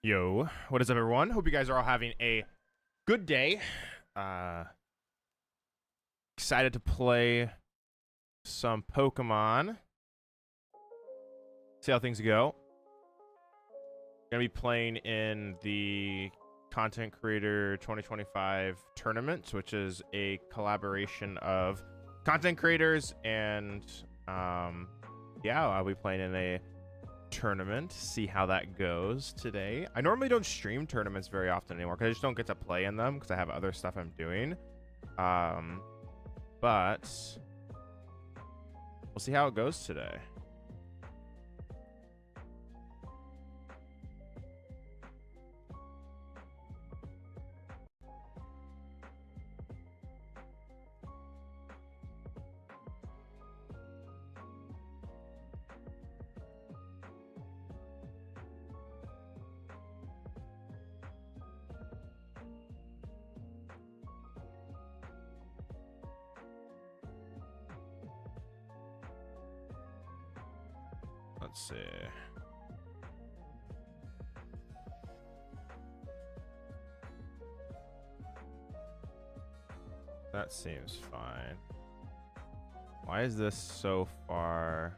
Yo, what is up, everyone? Hope you guys are all having a good day. Excited to play some Pokemon. See how things go. Gonna be playing in the Content Creator 2025 tournament, which is a collaboration of content creators, and yeah, I'll be playing in a tournament. See how that goes today. I normally don't stream tournaments very often anymore because I just don't get to play in them because I have other stuff I'm doing. But we'll see how it goes today. Let's see. That seems fine. Why is this so far?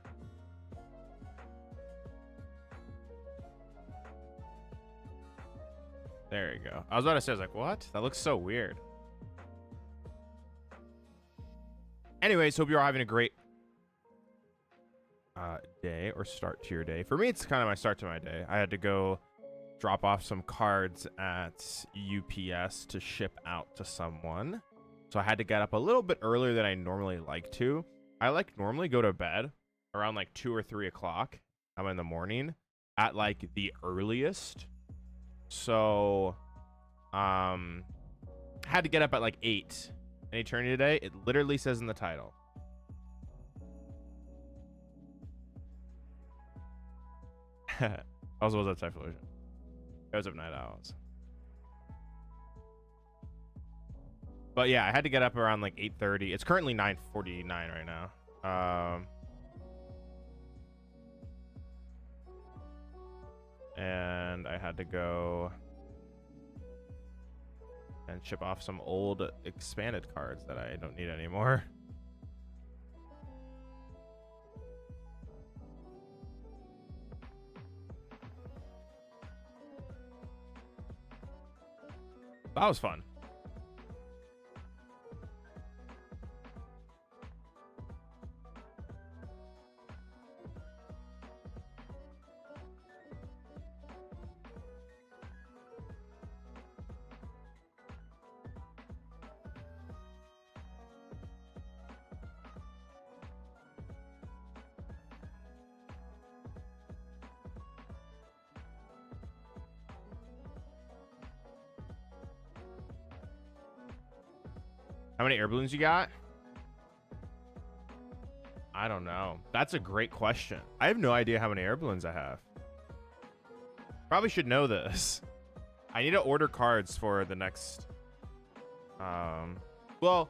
There you go. I was about to say, I was like, what? That looks so weird. Anyways, hope you're all having a great day or start to your day. For me, it's kind of my start to my day. I had to go drop off some cards at UPS to ship out to someone. So I had to get up a little bit earlier than I normally like to. I normally go to bed around like 2 or 3 o'clock. I'm in the morning at like the earliest. So had to get up at like 8. Any Tourney today? It literally says in the title. Also, was up Typhlosion. It was up Night Owls. But yeah, I had to get up around like 8:30. It's currently 9:49 right now. And I had to go and ship off some old expanded cards that I don't need anymore. That was fun. How many air balloons you got? I don't know. That's a great question. I have no idea how many air balloons I have. Probably should know this. I need to order cards for the next... Well,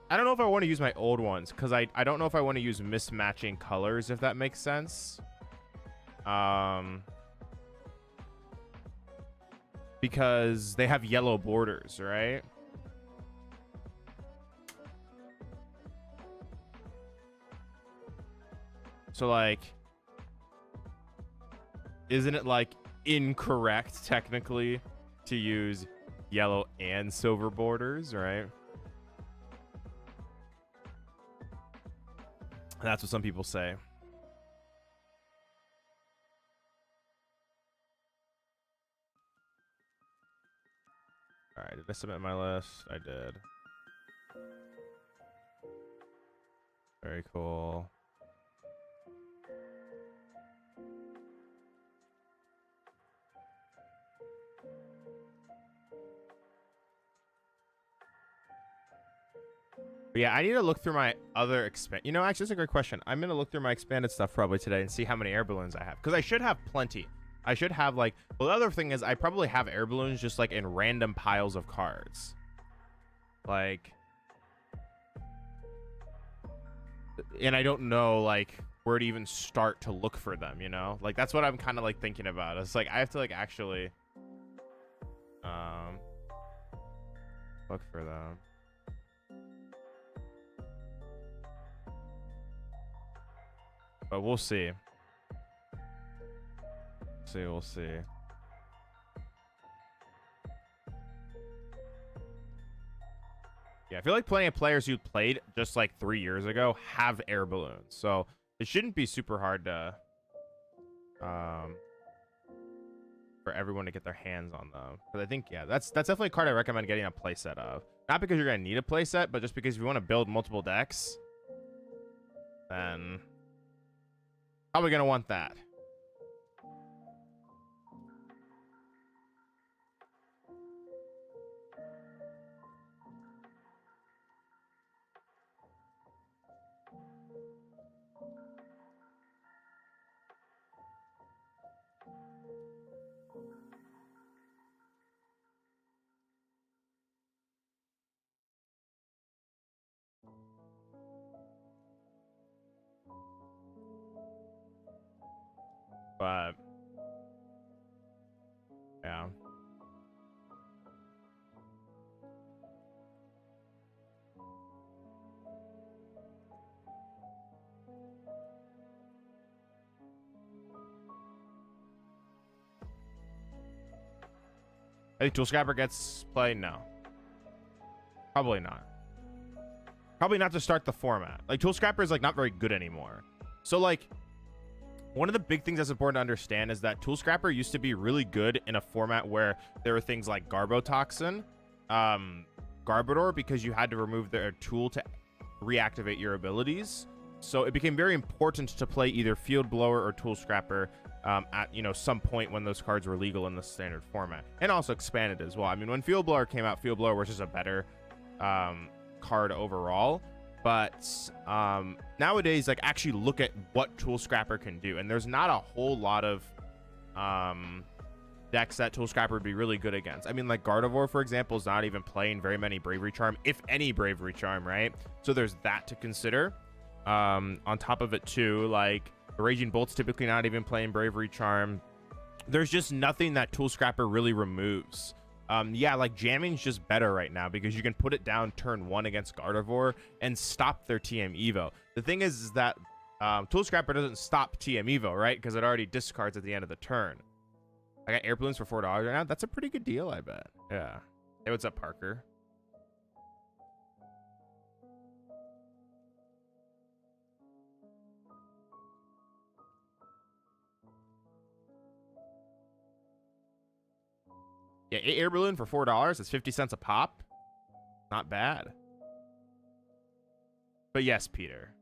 I don't know if I want to use my old ones, because I don't know if I want to use mismatching colors, if that makes sense. Because they have yellow borders, right? So, like, isn't it, like, incorrect, technically, to use yellow and silver borders, right? That's what some people say. All right, did I submit my list? I did. Very cool. But yeah, I need to look through my other expand. You know, actually, that's a great question. I'm gonna look through my expanded stuff probably today and see how many air balloons I have, because I should have plenty. I should have like. Well, the other thing is, I probably have air balloons just like in random piles of cards. Like, and I don't know like where to even start to look for them. You know, like that's what I'm kind of like thinking about. It's like I have to like actually, look for them. But we'll see. We'll see. Yeah, I feel like plenty of players who played just like 3 years ago have air balloons. So it shouldn't be super hard to for everyone to get their hands on them. But I think, yeah, that's definitely a card I recommend getting a playset of. Not because you're gonna need a playset, but just because if you want to build multiple decks, then probably gonna want that. But yeah. I think Tool Scrapper gets played. No, probably not. Probably not to start the format. Like, Tool Scrapper is like not very good anymore. So like, one of the big things that's important to understand is that Tool Scrapper used to be really good in a format where there were things like Garbotoxin, Garbodor, because you had to remove their tool to reactivate your abilities. So it became very important to play either Field Blower or Tool Scrapper at, you know, some point when those cards were legal in the standard format, and also expanded as well. I mean, when Field Blower came out, Field Blower was just a better card overall. But nowadays, like, actually look at what Tool Scrapper can do, and there's not a whole lot of decks that Tool Scrapper would be really good against. I mean, like, Gardevoir, for example, is not even playing very many Bravery Charm, if any Bravery Charm, right? So there's that to consider. On top of it too, like, the Raging Bolt's typically not even playing Bravery Charm. There's just nothing that Tool Scrapper really removes. Yeah, like, jamming's just better right now because you can put it down turn 1 against Gardevoir and stop their TM Evo. The thing is that Tool Scrapper doesn't stop TM Evo, right? Because it already discards at the end of the turn. I got air balloons for $4 right now. That's a pretty good deal, I bet. Yeah. Hey, what's up, Parker? Yeah, 8 air balloon for $4. That's 50 cents a pop. Not bad. But yes, Peter.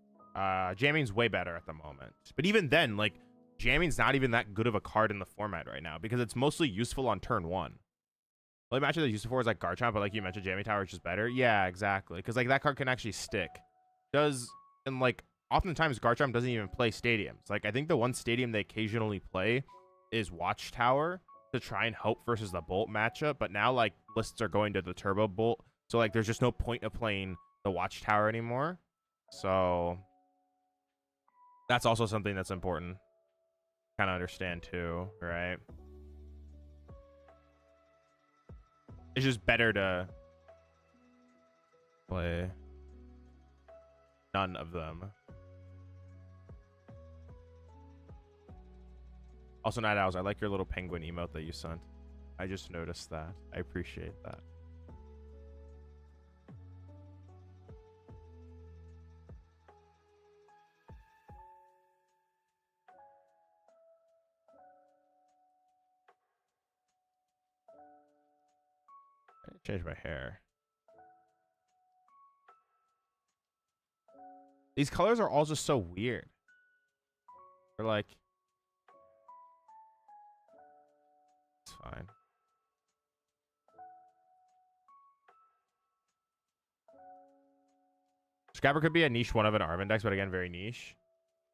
Jamming's way better at the moment. But even then, like, jamming's not even that good of a card in the format right now because it's mostly useful on turn 1. Well, imagine the useful for is like Garchomp, but like you mentioned, Jamming Tower is just better. Yeah, exactly. Because like that card can actually stick. And like oftentimes Garchomp doesn't even play stadiums. Like, I think the one stadium they occasionally play is Watchtower to try and hope versus the Bolt matchup. But now like lists are going to the Turbo Bolt, so like there's just no point of playing the Watchtower anymore. So that's also something that's important kind of understand too, right? It's just better to play none of them. Also, Night Owls, I like your little penguin emote that you sent. I just noticed that. I appreciate that. I need to change my hair. These colors are all just so weird. They're like, it's fine. Scrapper could be a niche one of an Arm Index, but again, very niche.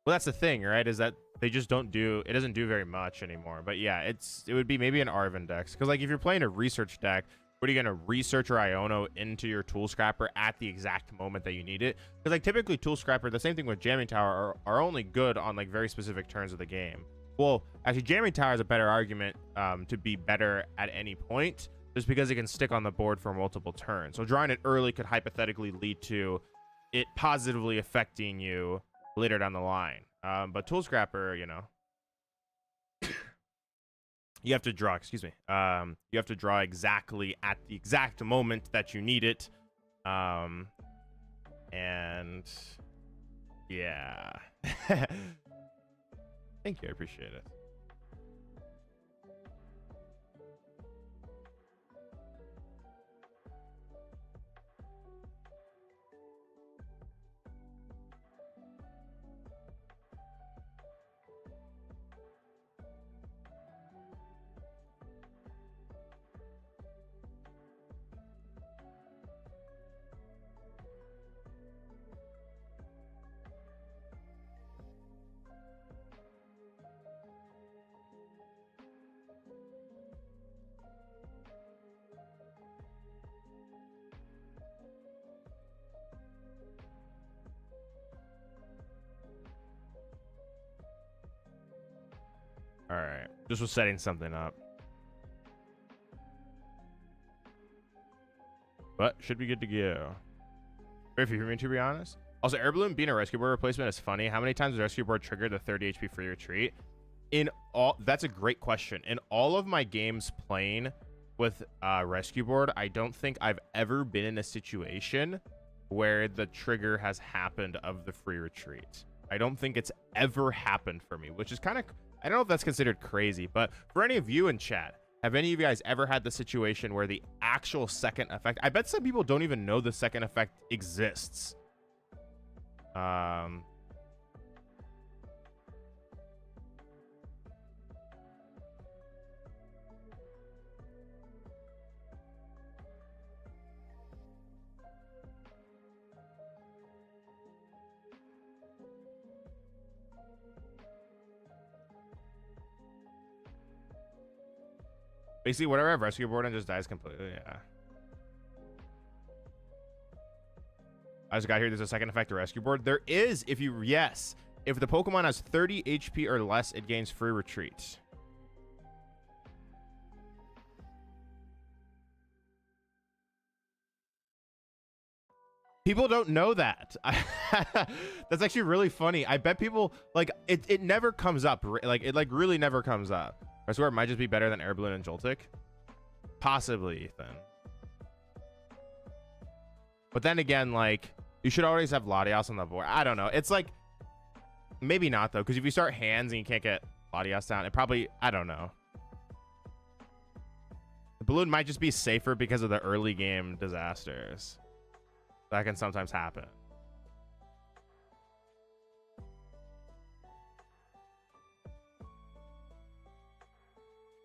Well, that's the thing, right? Is that they just don't do, it doesn't do very much anymore. But yeah, it would be maybe an Arv Index. Because like if you're playing a research deck, what are you going to research or Iono into your Tool Scrapper at the exact moment that you need it? Because like typically Tool Scrapper, the same thing with Jamming Tower, are only good on like very specific turns of the game. Well, actually Jamming Tower is a better argument to be better at any point, just because it can stick on the board for multiple turns. So drawing it early could hypothetically lead to it positively affecting you later down the line. But Tool Scrapper, you know, you have to draw, excuse me. You have to draw exactly at the exact moment that you need it. And yeah. Thank you, I appreciate it. All right, just was setting something up, but should be good to go. If you hear me, to be honest. Also, air balloon being a rescue board replacement is funny. How many times does rescue board trigger the 30 HP free retreat? In all, that's a great question. In all of my games playing with rescue board, I don't think I've ever been in a situation where the trigger has happened of the free retreat. I don't think it's ever happened for me, which is kind of, I don't know if that's considered crazy, but for any of you in chat, have any of you guys ever had the situation where the actual second effect, I bet some people don't even know the second effect exists. Basically, whatever I have rescue board and just dies completely. Yeah. I just got here. There's a second effect to rescue board. There is, if you, yes. If the Pokemon has 30 HP or less, it gains free retreat. People don't know that. That's actually really funny. I bet people, like, it never comes up. Like, it, like, really never comes up. I swear it might just be better than Air Balloon and Joltik. Possibly, Ethan. But then again, like, you should always have Latias on the board. I don't know. It's like, maybe not, though, because if you start hands and you can't get Latias down, it probably, I don't know. The balloon might just be safer because of the early game disasters. That can sometimes happen.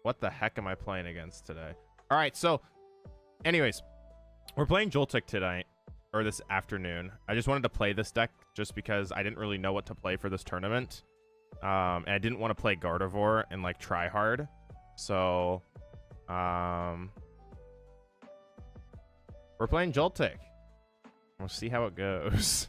What the heck am I playing against today? All right, so anyways, we're playing Joltik tonight, or this afternoon. I just wanted to play this deck just because I didn't really know what to play for this tournament. And I didn't want to play Gardevoir and like try hard. So we're playing Joltik. We'll see how it goes.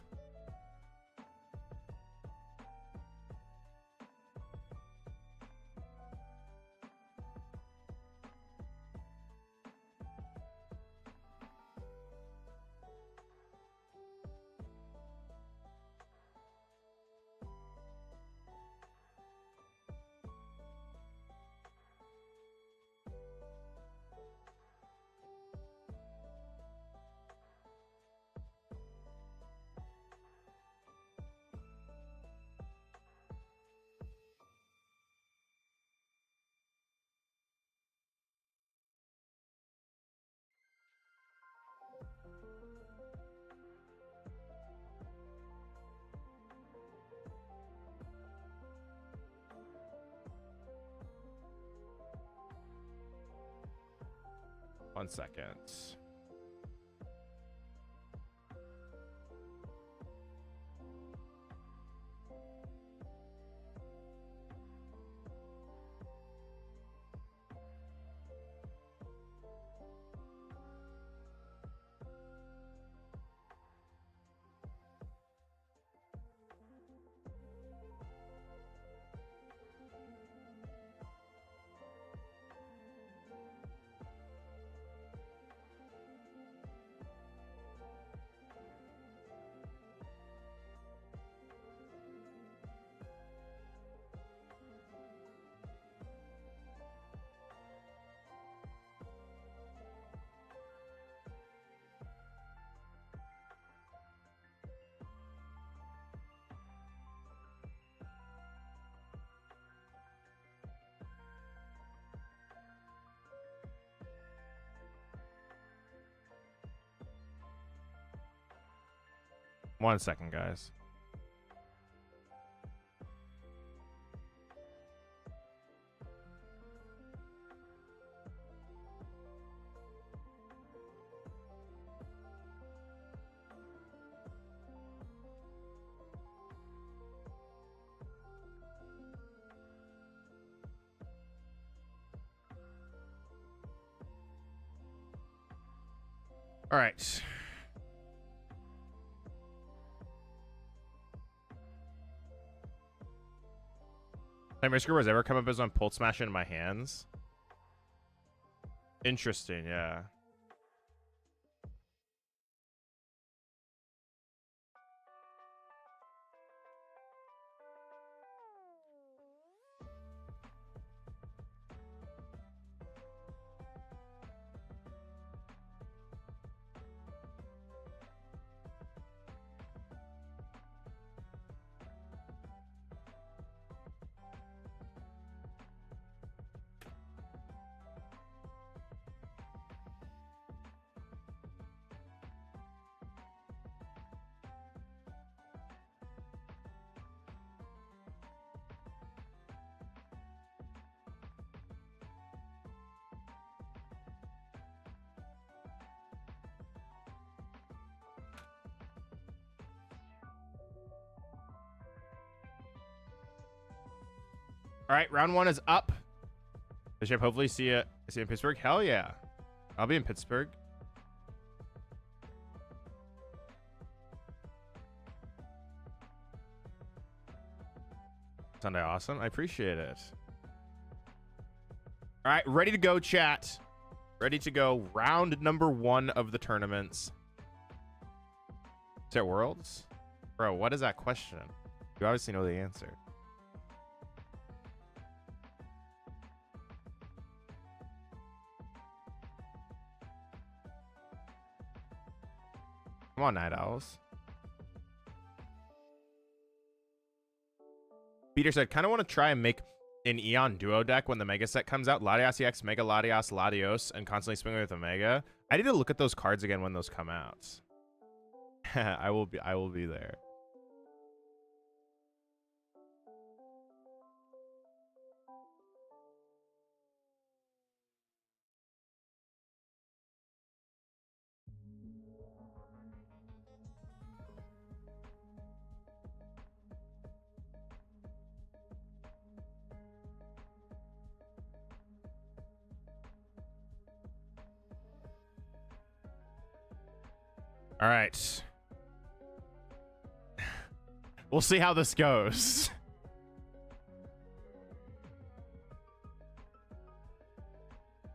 One second. One second, guys. All right. Time Risker was ever come up as on Pulse Smash in my hands. Interesting, yeah. All right, round 1 is up. Bishop, hopefully see you in Pittsburgh. Hell yeah. I'll be in Pittsburgh. Sunday awesome. I appreciate it. All right, ready to go, chat. Ready to go. Round number 1 of the tournaments. Is it Worlds? Bro, what is that question? You obviously know the answer. Come on, Night Owls. Peter said, kind of want to try and make an Eon duo deck when the Mega set comes out. Latias EX, Mega Latias, Latios, and constantly swinging with Omega. I need to look at those cards again when those come out. I will be there. All right. We'll see how this goes.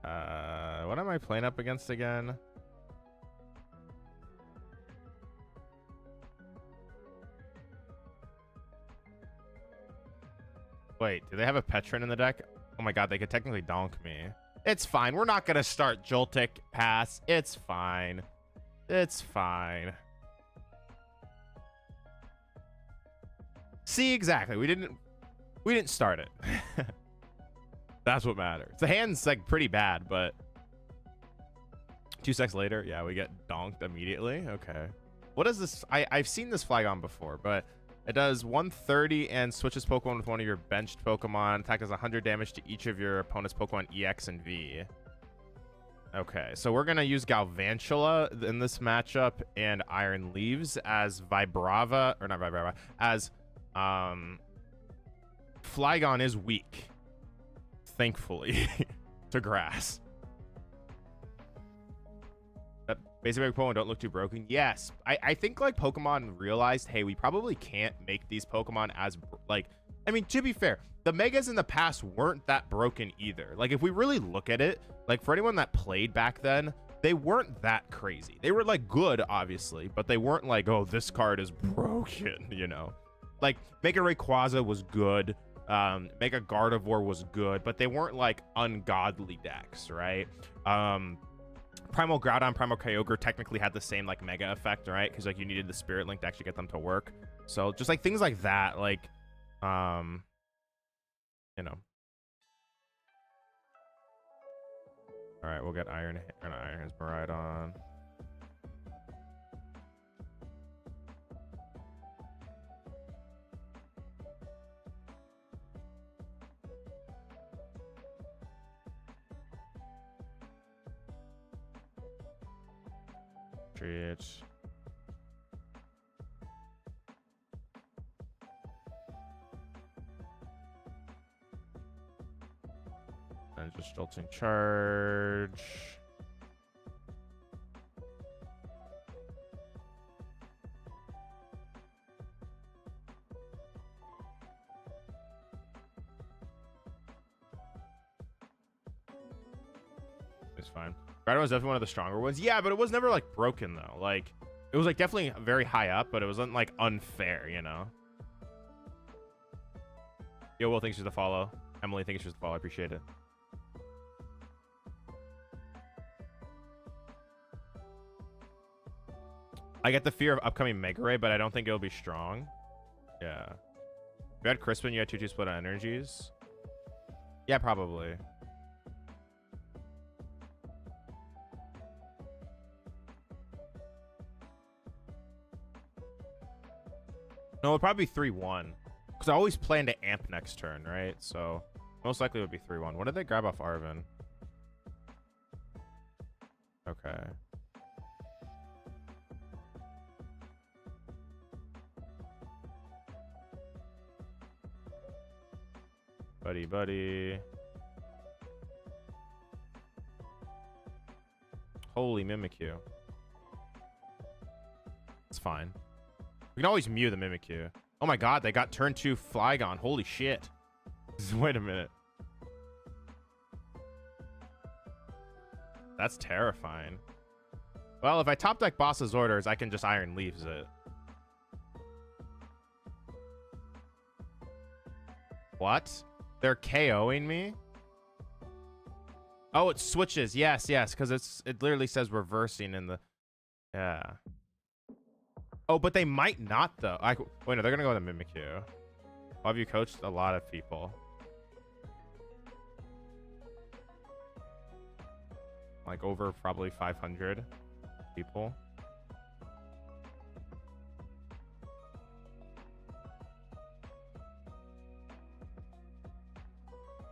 What am I playing up against again? Wait, do they have a Petron in the deck? Oh my god, they could technically donk me. It's fine. We're not going to start Joltik pass. It's fine. It's fine. See, exactly. We didn't start it. That's what matters. The hand's like pretty bad, but 2 seconds later, yeah, we get donked immediately. Okay. What is this? I've seen this flag on before, but it does 130 and switches Pokemon with one of your benched Pokemon. Attack does 100 damage to each of your opponent's Pokemon EX and V. Okay, so we're going to use Galvantula in this matchup and Iron Leaves as Vibrava, or not Vibrava, as Flygon is weak, thankfully, to grass. That basically Pokemon don't look too broken. Yes, I think like Pokemon realized, hey, we probably can't make these Pokemon as like, I mean, to be fair, the Megas in the past weren't that broken either. Like, if we really look at it, like for anyone that played back then, they weren't that crazy. They were like good, obviously, but they weren't like, oh, this card is broken, you know? Like, Mega Rayquaza was good. Mega Gardevoir was good, but they weren't like ungodly decks, right? Primal Groudon, Primal Kyogre technically had the same like Mega effect, right? Because like you needed the Spirit Link to actually get them to work. So just like things like that, like, you know. All right, we'll get Iron Hands Maridon. Treat. And just jolting charge. It's fine. Grotto was definitely one of the stronger ones. Yeah, but it was never like broken though. Like it was like definitely very high up, but it wasn't like unfair, you know. Yo, Will, thanks for the follow. Emily, thanks for the follow. I appreciate it. I get the fear of upcoming Mega Ray, but I don't think it'll be strong. Yeah. If you had Crispin, you had 2-2 split on energies. Yeah, probably. No, it'll probably be 3-1. Because I always plan to amp next turn, right? So most likely it would be 3-1. What did they grab off Arvin? Okay. Buddy. Holy Mimikyu. It's fine. We can always Mew the Mimikyu. Oh my god, they got turn 2 Flygon. Holy shit. Wait a minute. That's terrifying. Well, if I top deck Boss's Orders, I can just Iron Leaves it. What? They're KOing me? Oh, it switches. Yes, because it literally says reversing in the... Yeah. Oh, but they might not, though. Wait, no, they're going to go with the Mimikyu. How have you coached a lot of people? Like over probably 500 people.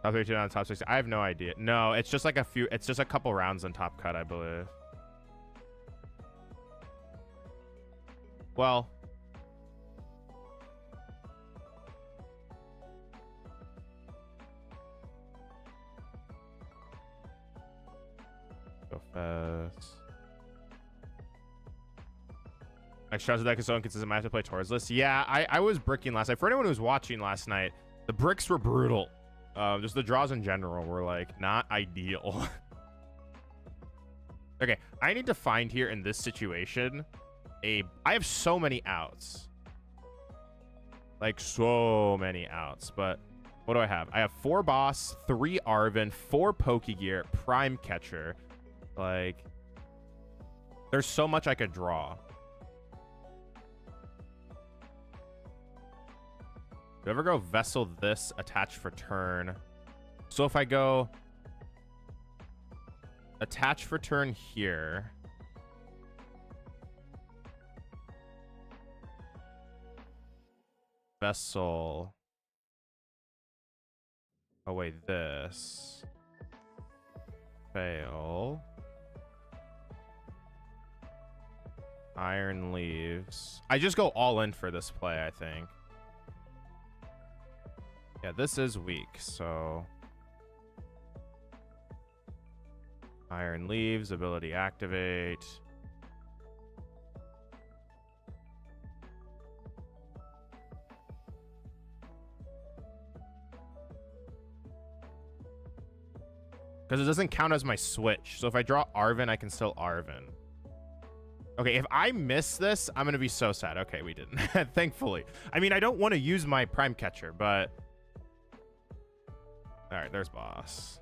Top 32 on top 60. I have no idea. No, it's just like it's just a couple rounds on top cut, I believe. Well, go fast. Extra deck is so inconsistent. I have to play towards list. Yeah, I was bricking last night. For anyone who was watching last night, the bricks were brutal. Just the draws in general were like not ideal. Okay, I need to find here in this situation I have so many outs. Like so many outs, but what do I have? I have 4 Boss, 3 Arvin, 4 Pokegear, Prime Catcher. Like there's so much I could draw. Do I ever go Vessel this, attach for turn? So if I go attach for turn here. Vessel. Oh wait, this. Fail. Iron Leaves. I just go all in for this play, I think. Yeah, this is weak, so Iron Leaves, ability activate. Because it doesn't count as my switch. So if I draw Arvin, I can still Arvin. Okay, if I miss this, I'm going to be so sad. Okay, we didn't. Thankfully. I mean, I don't want to use my Prime Catcher, but... All right, there's Boss.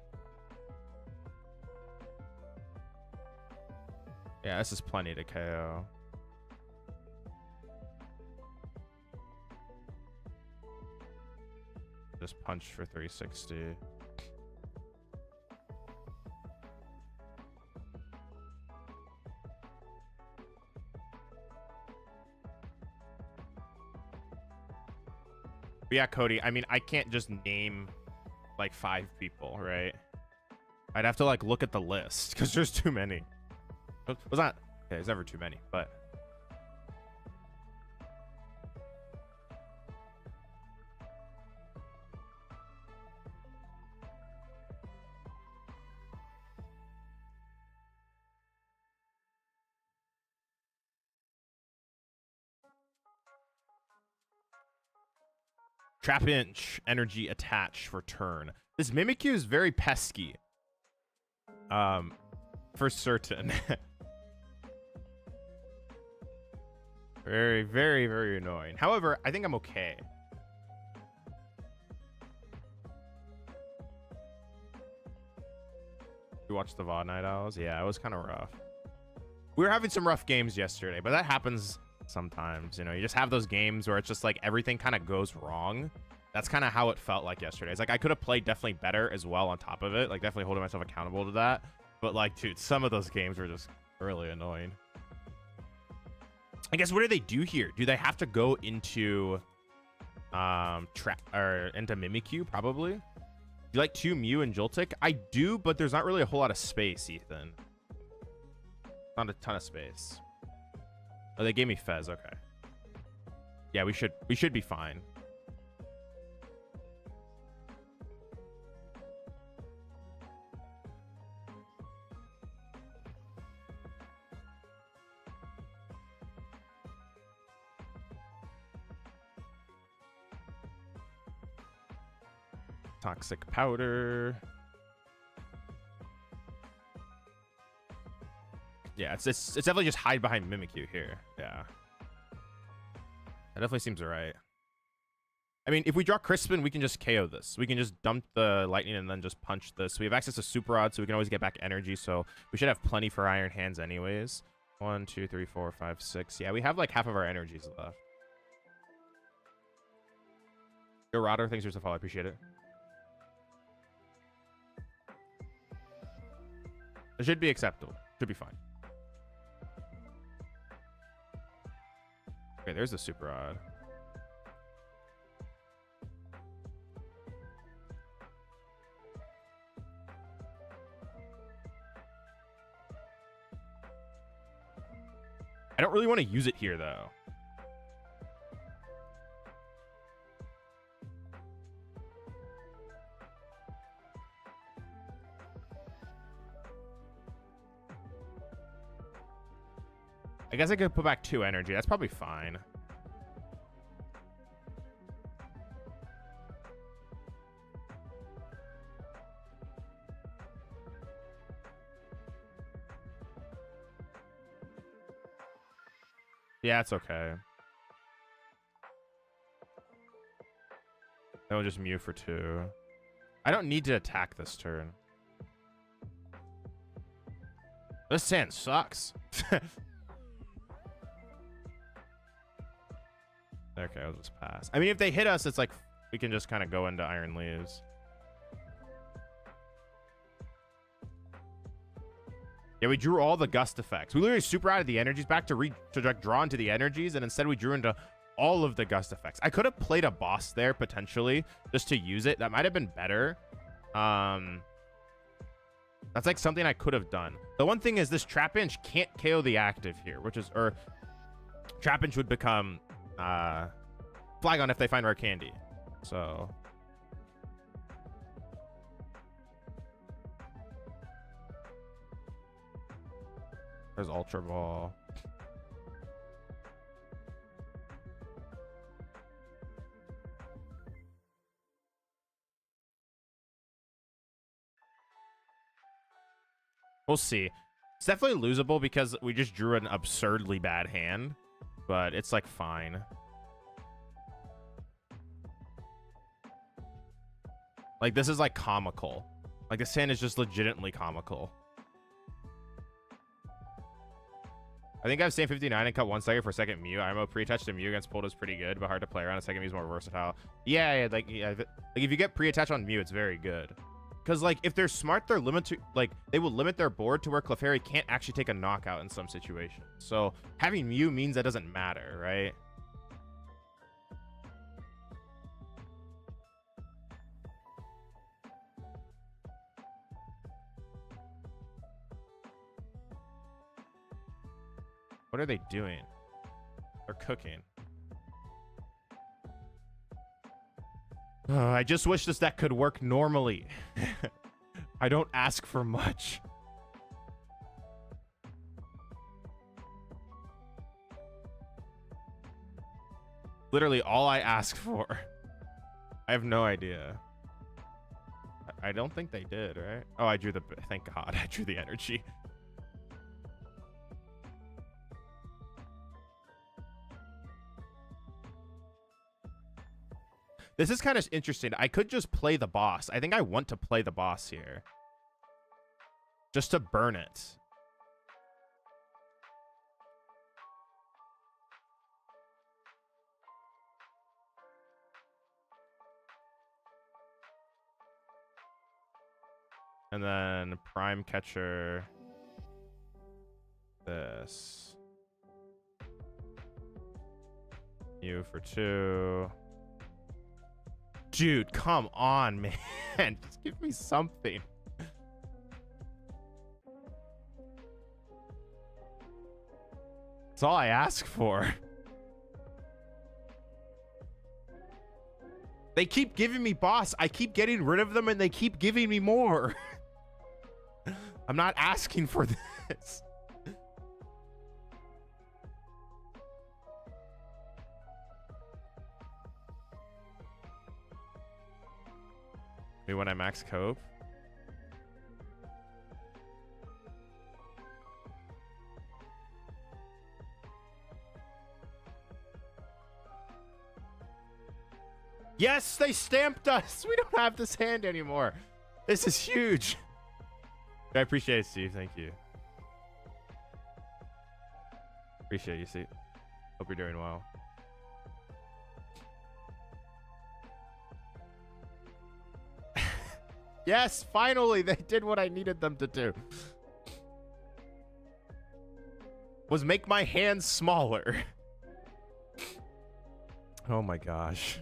Yeah, this is plenty to KO. Just punch for 360. But yeah, Cody, I mean, I can't just name like 5 people, right? I'd have to like look at the list because there's too many. Was not okay, there's never too many, but Trap Inch, energy attach for turn. This Mimikyu is very pesky. for certain. Very, very, very annoying. However, I think I'm okay. You watched the VOD Night Owls? Yeah, it was kind of rough. We were having some rough games yesterday, but that happens sometimes. You know, you just have those games where it's just like everything kind of goes wrong. That's kind of how it felt like yesterday. It's like I could have played definitely better as well on top of it. Like definitely holding myself accountable to that. But like, dude, some of those games were just really annoying. I guess what do they do here? Do they have to go into into Mimikyu probably? Do you like 2 Mew and Joltik? I do, but there's not really a whole lot of space, Ethan. Not a ton of space. Oh, they gave me Fez. Okay. Yeah, we should be fine. Toxic powder. Yeah, it's definitely just hide behind Mimikyu here. Yeah. That definitely seems right. I mean, if we draw Crispin, we can just KO this. We can just dump the lightning and then just punch this. We have access to Super Rod, so we can always get back energy, so we should have plenty for Iron Hands anyways. 1, 2, 3, 4, 5, 6. Yeah, we have like half of our energies left. Yo, Rodder, thanks for the follow. I appreciate it. It should be acceptable. Should be fine. Okay, there's the Super Rod. I don't really want to use it here, though. I guess I could put back 2 energy. That's probably fine. Yeah, it's okay. Then we'll just Mew for 2. I don't need to attack this turn. This sand sucks. Okay, I'll just pass. I mean, if they hit us, it's like we can just kind of go into Iron Leaves. Yeah, we drew all the gust effects. We literally super added the energies back to like draw into the energies, and instead we drew into all of the gust effects. I could have played a boss there potentially just to use it. That might have been better. That's like something I could have done. The one thing is this Trapinch can't KO the active here, which is, or Trapinch would become Flygon if they find rare candy. So there's Ultra Ball. We'll see. It's definitely losable because we just drew an absurdly bad hand, but it's like fine. Like this is like comical. Like this hand is just legitimately comical. I think I've stayed 59 and cut 1 second for second Mew. IMO pre-attached to Mew against Pulled is pretty good, but hard to play around. A second Mew is more versatile. Yeah, like if you get pre-attached on Mew, it's very good. Because like if they're smart, they're they will limit their board to where Clefairy can't actually take a knockout in some situations. So having Mew means that doesn't matter, right? What are they doing? They're cooking. I just wish this deck could work normally. I don't ask for much. Literally all I ask for. I have no idea. I don't think they did, right? Oh, I drew the... Thank God I drew the energy. This is kind of interesting. I could just play the boss. I think I want to play the boss here. Just to burn it. And then Prime Catcher. This. You for 2. Dude, come on, man. Just give me something. That's all I ask for. They keep giving me boss. I keep getting rid of them and they keep giving me more. I'm not asking for this. Maybe when I max cope. Yes, they stamped us. We don't have this hand anymore. This is huge. I appreciate it, Steve. Thank you. Appreciate you, Steve. Hope you're doing well. Yes, finally, they did what I needed them to do. Was make my hands smaller. Oh my gosh.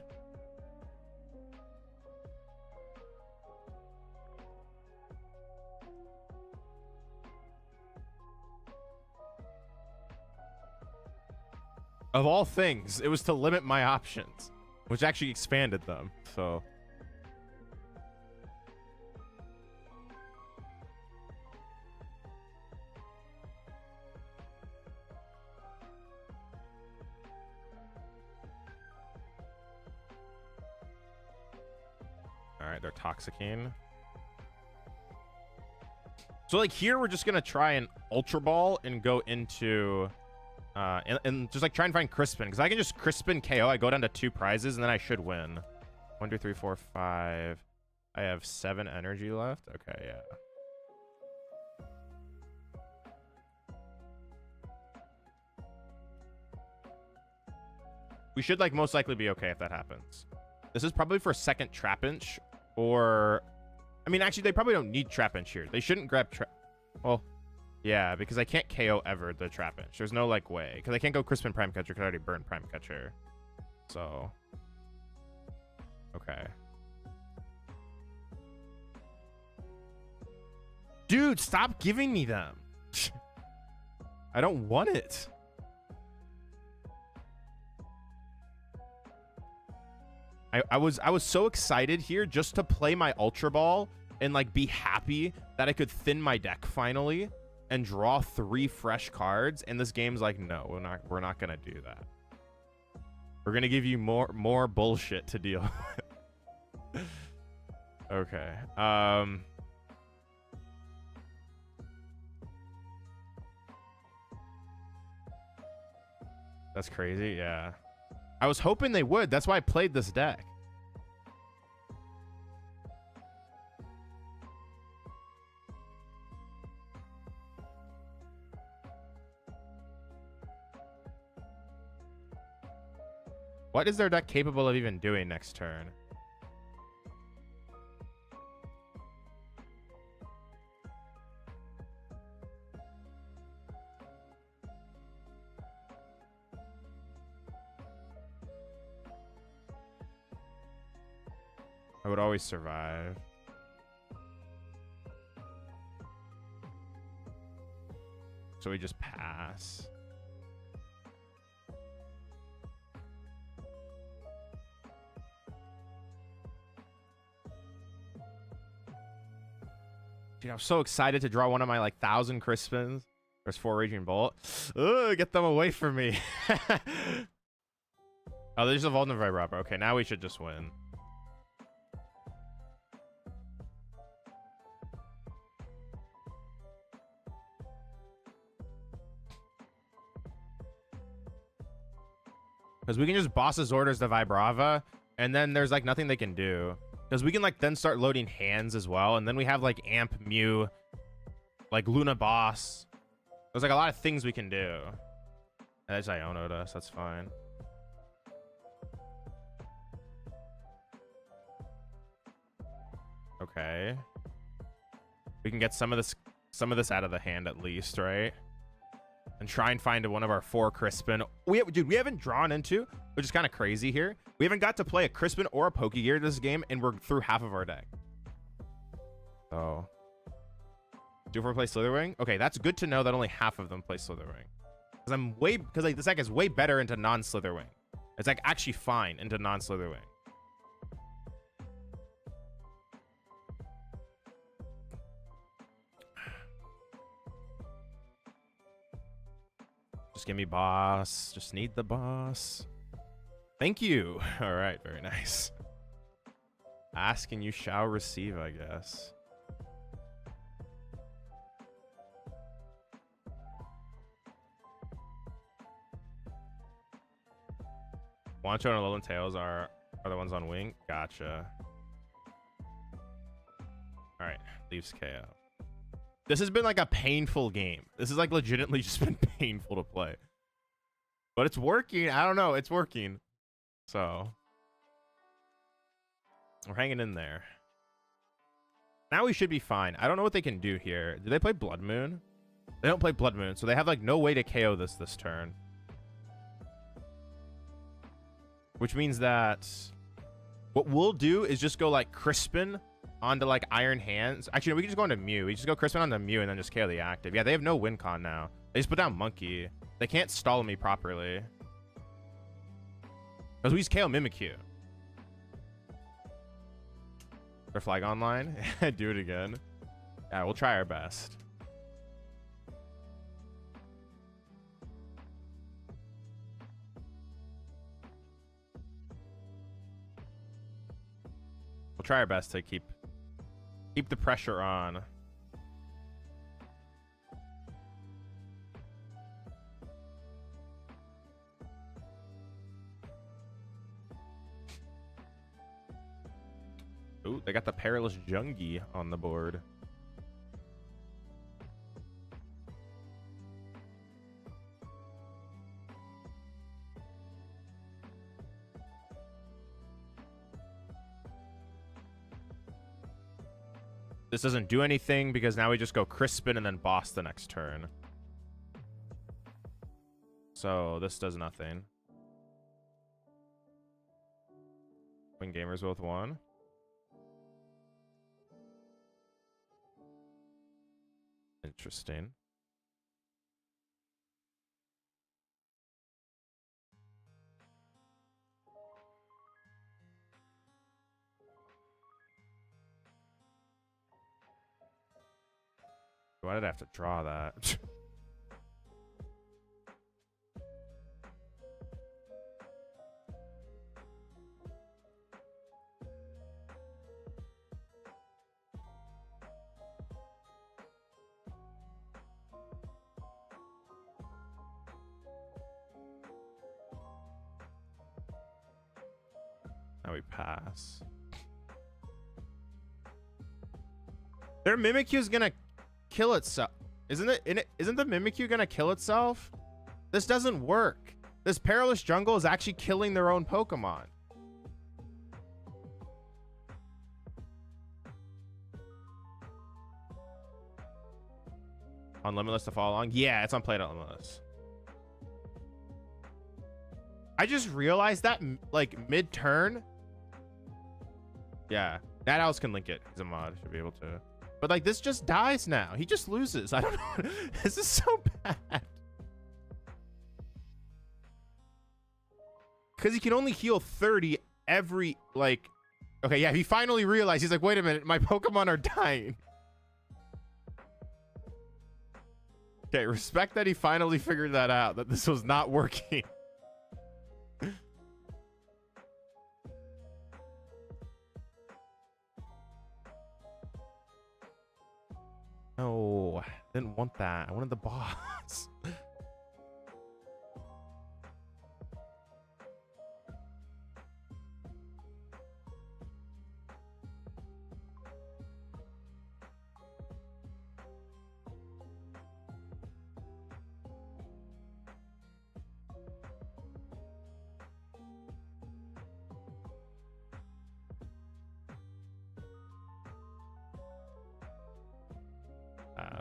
Of all things, it was to limit my options, which actually expanded them, so. All right, they're Toxicine. So like here, we're just gonna try an Ultra Ball and go into, and just like try and find Crispin, because I can just Crispin KO. I go down to 2 prizes and then I should win. 1, 2, 3, 4, 5. I have 7 energy left. Okay, yeah. We should like most likely be okay if that happens. This is probably for second Trapinch, or I mean, actually, they probably don't need Trapinch here. They shouldn't grab well, yeah, because I can't KO ever the Trapinch. There's no like way, because I can't go Crispin Prime Catcher because I already burned Prime Catcher. So, okay. Dude, stop giving me them. I don't want it. I was so excited here just to play my Ultra Ball and like be happy that I could thin my deck finally and draw 3 fresh cards, and this game's like, no, we're not gonna do that. We're gonna give you more bullshit to deal with. Okay. That's crazy, yeah. I was hoping they would. That's why I played this deck. What is their deck capable of even doing next turn? I would always survive. So we just pass. Dude, I'm so excited to draw one of my like 1,000 Crispins. There's 4 Raging Bolt. Ugh, get them away from me. Oh, they just evolved into Vibrava. Okay, now we should just win. Because we can just boss's orders the Vibrava And then there's like nothing they can do. Because we can like then start loading hands as well. And then we have like Amp, Mew, like Luna Boss. There's like a lot of things we can do. And that's Iono'd us, that's fine. Okay. We can get some of this out of the hand at least, right? And try and find one of our 4 Crispin. Dude, we haven't drawn into, which is kind of crazy here. We haven't got to play a Crispin or a Pokegear this game, and we're through half of our deck. So, do we play Slitherwing? Okay, that's good to know that only half of them play Slitherwing. Because like this deck is way better into non-Slitherwing. It's like actually fine into non-Slitherwing. Just give me boss. Just need the boss. Thank you. All right, very nice. Ask and you shall receive, I guess. Wancho and Alolan Tails are the ones on wing. Gotcha. All right, leaves KO. This has been like a painful game. This has like legitimately just been painful to play. But it's working. I don't know. It's working. So we're hanging in there. Now we should be fine. I don't know what they can do here. Do they play Blood Moon? They don't play Blood Moon, so they have like no way to KO this turn. Which means that what we'll do is just go like Crispin onto like Iron Hands. Actually, no, we can just go into Mew. We just go Crispin onto Mew and then just KO the active. Yeah, they have no win con now. They just put down Monkey. They can't stall me properly. Because we just KO Mimikyu. Their flag online. Do it again. Yeah, we'll try our best. We'll try our best to keep the pressure on. Ooh, they got the Perilous Jungie on the board. This doesn't do anything because now we just go Crispin and then boss the next turn. So this does nothing. Win Gamers with 1. Interesting. Why did I have to draw that? Now we pass. Their Mimikyu's gonna kill itself. Isn't the Mimikyu gonna kill itself? This doesn't work. This Perilous Jungle is actually killing their own Pokemon. On Limitless to follow along? Yeah, it's on Play on Limitless. I just realized that like mid-turn. Yeah, that else can link it. He's a mod, should be able to. But like this just dies now. He just loses. I don't know. This is so bad. Because he can only heal 30 every like. Okay, yeah, he finally realized. He's like, wait a minute, my Pokemon are dying. Okay, respect that he finally figured that out, that this was not working. No, I didn't want that. I wanted the boss.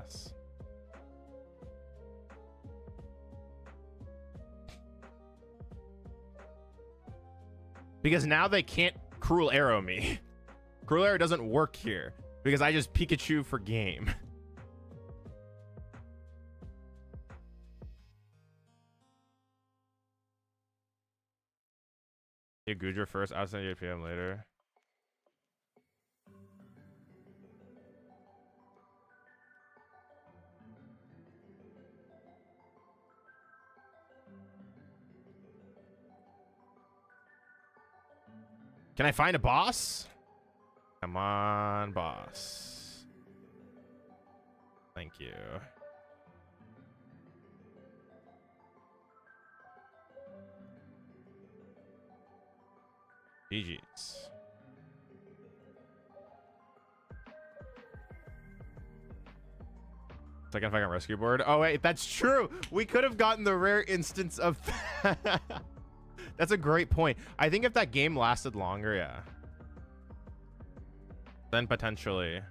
boss. Because now they can't cruel arrow me. Cruel arrow doesn't work here because I just Pikachu for game. You Goodra first, I'll send you 8 PM later. Can I find a boss? Come on, boss. Thank you. GG's. Second fucking rescue board. Oh wait, that's true. We could have gotten the rare instance of That's a great point. I think if that game lasted longer, yeah, then potentially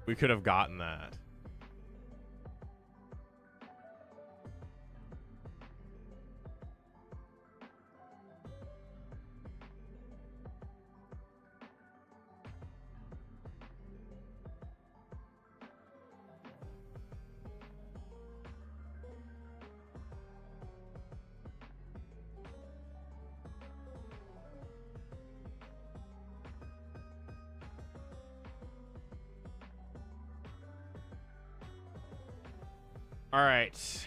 we could have gotten that. All right.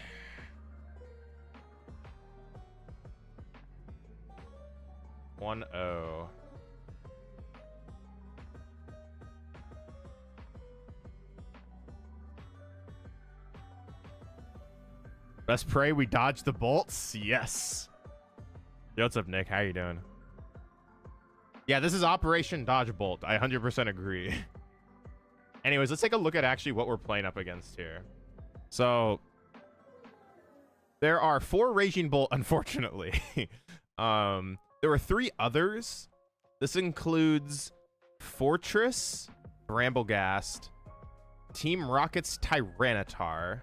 One O. Let's pray we dodge the bolts. Yes. Yo, what's up, Nick? How you doing? Yeah, this is Operation Dodge Bolt. I 100% agree. Anyways, let's take a look at actually what we're playing up against here. So there are 4 Raging Bolt, unfortunately. There were 3 others. This includes Fortress, Bramblegast, Team Rocket's Tyranitar,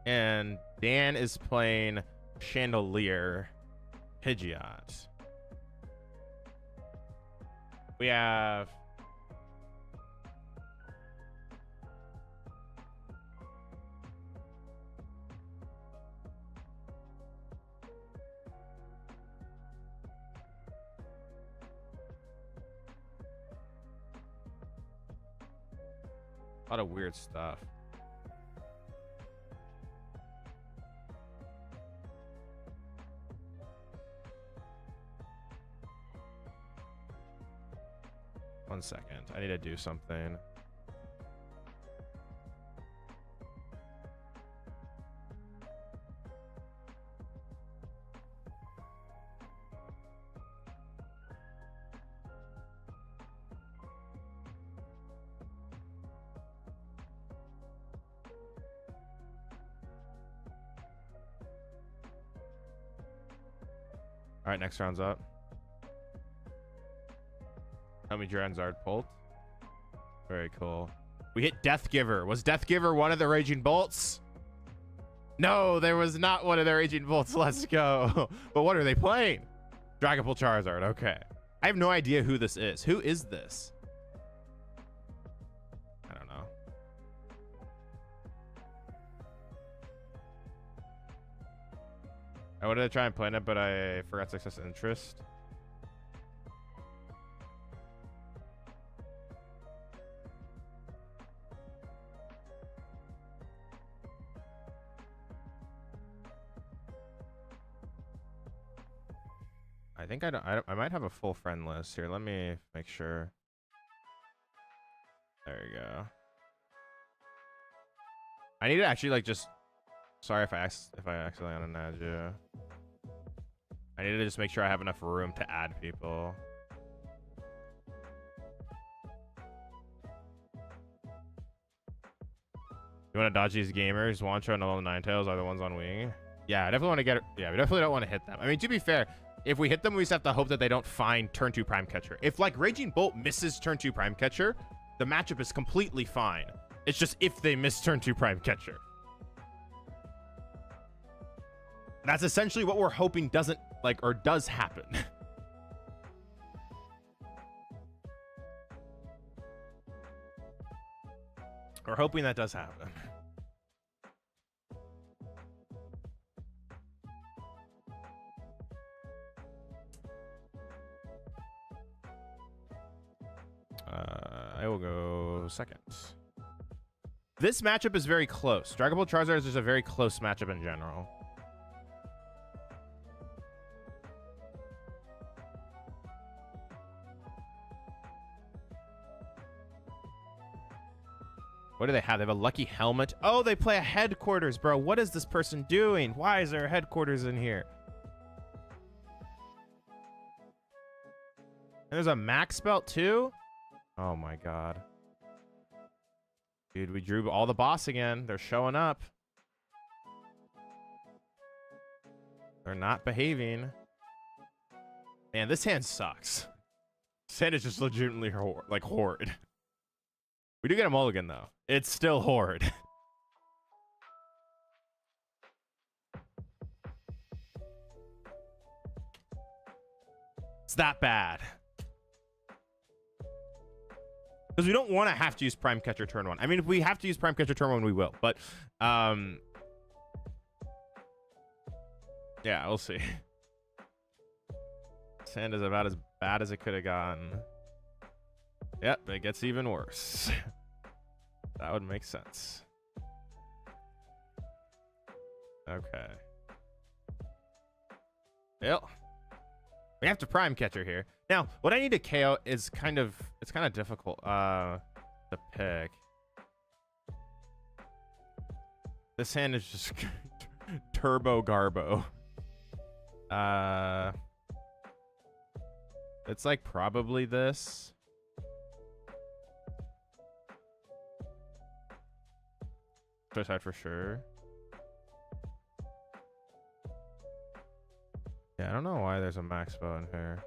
and Dan is playing Chandelier Pidgeot. We have a lot of weird stuff. One second. I need to do something. All right, next round's up. How many Dragonzard pulled? Very cool. We hit Death Giver. Was Death Giver one of the Raging Bolts? No, there was not one of the Raging Bolts. Let's go. But what are they playing? Dragapult Charizard. Okay. I have no idea who this is. Who is this? I don't know. I wanted to try and plan it, but I forgot to access interest. I think I might have a full friend list here. Let me make sure. There you go. I need to actually like just. Sorry if I accidentally unadd you. I need to just make sure I have enough room to add people. You want to dodge these gamers? Wancho and all the Ninetales are the ones on wing. Yeah, I definitely want to get. Yeah, we definitely don't want to hit them. I mean, to be fair. If we hit them, we just have to hope that they don't find turn 2 Prime Catcher. If like Raging Bolt misses turn 2 Prime Catcher, the matchup is completely fine. It's just if they miss turn 2 Prime Catcher. That's essentially what we're hoping doesn't like or does happen. We're hoping that does happen. I will go second. This matchup is very close. Dragon Ball Charizard is just a very close matchup in general. What do they have? They have a lucky helmet. Oh, they play a headquarters, bro. What is this person doing? Why is there a headquarters in here? And there's a max belt too? Oh my god. Dude, we drew all the boss again. They're showing up. They're not behaving. Man, this hand sucks. This hand is just legitimately horrid. We do get a mulligan, though. It's still horrid. It's that bad. Because we don't want to have to use Prime Catcher turn 1. I mean, if we have to use Prime Catcher turn 1, we will. But, yeah, we'll see. Sand is about as bad as it could have gotten. Yep, it gets even worse. That would make sense. Okay. Well, we have to Prime Catcher here. Now, what I need to KO is kind of difficult to pick. This hand is just Turbo Garbo. It's like probably this. Side for sure. Yeah, I don't know why there's a max bow in here.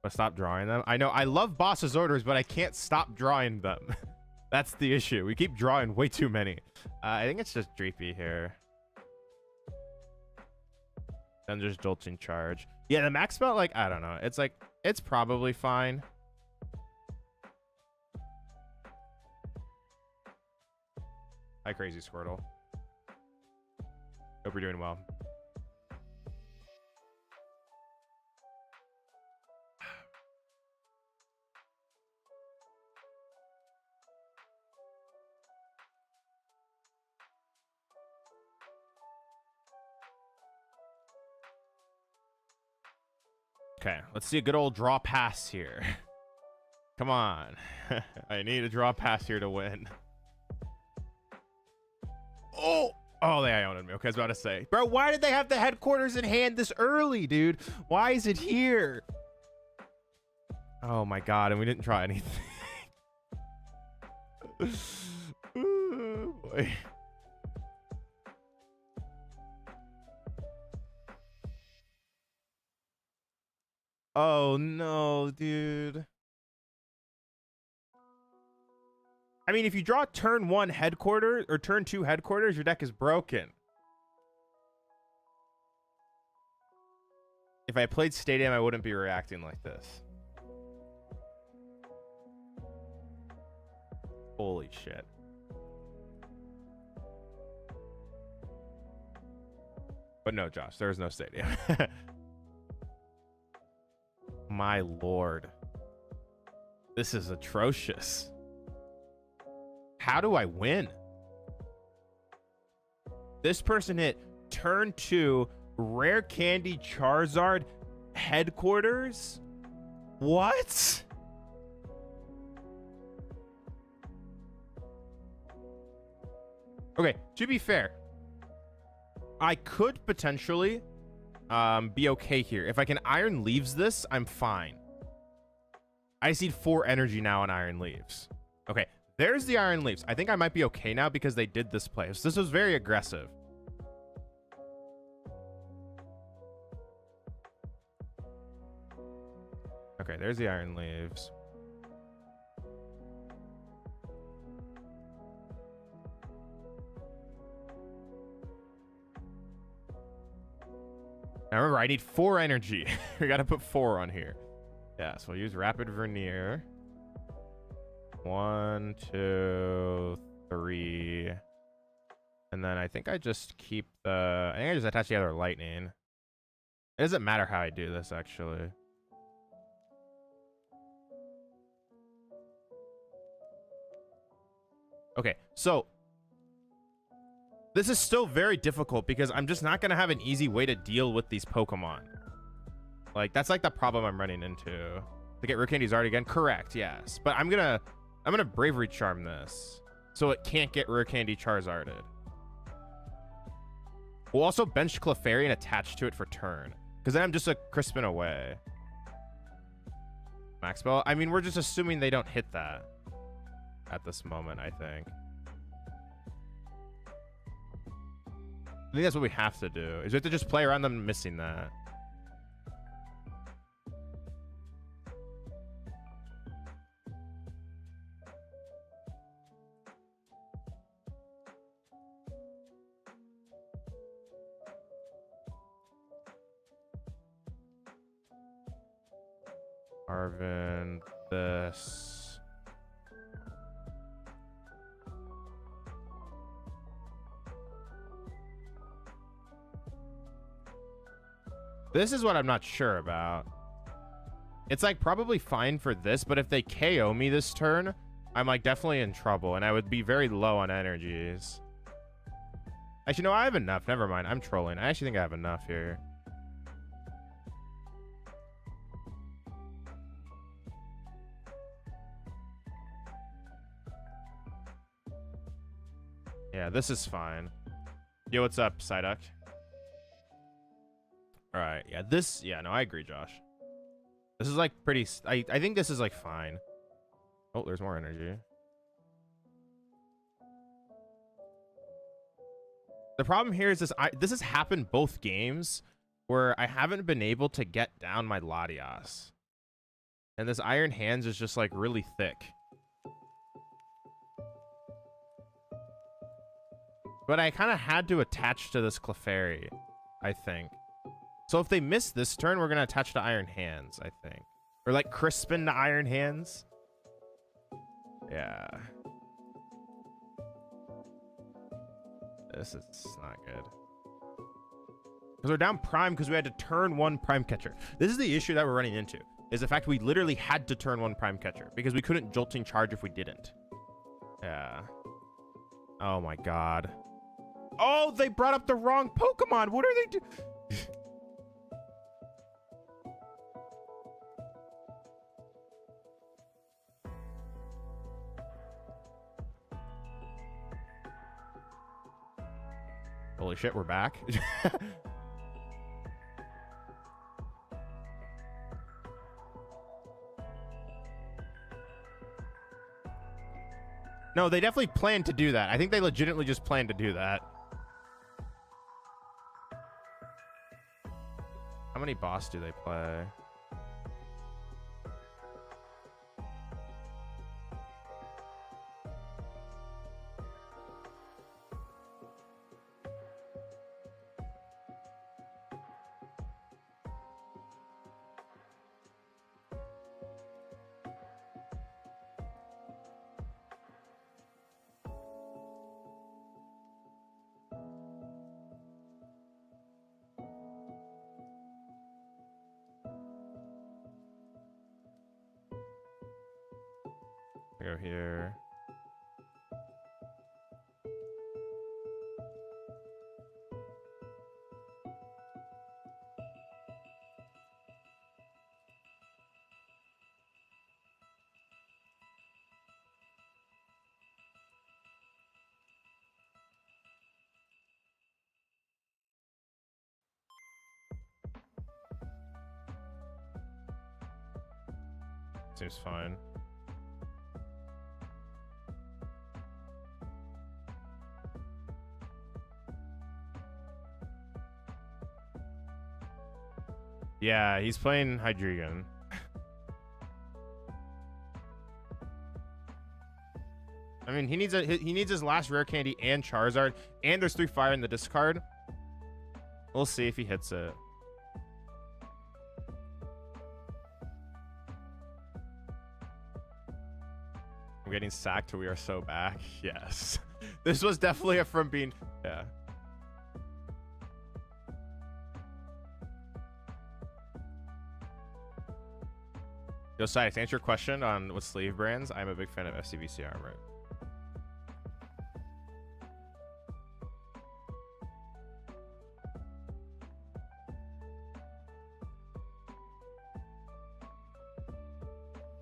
But stop drawing them. I know I love boss's orders, but I can't stop drawing them. That's the issue. We keep drawing way too many. I think it's just Dreepy here. Then just Jolting Charge. Yeah, the max belt, like, I don't know. It's like, it's probably fine. Hi, Crazy Squirtle. Hope you're doing well. Okay, let's see a good old draw pass here. Come on. I need a draw pass here to win. Oh, they Ioned me. Okay, I was about to say. Bro, why did they have the headquarters in hand this early, dude? Why is it here? Oh my god, and we didn't try anything. Oh, boy. Oh no, dude. I mean, if you draw turn 1 headquarters or turn 2 headquarters, your deck is broken. If I played Stadium, I wouldn't be reacting like this. Holy shit. But no, Josh, there's no Stadium. My lord. This is atrocious. How do I win? This person hit turn 2 Rare Candy Charizard headquarters? What? Okay, to be fair, I could potentially be okay here. If I can Iron Leaves this, I'm fine. I just need 4 energy now on Iron Leaves. Okay, there's the Iron Leaves. I think I might be okay now because they did this play. So this was very aggressive. Okay, there's the iron leaves. Now remember, I need 4 energy. We gotta put 4 on here. Yeah, so we'll use rapid vernier. 1, 2, 3. And then I think I just keep the... I think I just attach the other lightning. It doesn't matter how I do this, actually. Okay, so... this is still very difficult because I'm just not going to have an easy way to deal with these Pokemon. Like, that's like the problem I'm running into. To get Rare Candy Zard again? Correct, yes. But I'm gonna Bravery Charm this. So it can't get Rare Candy Charizarded. We'll also bench Clefairy and attach to it for turn. Because then I'm just a Crispin away. Max Bell? I mean, we're just assuming they don't hit that. At this moment, I think. I think that's what we have to do. Is we have to just play around them missing that. Arvin, this. This is what I'm not sure about. It's like probably fine for this, but if they KO me this turn, I'm like definitely in trouble and I would be very low on energies. Actually, no, I have enough. Never mind. I'm trolling. I actually think I have enough here. Yeah, this is fine. Yo, what's up, Psyduck? All right, yeah, this, yeah, no, I agree, Josh. This is like pretty, I think this is like fine. Oh, there's more energy. The problem here is this, this has happened both games where I haven't been able to get down my Latias. And this Iron Hands is just like really thick. But I kind of had to attach to this Clefairy, I think. So if they miss this turn, we're going to attach to Iron Hands, I think. Or like Crispin to Iron Hands. Yeah. This is not good. Because we're down Prime because we had to turn 1 Prime Catcher. This is the issue that we're running into. Is the fact we literally had to turn 1 Prime Catcher. Because we couldn't Jolting Charge if we didn't. Yeah. Oh my god. Oh, they brought up the wrong Pokemon. What are they doing? Holy shit, we're back. No, they definitely planned to do that. I think they legitimately just planned to do that. How many boss do they play? Go here. Seems fine. Yeah, he's playing Hydreigon. I mean, he needs his last rare candy and Charizard, and there's 3 fire in the discard. We'll see if he hits it. I'm getting sacked till we are so back. Yes. This was definitely a from being... Yeah. Yo, Sai, to answer your question on what sleeve brands, I'm a big fan of FCBC armor.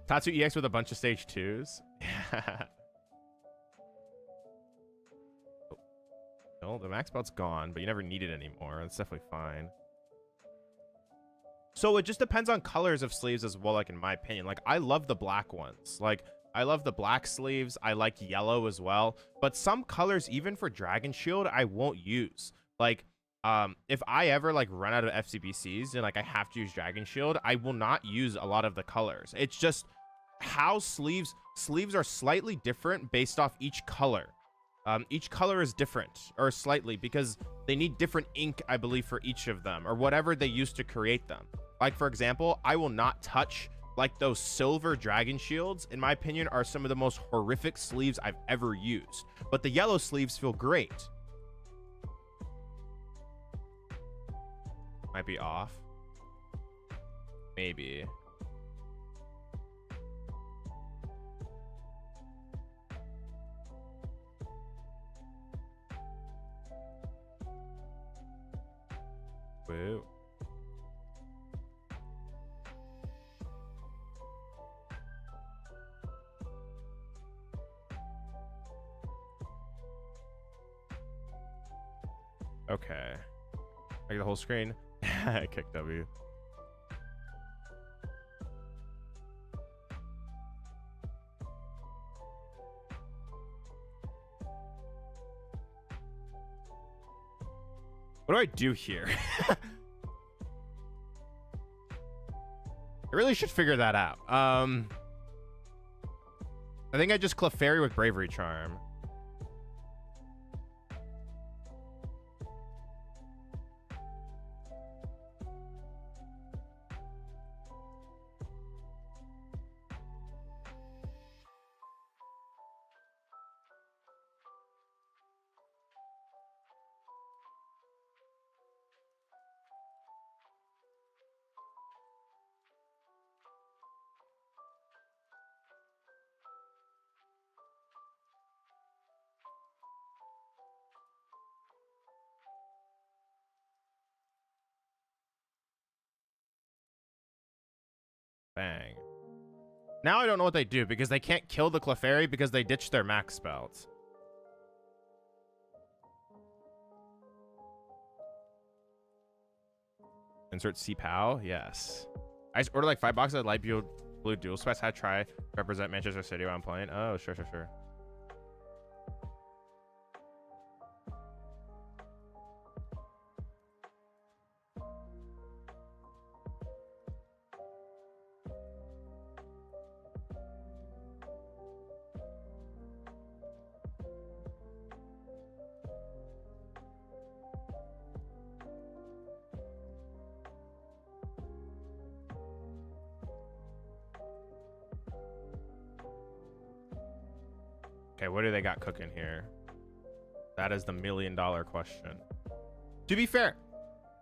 Tatsu EX with a bunch of stage 2s. Oh, no, the max belt's gone, but you never need it anymore. That's definitely fine. So it just depends on colors of sleeves as well, like in my opinion. Like, I love the black ones. Like, I love the black sleeves. I like yellow as well. But some colors, even for Dragon Shield, I won't use. Like, if I ever like run out of FCBCs and like I have to use Dragon Shield, I will not use a lot of the colors. It's just how sleeves are slightly different based off each color. Each color is different, or slightly, because they need different ink, I believe, for each of them, or whatever they use to create them. Like, for example, I will not touch like those silver Dragon Shields. In my opinion, are some of the most horrific sleeves I've ever used, but the yellow sleeves feel great. Might be off. Maybe. Woo. Okay. I get the whole screen. Kick W. What do I do here? I really should figure that out. I think I just Clefairy with Bravery Charm. Bang. Now I don't know what they do because they can't kill the Clefairy because they ditched their max belts. Insert C-Pow? Yes. I just ordered like 5 boxes of light blue dual specs. I try represent Manchester City while I'm playing. Oh, sure. Okay, what do they got cooking here? That is the $1 million question. To be fair,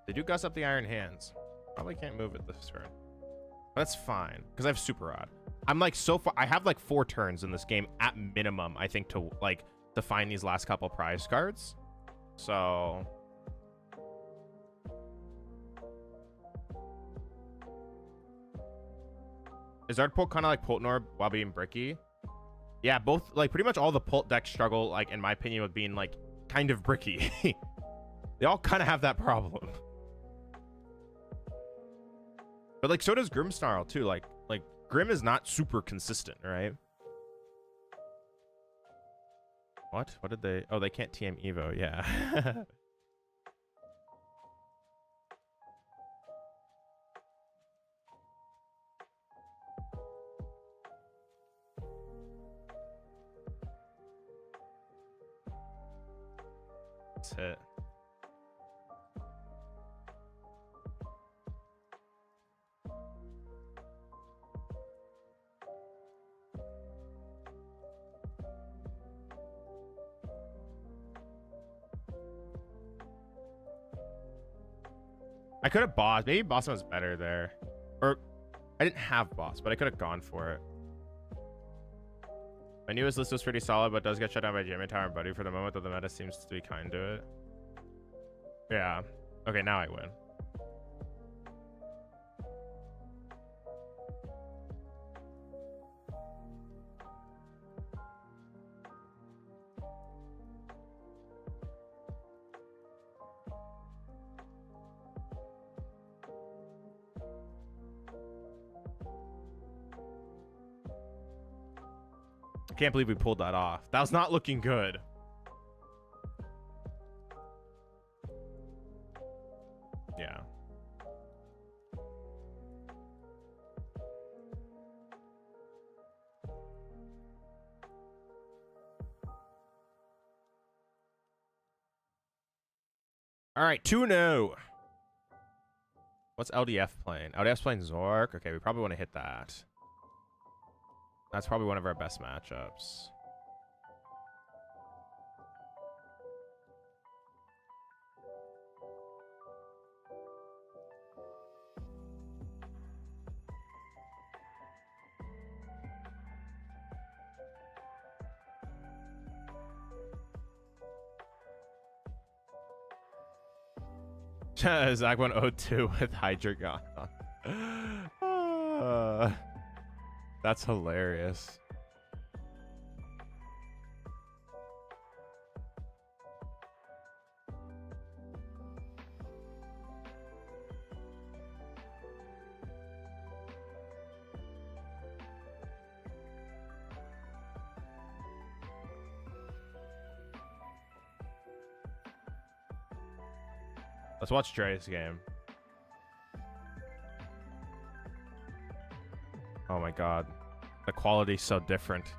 they do gust up the Iron Hands. Probably can't move it this turn. That's fine, because I have Super Rod. I'm like so far. I have like 4 turns in this game at minimum, I think, to find these last couple prize cards. So is Ardpult kind of like Pultnor while being bricky? Yeah, both, like, pretty much all the Pult decks struggle, like, in my opinion, with being, like, kind of bricky. They all kind of have that problem. But, like, so does Grimmsnarl, too. Like, Grim is not super consistent, right? What? What did they... Oh, they can't TM Evo, yeah. I could have boss. Maybe boss was better there. Or I didn't have boss, but I could have gone for it. My newest list was pretty solid, but does get shut down by Jamie Tower and Buddy for the moment, though the meta seems to be kind to it. Yeah. Okay, now I win. I can't believe we pulled that off. That was not looking good. Yeah. All right, 2-0. What's LDF playing? LDF's playing Zork. Okay, we probably want to hit that. That's probably one of our best matchups. Zach went 0-2 with Hydreigon. That's hilarious. Let's watch Dre's game. Oh my god. The quality's so different. Do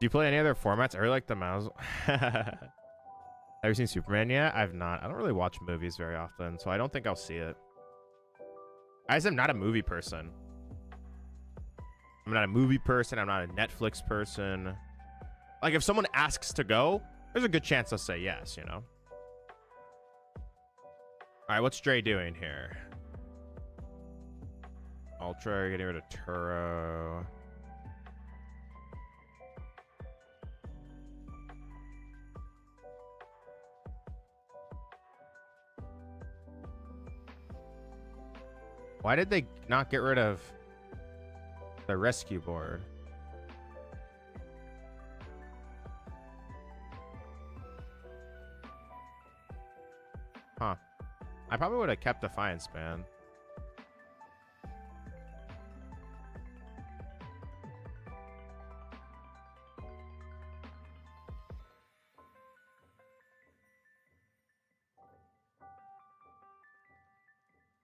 you play any other formats? I really like the mouse. Have you seen Superman yet? I've not. I don't really watch movies very often, so I don't think I'll see it. I just am not a movie person. I'm not a movie person. I'm not a Netflix person. Like, if someone asks to go, there's a good chance I'll say yes, you know? All right, what's Dre doing here? Ultra, getting rid of Turo. Why did they not get rid of the rescue board? Huh. I probably would have kept Defiance Ban.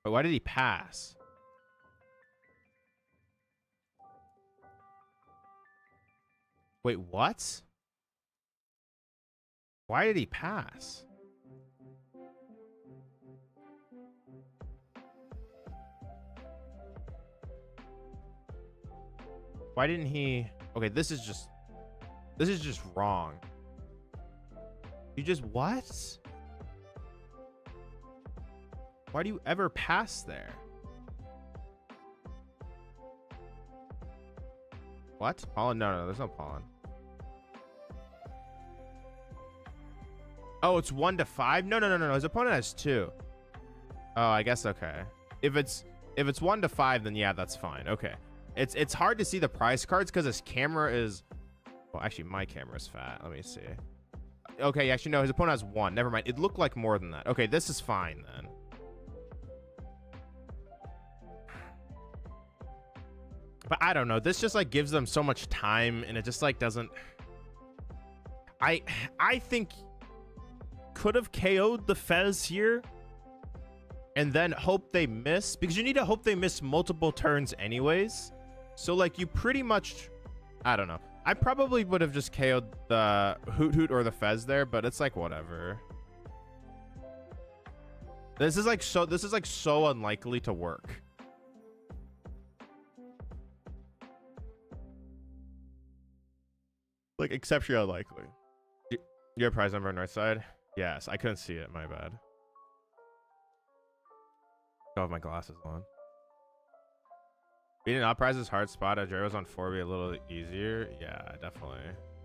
But why did he pass? Wait, what? Why did he pass? Why didn't he? Okay, this is just wrong. You just what? Why do you ever pass there? What? Pollen? No, there's no pollen. Oh, it's 1 to 5? No. His opponent has 2. Oh, I guess okay. If it's 1 to 5, then yeah, that's fine. Okay. It's hard to see the prize cards because his camera is. Well, actually, my camera's fat. Let me see. Okay, actually, no, his opponent has 1. Never mind. It looked like more than that. Okay, this is fine then. But I don't know. This just like gives them so much time, and it just like doesn't. I think could have KO'd the Fez here, and then hope they miss, because you need to hope they miss multiple turns anyways. So like you pretty much, I don't know. I probably would have just KO'd the Hoot Hoot or the Fez there, but it's like whatever. This is like so unlikely to work. Like exceptionally unlikely. Your prize number on north side? Yes, I couldn't see it. My bad. I have my glasses on. Beating up prizes hard spot. If Dre was on 4, be a little easier. Yeah, definitely.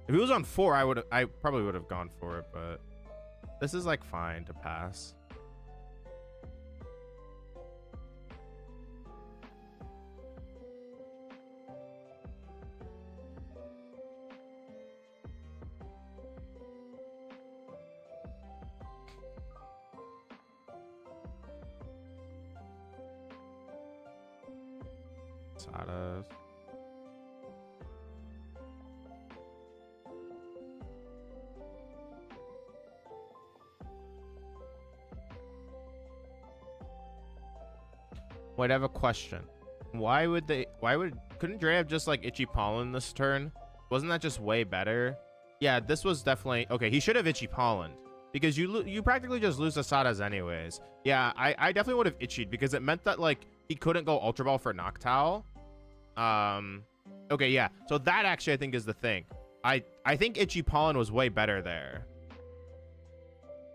If he was on 4, I probably would have gone for it, but this is like fine to pass. Sadas. Wait, I have a question. Couldn't Dre have just like Itchy Pollen this turn? Wasn't that just way better? Yeah, this was definitely okay. He should have Itchy Pollen because you practically just lose the Sadas anyways. Yeah, I definitely would have Itchied because it meant that like he couldn't go Ultra Ball for Noctowl. Okay, yeah. So that actually I think is the thing. I think Itchy Pollen was way better there.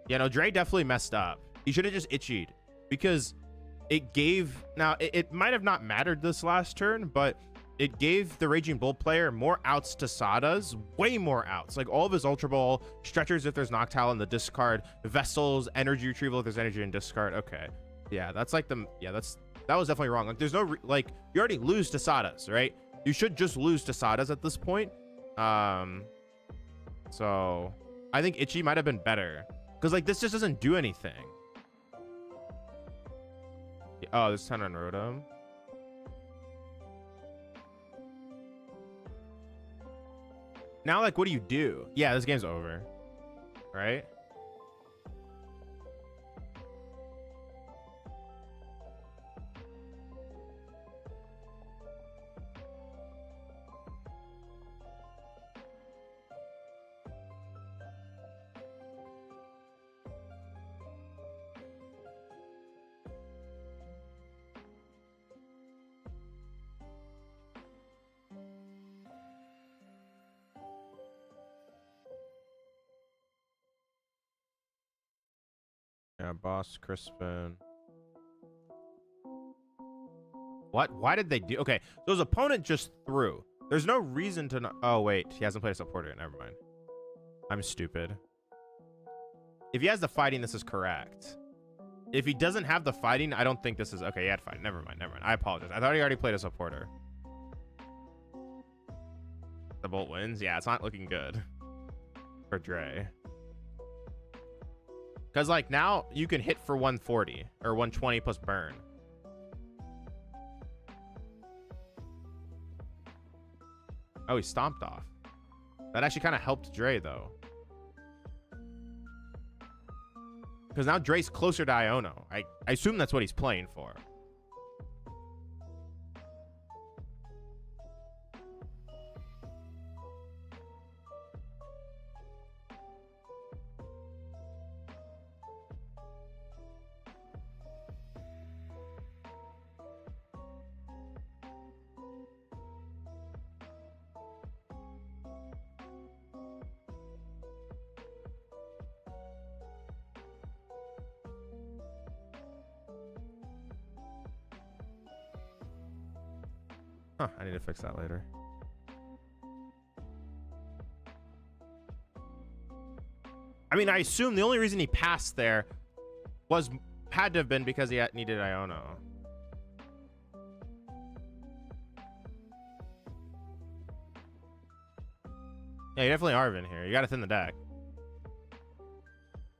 Yeah, no, Dre definitely messed up. He should have just Itchied because it gave, now it might have not mattered this last turn, but it gave the Raging Bull player more outs to Sadas, way more outs. Like all of his Ultra Ball, stretchers if there's Noctowl in the discard, vessels, energy retrieval if there's energy in discard. Okay, yeah, that's like that was definitely wrong. Like there's no like you already lose to Sadas, right? You should just lose to Sadas at this point. So I think Itchy might have been better because like this just doesn't do anything. Oh, this time on Rotom. Now, like, what do you do? Yeah, this game's over, right? Yeah, Boss, Crispin. What? Why did they do? Okay, so his opponent just threw. There's no reason to not. Oh, wait. He hasn't played a supporter. Never mind. I'm stupid. If he has the fighting, this is correct. If he doesn't have the fighting, I don't think this is... Okay, he had fighting. Never mind. Never mind. I apologize. I thought he already played a supporter. The Bolt wins? Yeah, it's not looking good for Dre. Because, like, now you can hit for 140 or 120 plus burn. Oh, he stomped off. That actually kind of helped Dre, though. Because now Dre's closer to Iono. I assume that's what he's playing for. Huh, I need to fix that later. I mean, I assume the only reason he passed there had to have been because he needed Iono. Yeah, you definitely Arvin here. You got to thin the deck.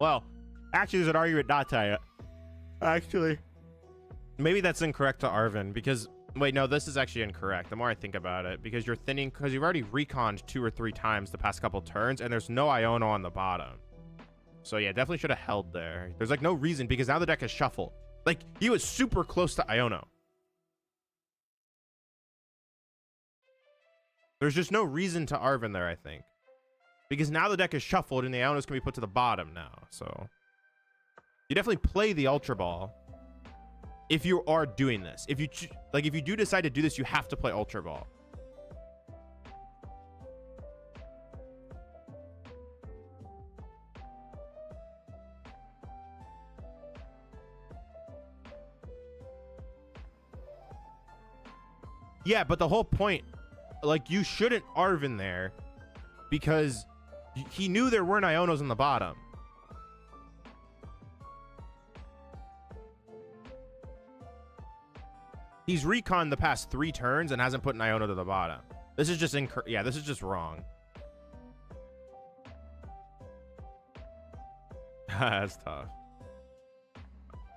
Well, actually, there's an argument not to. Actually, maybe that's incorrect to Arvin because... Wait, no, this is actually incorrect. The more I think about it, because you're thinning, because you've already reconned 2 or 3 times the past couple turns, and there's no Iono on the bottom. So yeah, definitely should have held there. There's like no reason because now the deck is shuffled. Like he was super close to Iono. There's just no reason to Arvin there, I think, because now the deck is shuffled and the Ionos can be put to the bottom now. So You definitely play the Ultra Ball if you are doing this. If you like, if you do decide to do this, you have to play Ultra Ball. Yeah, but the whole point, like, you shouldn't Arven there because he knew there weren't Ionos on the bottom. He's reconned the past 3 turns and hasn't put an Iono to the bottom. This is just yeah, this is just wrong. That's tough.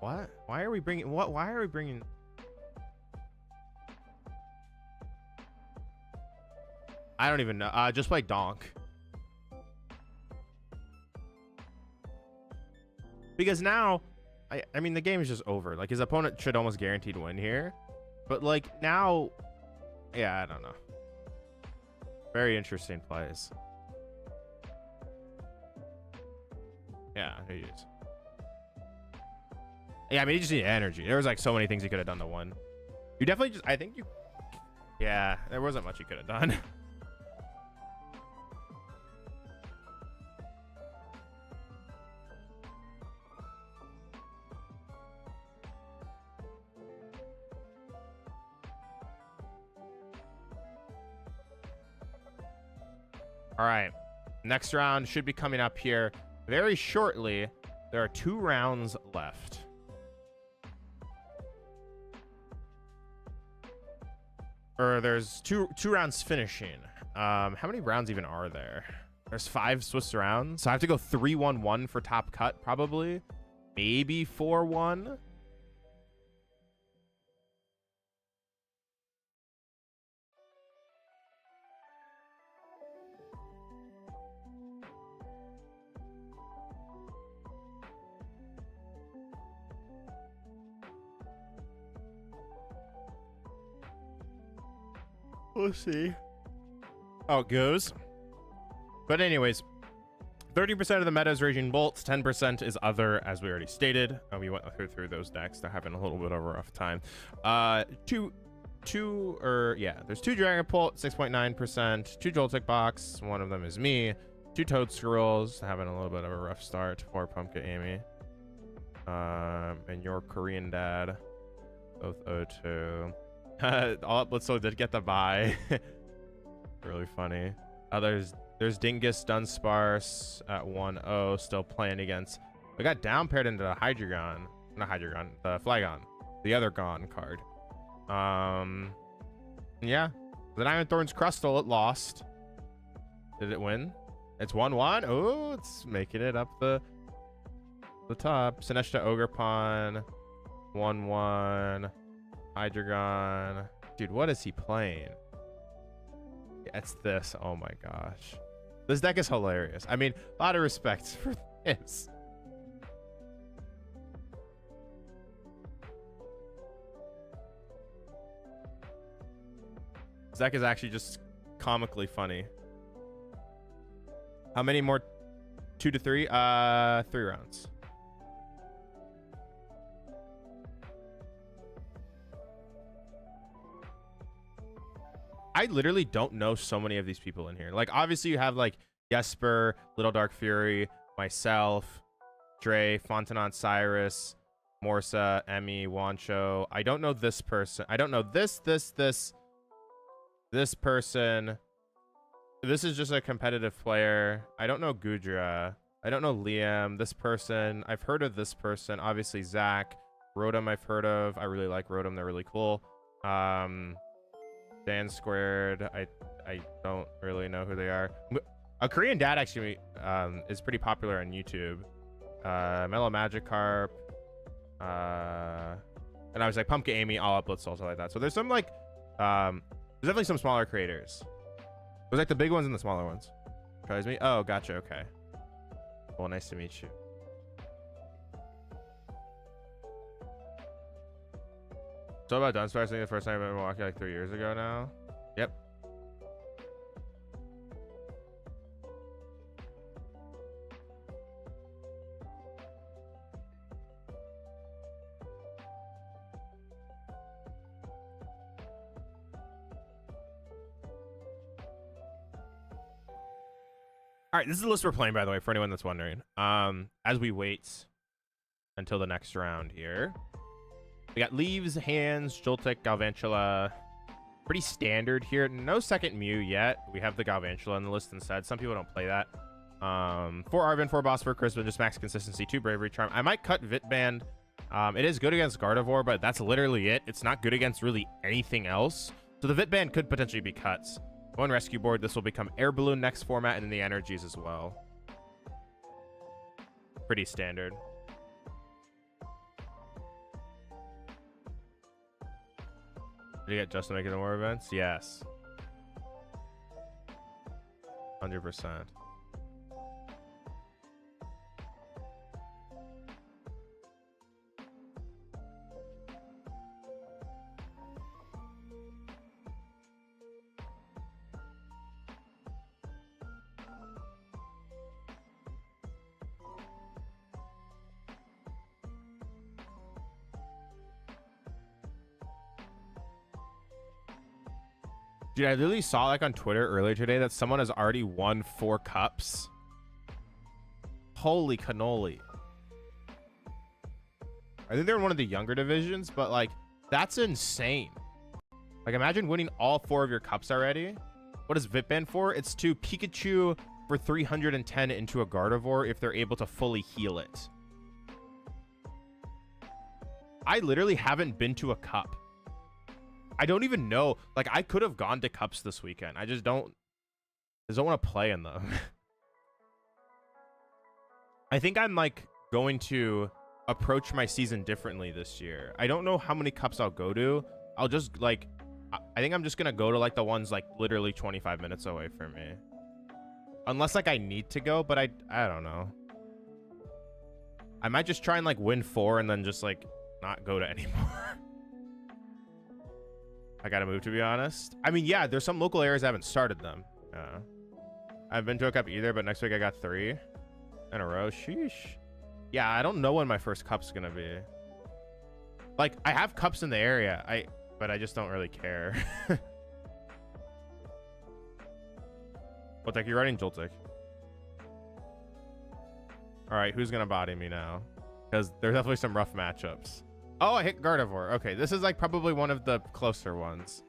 What? Why are we bringing what? Why are we bringing? I don't even know. Just play Donk. Because now, I mean, the game is just over. Like, his opponent should almost guaranteed win here. But, like, now, yeah, I don't know. Very interesting plays. Yeah, he is. Yeah, I mean, he just needed energy. There was, like, so many things he could have done to win. You definitely just, I think you, yeah, there wasn't much he could have done. All right, next round should be coming up here very shortly. There are 2 rounds left. Or there's two rounds finishing. How many rounds even are there? There's 5 Swiss rounds. So I have to go 3-1-1 for top cut, probably. Maybe 4-1. We'll see how it goes. But anyways, 30% of the meta is Raging Bolts, 10% is other, as we already stated. We went through those decks. They're having a little bit of a rough time. There's 2 Dragapult, 6.9%, 2 Joltik Box, one of them is me, 2 Toad Squirrels, having a little bit of a rough start, 4 Pumpkin Amy, and your Korean dad, both 0-2. All up, let's did get the buy. Really funny. There's Dingus Dunsparce at 1-0, still playing against. We got down paired into the Hydreigon, not Hydreigon, the Flygon, the other Gon card. Yeah, the Diamond Thorns Crustle, it lost. Did it win? It's 1-1. Oh, it's making it up the top. Sinestro Ogerpon, 1-1. Hydreigon. Dude, what is he playing? It's this. Oh my gosh. This deck is hilarious. I mean, a lot of respect for this. This deck is actually just comically funny. How many more? 2 to 3? 3 rounds. I literally don't know so many of these people in here. Like, obviously you have like Jesper, Little Dark Fury, myself, Dre, Fontanon Cyrus, Morsa, Emmy, Wancho. I don't know this person. I don't know this person. This is just a competitive player. I don't know Gudra. I don't know Liam. This person. I've heard of this person. Obviously Zach. Rotom I've heard of. I really like Rotom. They're really cool. Dan Squared, I don't really know who they are. A Korean dad actually is pretty popular on YouTube. Mellow Magikarp, and I was like Pumpkin Amy, all uplifts, also like that. So there's some like there's definitely some smaller creators. There's like the big ones and the smaller ones. Tries me. Oh, gotcha. Okay. Well, nice to meet you. So about Dunsparce, I think the first time I've been walking like 3 years ago now. Yep. All right, this is the list we're playing, by the way, for anyone that's wondering. As we wait until the next round here, we got Leaves, Hands, Joltik, Galvantula. Pretty standard here. No second Mew yet. We have the Galvantula on the list instead. Some people don't play that. 4 Arven, 4 Boss, 4 Crispin, just max consistency, 2 Bravery Charm. I might cut Vitband. It is good against Gardevoir, but that's literally it. It's not good against really anything else. So the Vitband could potentially be cuts. 1 Rescue Board. This will become Air Balloon next format, and then the energies as well. Pretty standard. Did you get just to make it more events? Yes. 100%. Dude, I literally saw like on Twitter earlier today that someone has already won 4 cups. Holy cannoli. I think they're in one of the younger divisions, but like that's insane. Like imagine winning all 4 of your cups already. What is Vitband for? It's to Pikachu for 310 into a Gardevoir if they're able to fully heal it. I literally haven't been to a cup. I don't even know. Like, I could have gone to cups this weekend. I just don't want to play in them. I think I'm, like, going to approach my season differently this year. I don't know how many cups I'll go to. I'll just, like, I think I'm just going to go to, like, the ones, like, literally 25 minutes away from me. Unless, like, I need to go, but I don't know. I might just try and, like, win 4 and then just, like, not go to anymore. I gotta move, to be honest. I mean, yeah, there's some local areas I haven't started them. I haven't been to a cup either, but next week I got 3 in a row. Sheesh. Yeah, I don't know when my first cup's gonna be. Like, I have cups in the area, but I just don't really care. What deck are you running? Joltik. All right, who's gonna body me now? Because there's definitely some rough matchups. Oh, I hit Gardevoir. Okay, this is like probably one of the closer ones.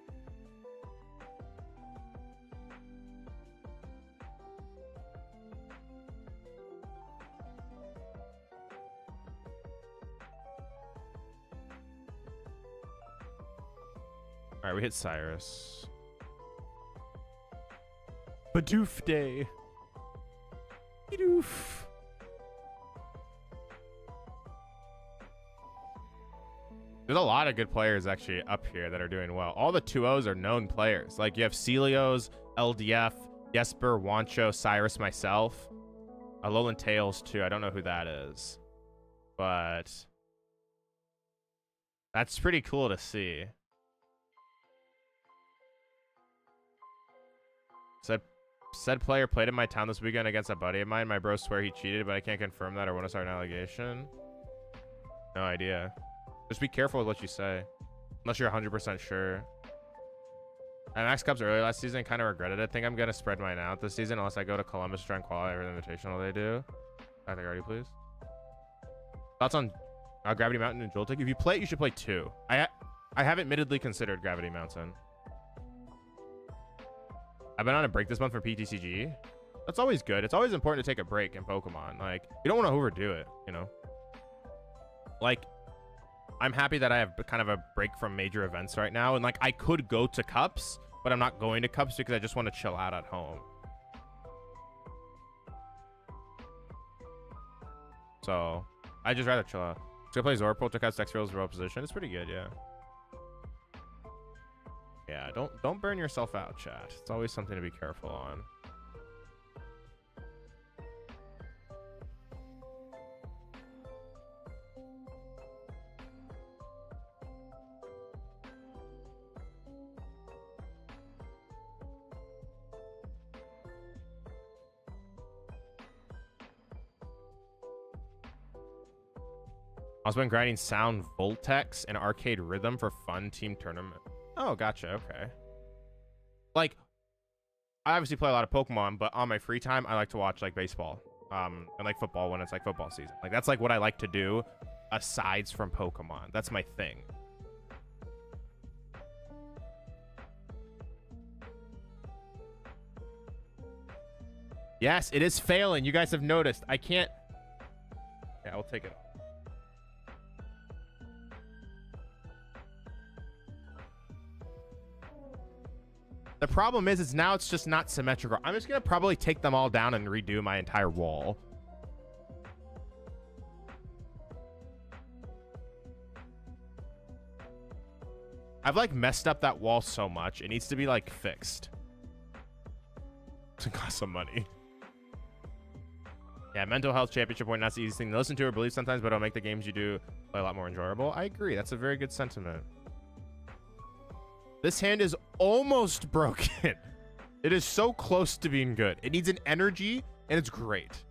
All right, we hit Cyrus. Badoof day. Badoof. There's a lot of good players actually up here that are doing well. All the 2-0s are known players. Like you have Celios, LDF, Jesper, Wancho, Cyrus, myself. Alolan Tails too. I don't know who that is. But that's pretty cool to see. Said player played in my town this weekend against a buddy of mine. My bros swear he cheated, but I can't confirm that or want to start an allegation. No idea. Just be careful with what you say. Unless you're 100% sure. I maxed cups early last season. Kind of regretted it. I think I'm going to spread mine out this season unless I go to Columbus to try and qualify for the invitational they do. I think already, please. Thoughts on Gravity Mountain and Joltik? If you play it, you should play 2. I have admittedly considered Gravity Mountain. I've been on a break this month for PTCG. That's always good. It's always important to take a break in Pokemon. Like, you don't want to overdo it, you know? Like, I'm happy that I have kind of a break from major events right now. And, like, I could go to Cups, but I'm not going to Cups because I just want to chill out at home. So, I just rather chill out. So I play Zorpal, took out Dexfield's row position. It's pretty good, yeah. Yeah, don't burn yourself out, chat. It's always something to be careful on. I've been grinding Sound Voltex and Arcade Rhythm for fun team tournament. Oh, gotcha. Okay. Like, I obviously play a lot of Pokemon, but on my free time, I like to watch like baseball, and like football when it's like football season. Like that's like what I like to do, aside from Pokemon. That's my thing. Yes, it is failing. You guys have noticed. I can't. Yeah, I'll take it. The problem is now it's just not symmetrical. I'm just going to probably take them all down and redo my entire wall. I've like messed up that wall so much. It needs to be like fixed. It's gonna cost some money. Yeah, mental health championship point, not the easiest thing to listen to or believe sometimes, but it'll make the games you do play a lot more enjoyable. I agree. That's a very good sentiment. This hand is almost broken. It is so close to being good. It needs an energy, and it's great.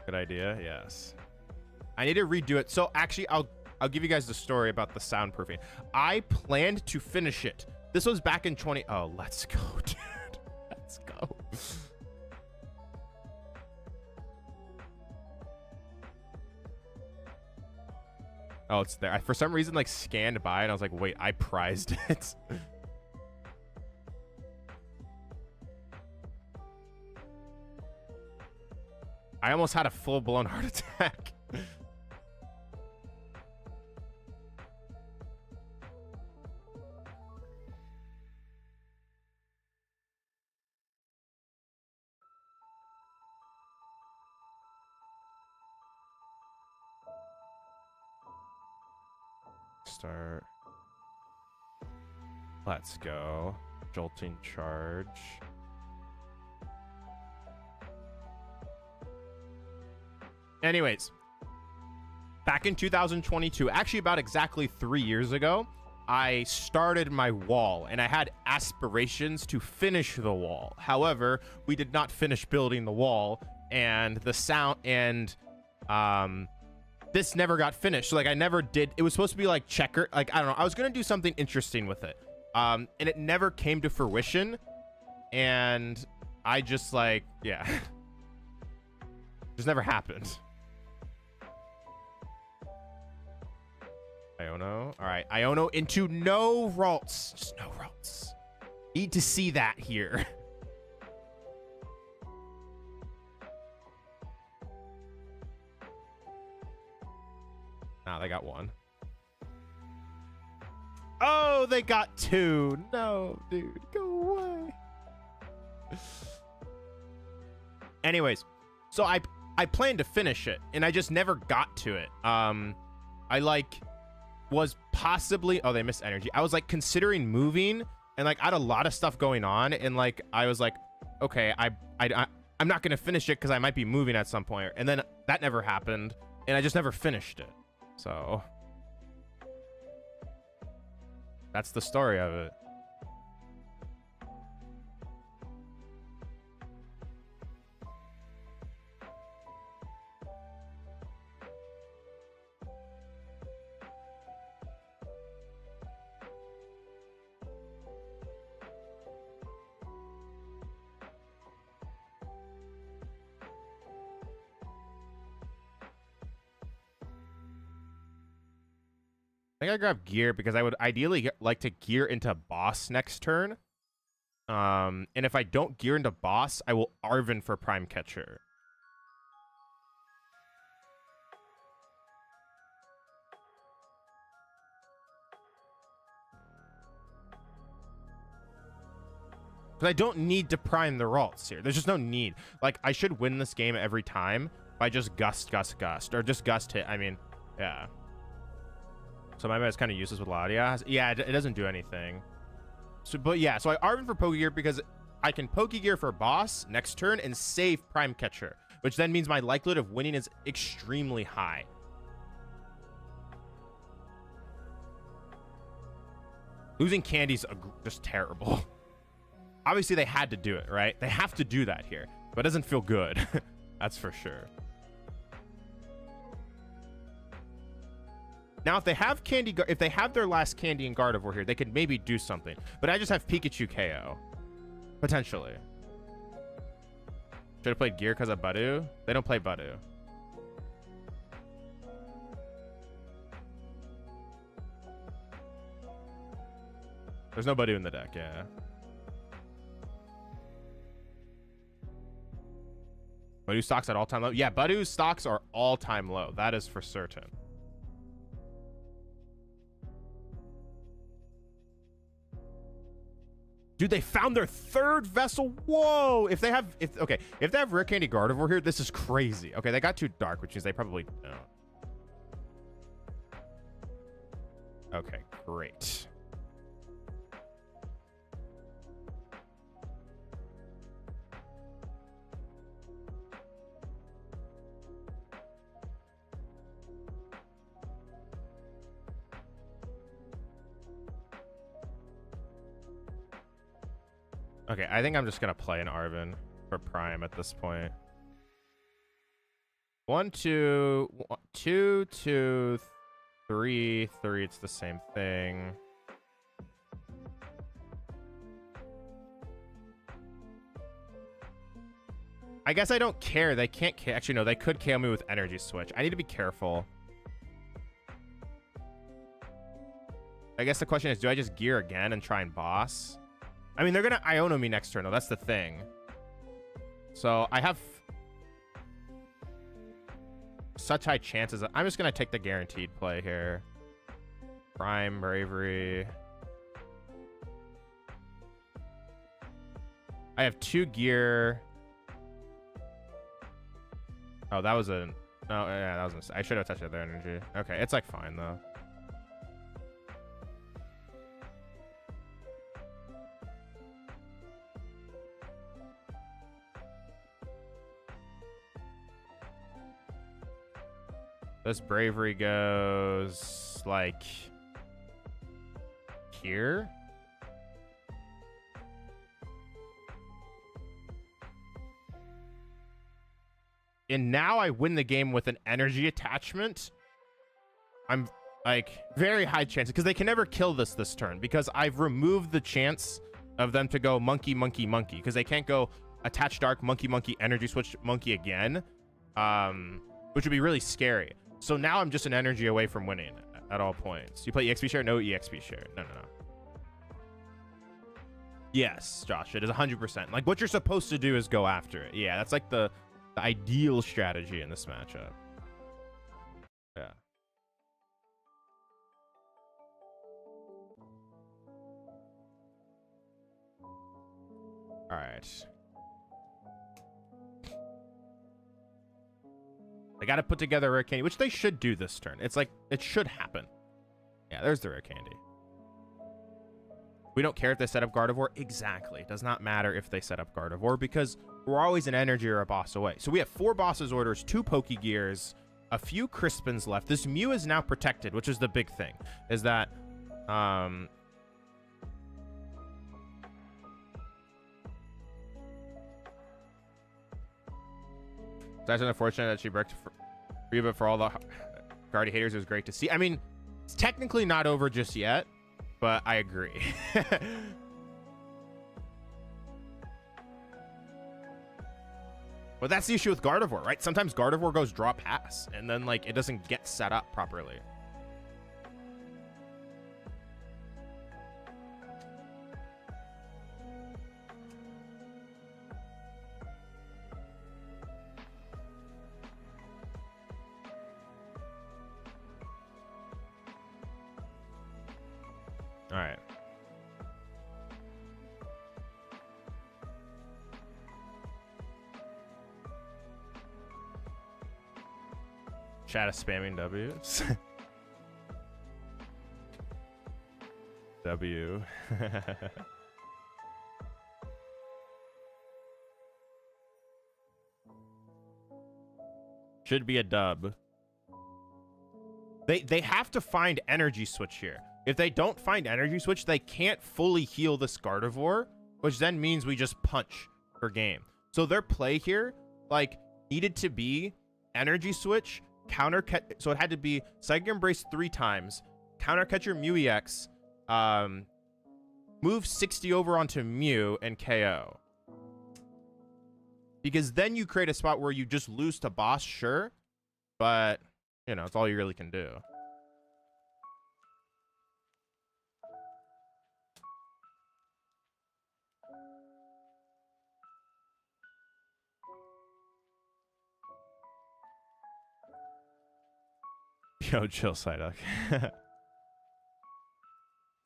Good idea. Yes. I need to redo it. So actually, I'll give you guys the story about the soundproofing. I planned to finish it. This was back in 20. Oh, let's go, dude. Let's go. Oh, it's there. I, for some reason, like, scanned by, and I was like, wait, I prized it. I almost had a full-blown heart attack. Start. Let's go. Jolting charge. Anyways, back in 2022, actually about exactly 3 years ago, I started my wall and I had aspirations to finish the wall. However, we did not finish building the wall, and the sound and this never got finished. So like I never did. It was supposed to be like checker. Like, I don't know. I was going to do something interesting with it. And it never came to fruition. And I just like, yeah. Just never happened. Iono. All right. Iono into no Ralts. Just no Ralts. Need to see that here. Nah, they got one. Oh, they got two. No, dude, go away. Anyways, so I planned to finish it, and I just never got to it. I like was possibly, oh, they missed energy. I was like considering moving, and like I had a lot of stuff going on, and like I was like, okay, I'm not gonna finish it because I might be moving at some point, and then that never happened, and I just never finished it. So that's the story of it. I think I grab gear because I would ideally like to gear into boss next turn. And if I don't gear into boss, I will Arven for Prime Catcher. Because I don't need to prime the Ralts here. There's just no need. Like, I should win this game every time by just gust. Or just gust hit. I mean, yeah. So my is kind of useless with Latias. Yeah, it doesn't do anything. So, but yeah, so I Arven for Pokegear because I can Pokegear for boss next turn and save Prime Catcher, which then means my likelihood of winning is extremely high. Losing Candy's just terrible. Obviously, they had to do it, right? They have to do that here, but it doesn't feel good. That's for sure. Now, if they have if they have their last Candy and Gardevoir here, they could maybe do something. But I just have Pikachu KO. Potentially. Should have played Gear because of Badu. They don't play Badu. There's no Badu in the deck, yeah. Badu stocks at all-time low? Yeah, Badu's stocks are all-time low. That is for certain. Dude, they found their third vessel. Whoa! If they have Rare Candy Gardevoir here, this is crazy. Okay, they got too dark, which means they probably don't. Okay, great. Okay, I think I'm just gonna play an Arven for Prime at this point. 1, 2, 2, 2, 3, 3. It's the same thing. I guess I don't care. They can't. Actually, no. They could KO me with Energy Switch. I need to be careful. I guess the question is, do I just gear again and try and boss? I mean, they're going to Iono me next turn, though. That's the thing. So I have such high chances. I'm just going to take the guaranteed play here. Prime, Bravery. I have 2 gear. Oh, that was a... No, yeah, that was I should have touched other energy. Okay, it's like fine, though. This Bravery goes like here. And now I win the game with an energy attachment. I'm like very high chances because they can never kill this turn because I've removed the chance of them to go monkey, monkey, monkey because they can't go attach dark, monkey, monkey, energy switch, monkey again, which would be really scary. So now I'm just an energy away from winning at all points. You play EXP share? No EXP share. No. Yes, Josh, it is 100%. Like, what you're supposed to do is go after it. Yeah, that's like the ideal strategy in this matchup. Yeah. All right. They got to put together Rare Candy, which they should do this turn. It's like, it should happen. Yeah, there's the Rare Candy. We don't care if they set up Gardevoir. Exactly. It does not matter if they set up Gardevoir because we're always an energy or a boss away. So we have 4 bosses orders, 2 Pokegears, a few Crispins left. This Mew is now protected, which is the big thing, is that... It's actually unfortunate that she bricked for you, but for all the Guardy haters, it was great to see. I mean, it's technically not over just yet, but I agree. But that's the issue with Gardevoir, right? Sometimes Gardevoir goes draw pass, and then like it doesn't get set up properly. All right. Chat is spamming W's. W. Should be a dub. They have to find energy switch here. If they don't find energy switch, they can't fully heal this Gardevoir, which then means we just punch for game. So their play here, like, needed to be energy switch, counter catch. So it had to be Psychic Embrace 3 times, counter catch your Mew EX, move 60 over onto Mew and KO. Because then you create a spot where you just lose to boss, sure, but, you know, it's all you really can do. Yo, chill, Psyduck.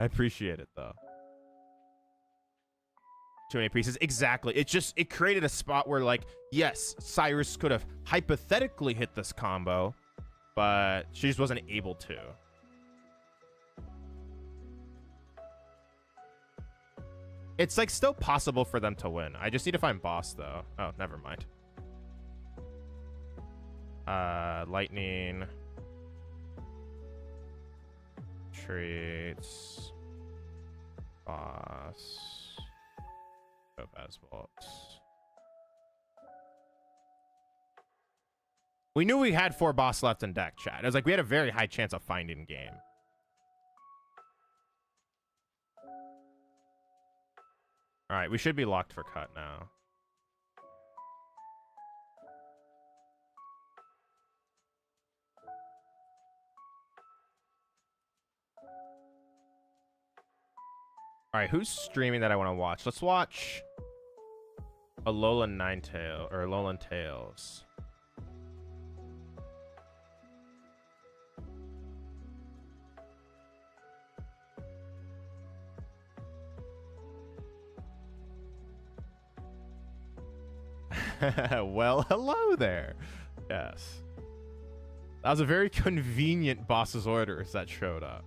I appreciate it, though. Too many pieces. Exactly. It created a spot where, like, yes, Cyrus could have hypothetically hit this combo, but she just wasn't able to. It's, like, still possible for them to win. I just need to find boss, though. Oh, never mind. Lightning. Treats. Boss. We knew we had 4 boss left in deck, chat. It was like we had a very high chance of finding game. All right, we should be locked for cut now. All right, who's streaming that I want to watch? Let's watch Alolan Ninetail or Alolan Tales. Well, hello there. Yes. That was a very convenient boss's orders that showed up.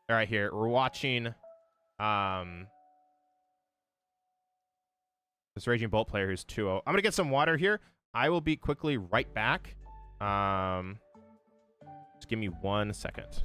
All right, here. We're watching this Raging Bolt player who's 2-0. I'm going to get some water here. I will be quickly right back. Just give me 1 second.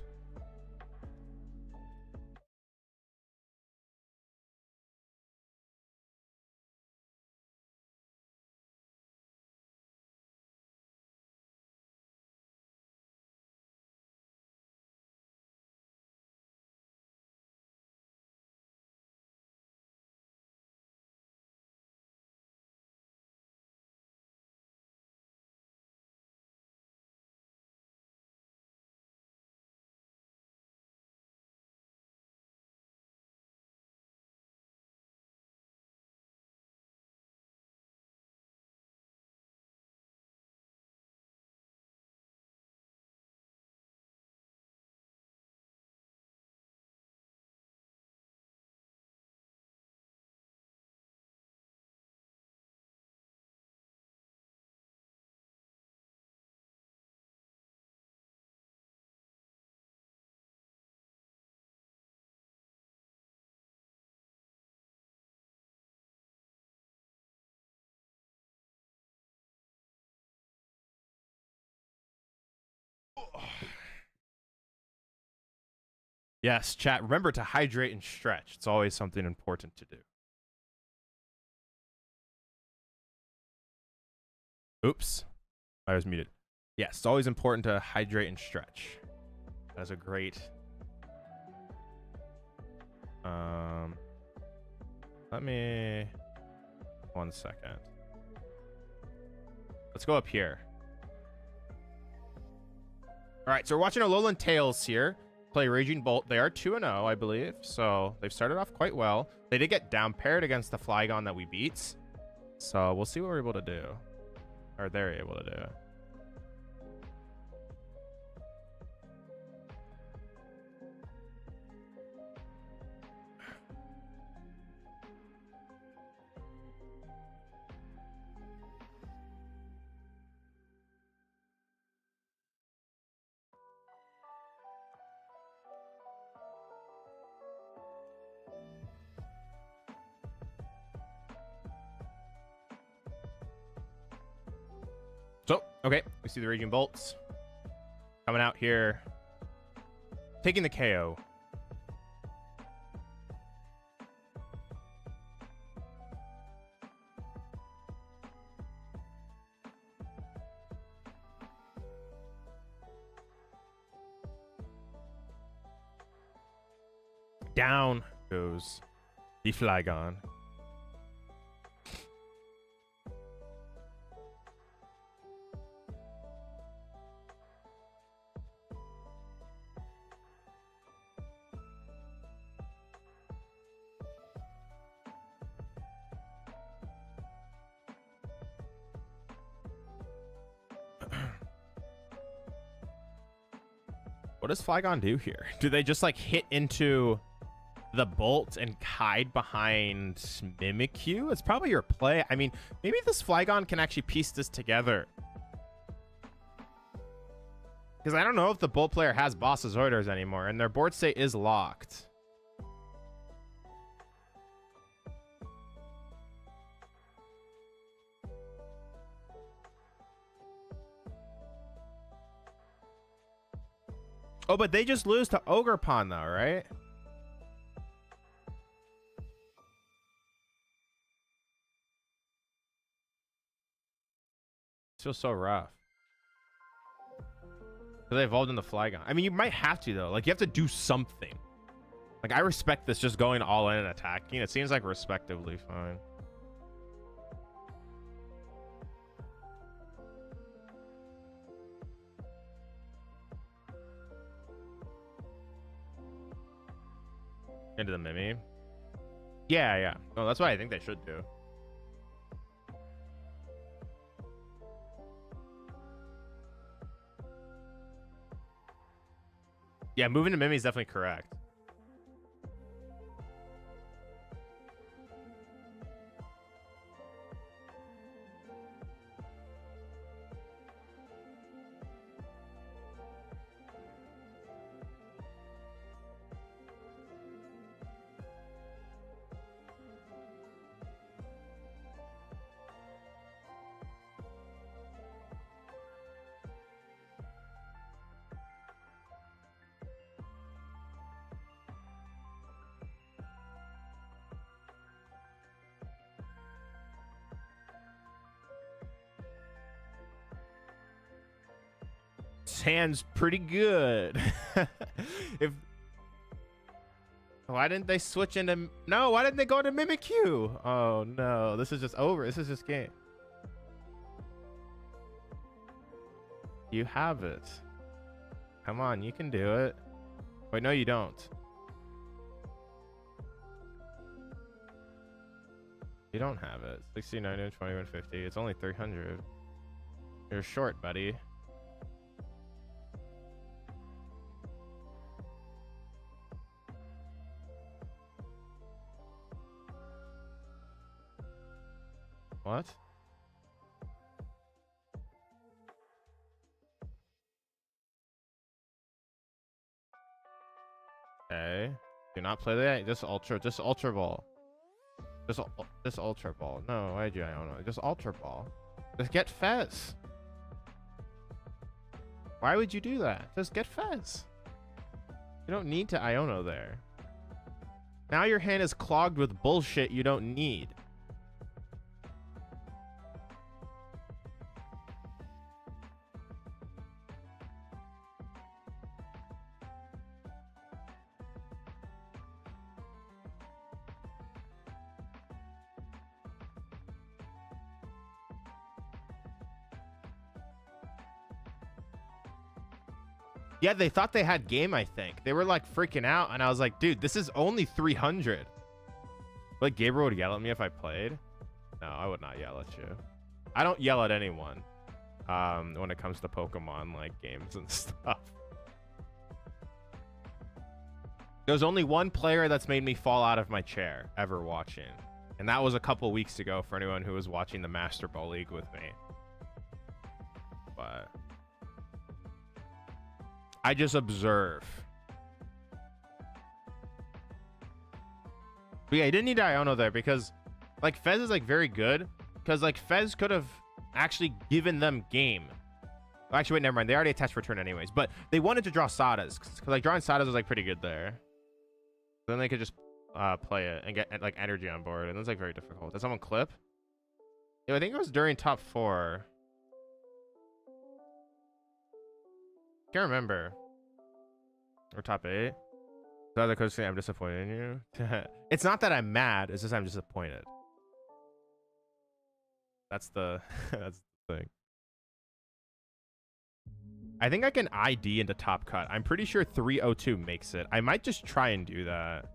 Yes, chat. Remember to hydrate and stretch. It's always something important to do. Oops. I was muted. Yes, it's always important to hydrate and stretch. That's a great... Let me... 1 second. Let's go up here. All right, so we're watching Alolan Tales here. Play Raging Bolt. They are 2-0, I believe. So they've started off quite well. They did get down paired against the Flygon that we beat. So we'll see what we're able to do. Or they're able to do. So, okay, we see the Raging Bolts coming out here, taking the KO. Down goes the Flygon. What does Flygon do here? Do they just like hit into the bolt and hide behind Mimikyu? It's probably your play. I mean, maybe this Flygon can actually piece this together. Because I don't know if the bolt player has Boss's Orders anymore, and their board state is locked. Oh, but they just lose to Ogerpon though, right? It feels so rough. They evolved into Flygon. I mean, you might have to though. Like, you have to do something. Like, I respect this just going all in and attacking. It seems like respectively fine. Into the Mimi. Yeah, yeah. No, that's what I think they should do. Yeah, moving to Mimi is definitely correct. Hand's pretty good. If why didn't they switch into why didn't they go to Mimikyu? Oh no, this is just over. This is just game. You have it. Come on, you can do it. Wait, no you don't. You don't have it. 69 and 2150. It's only 300. You're short, buddy. What? Okay. Do not play that. Just ultra ball. Just ultra ball. No, why'd you? I don't know. Just ultra ball. Just get Fez. Why would you do that? Just get Fez. You don't need to Iono there. Now your hand is clogged with bullshit you don't need. Yeah, they thought they had game, I think. They were like freaking out, and I was like, dude, this is only 300. Like, Gabriel would yell at me if I played. No, I would not yell at you. I don't yell at anyone when it comes to Pokemon, like, games and stuff. There's only one player that's made me fall out of my chair ever watching. And that was a couple weeks ago for anyone who was watching the Master Ball League with me. But I just observe. But yeah, he didn't need Iono there because, like, Fez is, like, very good. Because, like, Fez could have actually given them game. Oh, actually, wait, never mind. They already attached for turn anyways. But they wanted to draw Sadas. Because, like, drawing Sadas was, like, pretty good there. Then they could just play it and get, like, energy on board. And that's, like, very difficult. Did someone clip? Yeah, I think it was during top 4. Can't remember. Or top 8. The other coach saying I'm disappointed in you. It's not that I'm mad. It's just I'm disappointed. That's the that's the thing. I think I can ID into top cut. I'm pretty sure 302 makes it. I might just try and do that.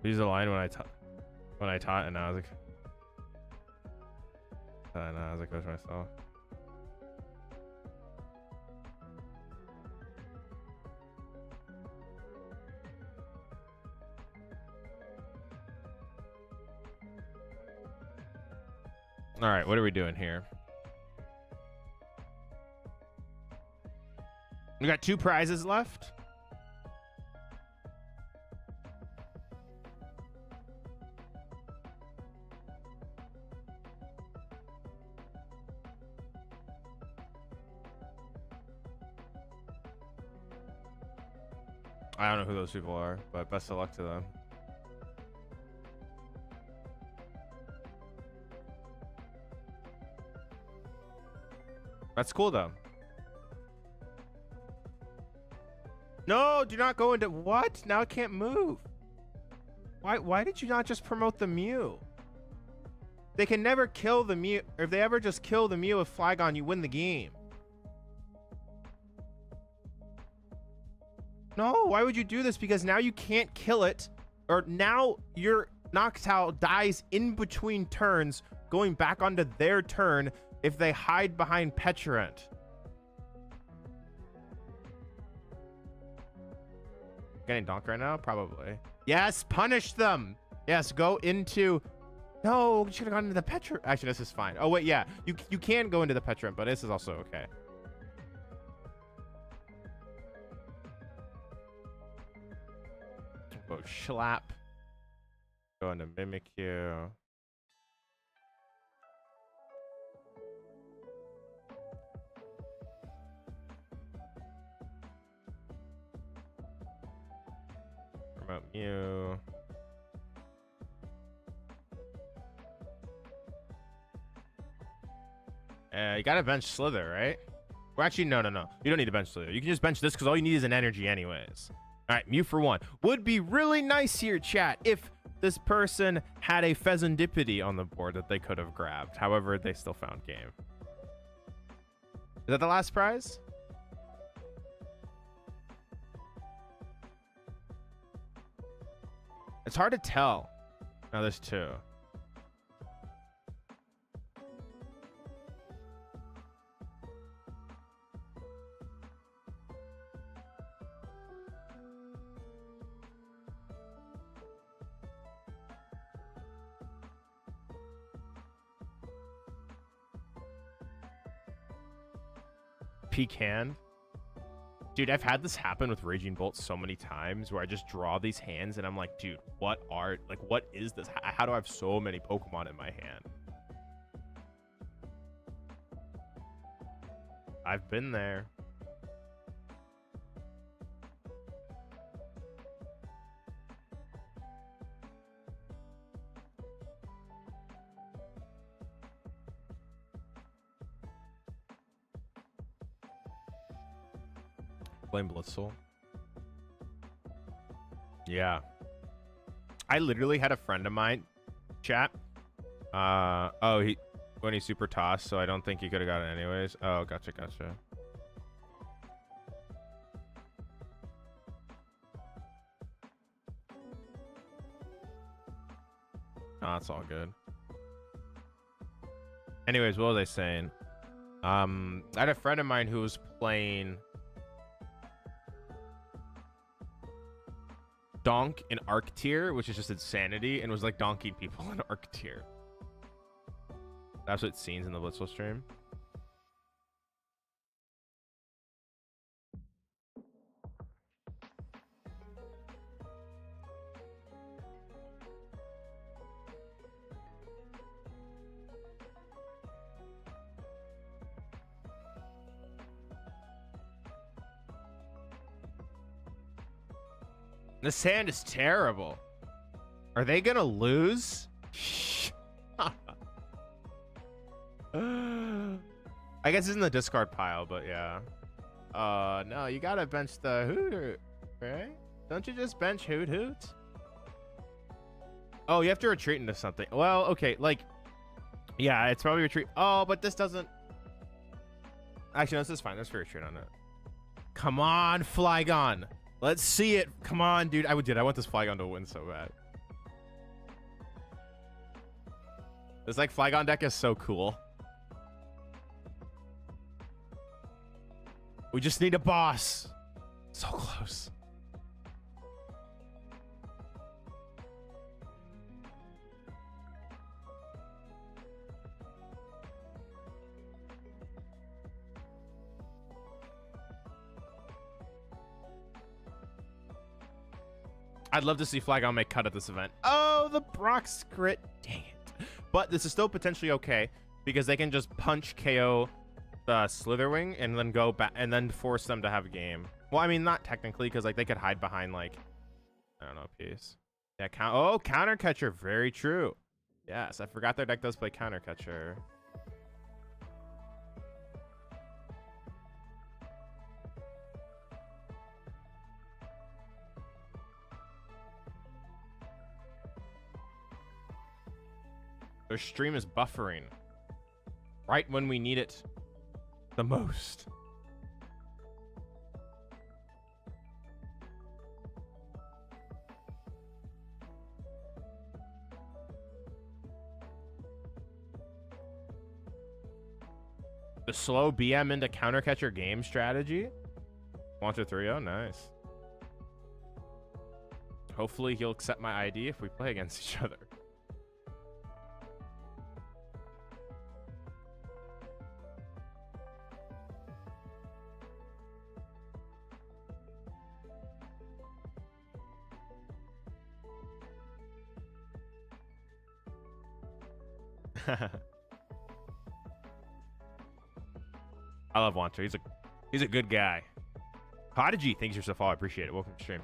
Use the line when I taught, and now I was like, coach myself. All right, what are we doing here? We got 2 prizes left. I don't know who those people are, but best of luck to them. That's cool though. No, do not go into what? Now it can't move. Why did you not just promote the Mew? They can never kill the Mew. Or if they ever just kill the Mew with Flygon, you win the game. No, why would you do this? Because now you can't kill it. Or now your Noctowl dies in between turns, going back onto their turn if they hide behind Petrant. Getting donked right now? Probably. Yes, punish them. Yes, go into... No, you should have gone into the Petrant. Actually, this is fine. Oh, wait, yeah. You can go into the Petrant, but this is also okay. Go Schlap. Go into Mimikyu. Promote Mew. You gotta bench Slither, right? Well, actually, no. You don't need to bench Slither. You can just bench this because all you need is an energy anyways. All right, Mew for 1. Would be really nice here, chat, if this person had a Pheasantipity on the board that they could have grabbed. However, they still found game. Is that the last prize? It's hard to tell. Now there's 2. Peak hand. Dude, I've had this happen with Raging Bolt so many times where I just draw these hands and I'm like, dude, what is this? How do I have so many Pokemon in my hand? I've been there. Blame Blitzle. Yeah. I literally had a friend of mine, chat. When he super tossed, so I don't think he could have got it anyways. Oh, gotcha. Oh, that's all good. Anyways, what was I saying? I had a friend of mine who was playing Donk in Arc tier, which is just insanity, and was like donking people in Arc tier. That's what it seems in the Blitzle stream. This hand is terrible. Are they gonna lose? I guess it's in the discard pile, but yeah. No, you gotta bench the Hoot, right? Don't you just bench Hoot? Oh, you have to retreat into something. Well, okay, like, yeah, it's probably retreat. Oh, but this doesn't. Actually, no, this is fine. There's free retreat on it. Come on, Flygon. Let's see it. Come on, dude. I want this Flygon to win so bad. This like Flygon deck is so cool. We just need a boss. So close. I'd love to see Flygon make cut at this event. Oh, the Brock crit. Dang it. But this is still potentially okay because they can just punch KO the Slitherwing and then go back and then force them to have a game. Well, I mean, not technically because like they could hide behind like, I don't know, piece. Yeah, counter catcher. Very true. Yes, I forgot their deck does play counter catcher. Their stream is buffering right when we need it the most. The slow BM into counter catcher game strategy. 1-3. Oh, nice. Hopefully he'll accept my ID if we play against each other. I love Wancho. He's a good guy. Prodigy, thanks for so far. I appreciate it. Welcome to stream.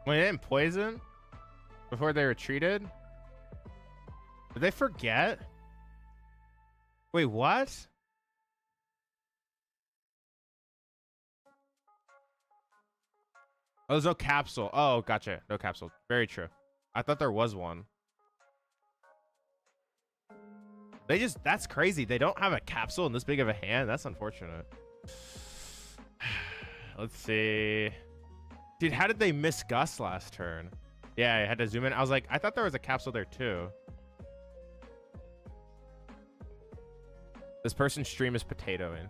When they didn't poison before they retreated? Did they forget? Wait, what? Oh, there's no capsule. Oh, gotcha. No capsule. Very true. I thought there was one. That's crazy. They don't have a capsule in this big of a hand. That's unfortunate. Let's see. Dude, how did they miss Gus last turn? Yeah, I had to zoom in. I was like, I thought there was a capsule there too. This person's stream is potatoing.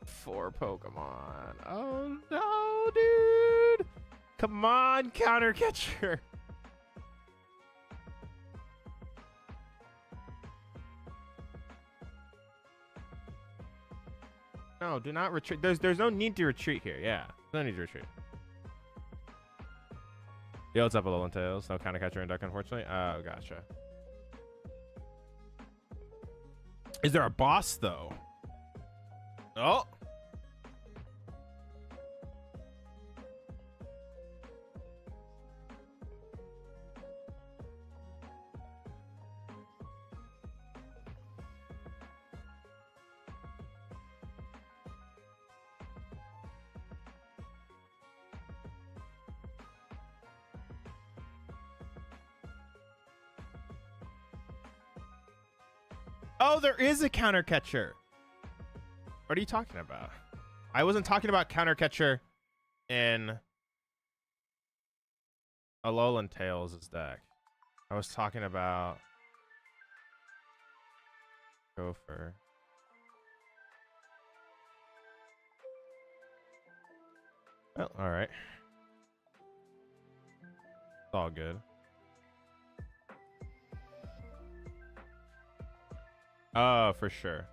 4 Pokemon. Oh no, dude. Come on, counter catcher. No, do not retreat. There's no need to retreat here. Yeah, no need to retreat. Yo, what's up, Alolan Tails? No counter catcher in deck, unfortunately. Oh, gotcha. Is there a boss though? Oh. Oh, there is a counter catcher. What are you talking about? I wasn't talking about counter catcher in Alolan Tails' deck. I was talking about Gopher. Well, all right. It's all good. Oh, for sure.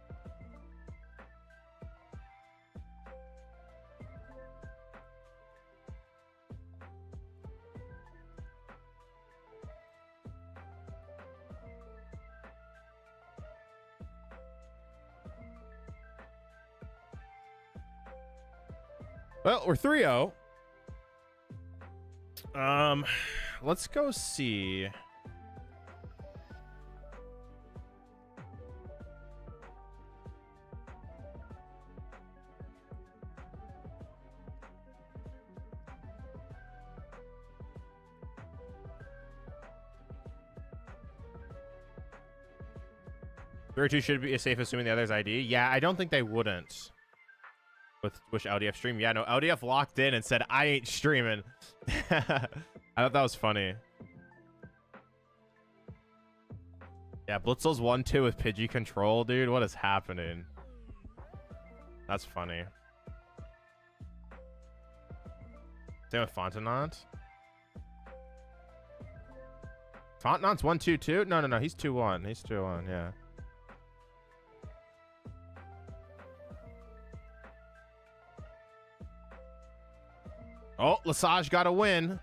Well, we're 3-0. Let's go see. Three or two should be safe, assuming the other's ID. Yeah, I don't think they wouldn't. With which LDF stream? Yeah, no, LDF locked in and said, I ain't streaming. I thought that was funny. Yeah, Blitzel's 1-2 with Pidgey control, dude. What is happening? That's funny. Same with Fontenot. Fontenot's 1-2 too? No, he's 2-1. He's 2-1, yeah. Oh, Lesage got a win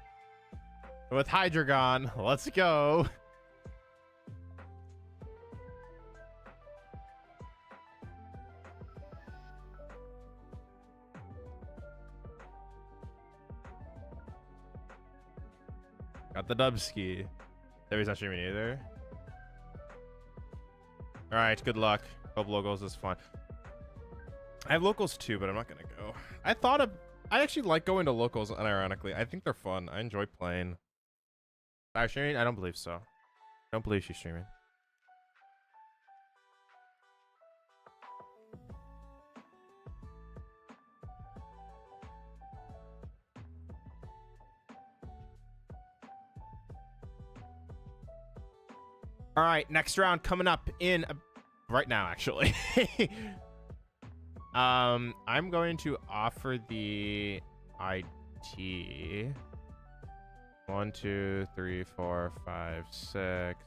with Hydreigon. Let's go. Got the Dubski. He's not streaming either. All right, good luck. Hope locals is fun. I have locals too, but I'm not gonna go. I actually like going to locals, unironically. I think they're fun. I enjoy playing. Live streaming? I don't believe so. I don't believe she's streaming. All right, next round coming up in right now, actually. I'm going to offer the ID. 1, 2, 3, 4, 5, 6.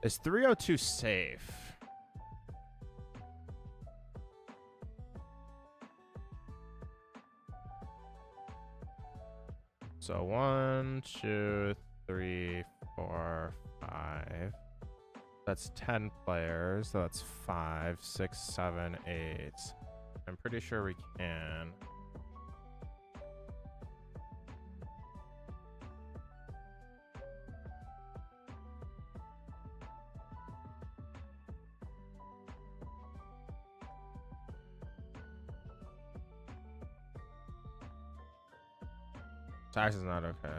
Is 302 safe? So 1, 2, 3, 4, 5. That's 10 players. So that's 5, 6, 7, 8. I'm pretty sure we can. Tax is not okay.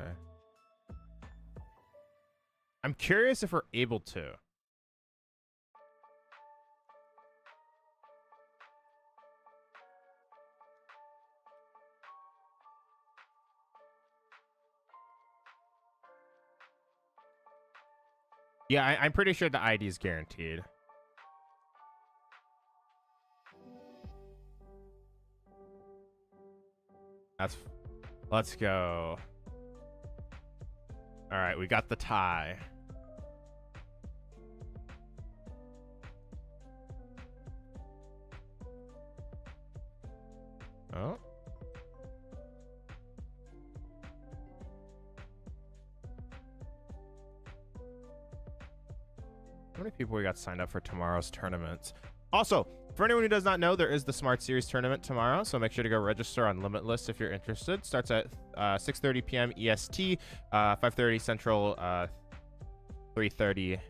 I'm curious if we're able to. Yeah, I'm pretty sure the ID is guaranteed. Let's go. All right, we got the tie. Oh. How many people we got signed up for tomorrow's tournaments? Also, for anyone who does not know, there is the Smart Series tournament tomorrow, so make sure to go register on Limitless if you're interested. Starts at 6:30 p.m. EST, 5:30 Central, 3:30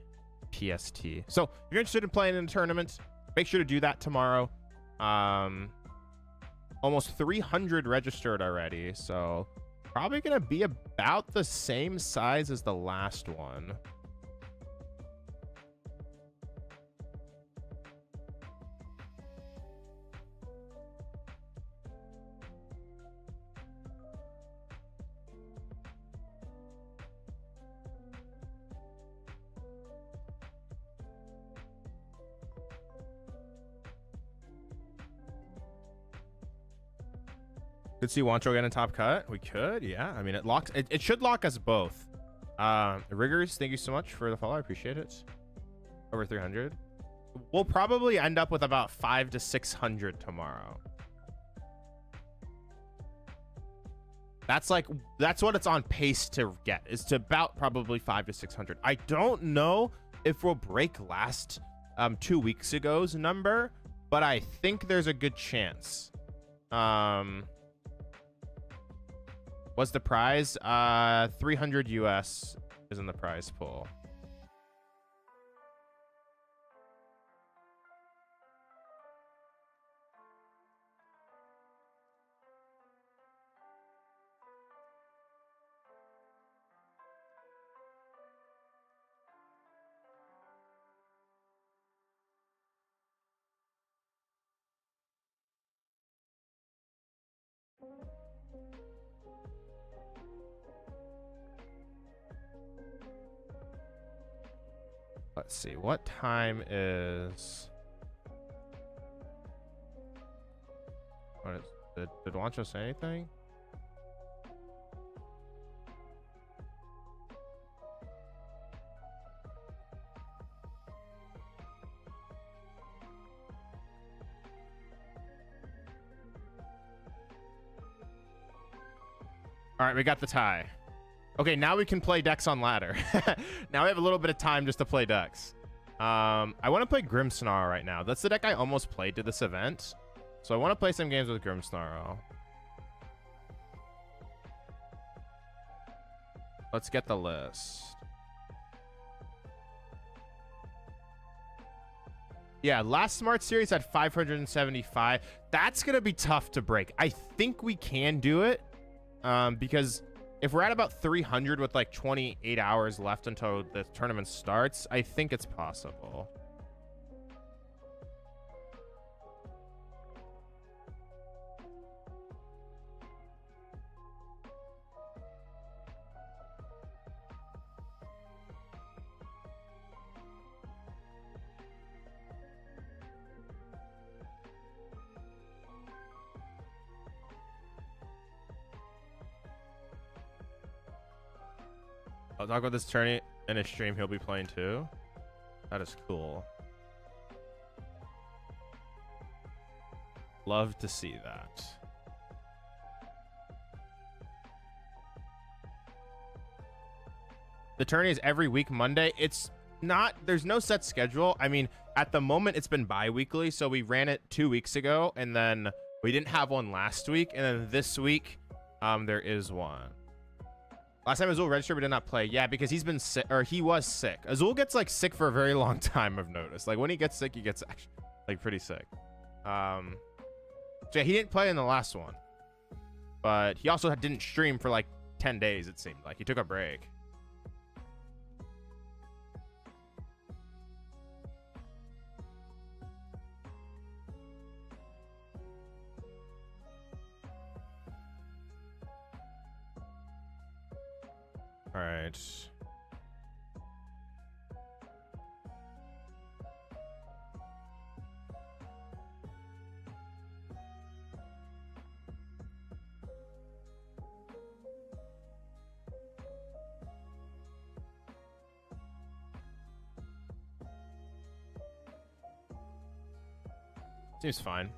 PST. So if you're interested in playing in a tournament, make sure to do that tomorrow. Almost 300 registered already, so probably gonna be about the same size as the last one. Could see Wancho get a top cut. We could, yeah. I mean, it locks. It should lock us both. Riggers, thank you so much for the follow. I appreciate it. Over 300. We'll probably end up with about 500 to 600 tomorrow. That's what it's on pace to get, is to about probably 500 to 600. I don't know if we'll break last 2 weeks ago's number, but I think there's a good chance. What's the prize? 300 US is in the prize pool. Let's see, what time is... Did Wancho say anything? All right, we got the tie. Okay, now we can play decks on ladder. Now we have a little bit of time just to play decks. I want to play Grimmsnarl right now. That's the deck I almost played to this event. So I want to play some games with Grimmsnarl. Let's get the list. Yeah, last Smart Series had 575. That's going to be tough to break. I think we can do it. Because if we're at about 300 with like 28 hours left until the tournament starts, I think it's possible. I'll talk about this tourney in a stream he'll be playing too. That is cool. Love to see that. The tourney is every week Monday. It's not, there's no set schedule. I mean, at the moment it's been bi-weekly, so we ran it 2 weeks ago and then we didn't have one last week, and then this week there is one. Last time Azul registered, but did not play. Yeah, because he's been sick, or he was sick. Azul gets like sick for a very long time, I've noticed. Like when he gets sick, he gets actually like pretty sick. So yeah, he didn't play in the last one, but he also didn't stream for like 10 days. It seemed like he took a break. All right. Seems fine.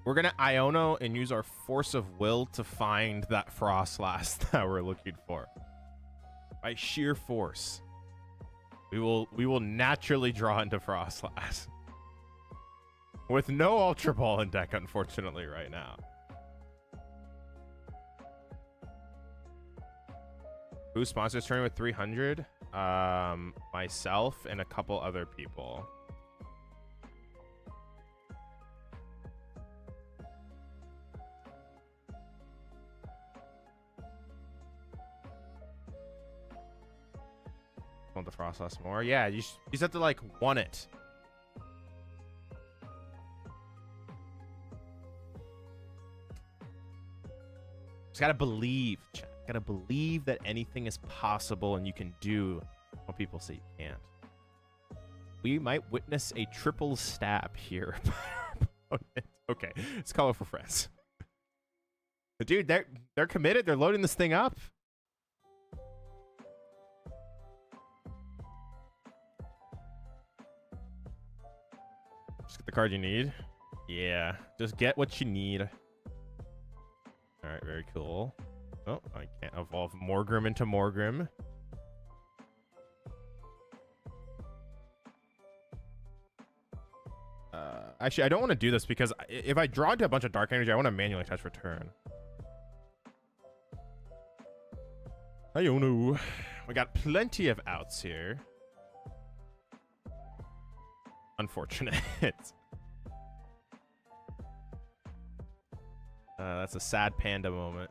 We're going to Iono and use our force of will to find that Frostlass that we're looking for. By sheer force. We will naturally draw into Frostlass. With no Ultra Ball in deck, unfortunately, right now. Who sponsors Tourney with 300? Myself and a couple other people. Want the Frostlass more? Yeah, you just have to like want it. Just gotta believe, chat. Gotta believe that anything is possible and you can do what people say you can't. We might witness a triple stab here. Okay, let's call it for friends. Dude, they're committed. They're loading this thing up. Just get the card you need. Yeah, just get what you need. All right, very cool. Oh, I can't evolve Morgrim into Morgrim. Actually, I don't want to do this because if I draw into a bunch of dark energy, I want to manually touch return. I don't know. We got plenty of outs here. Unfortunate. That's a sad panda moment.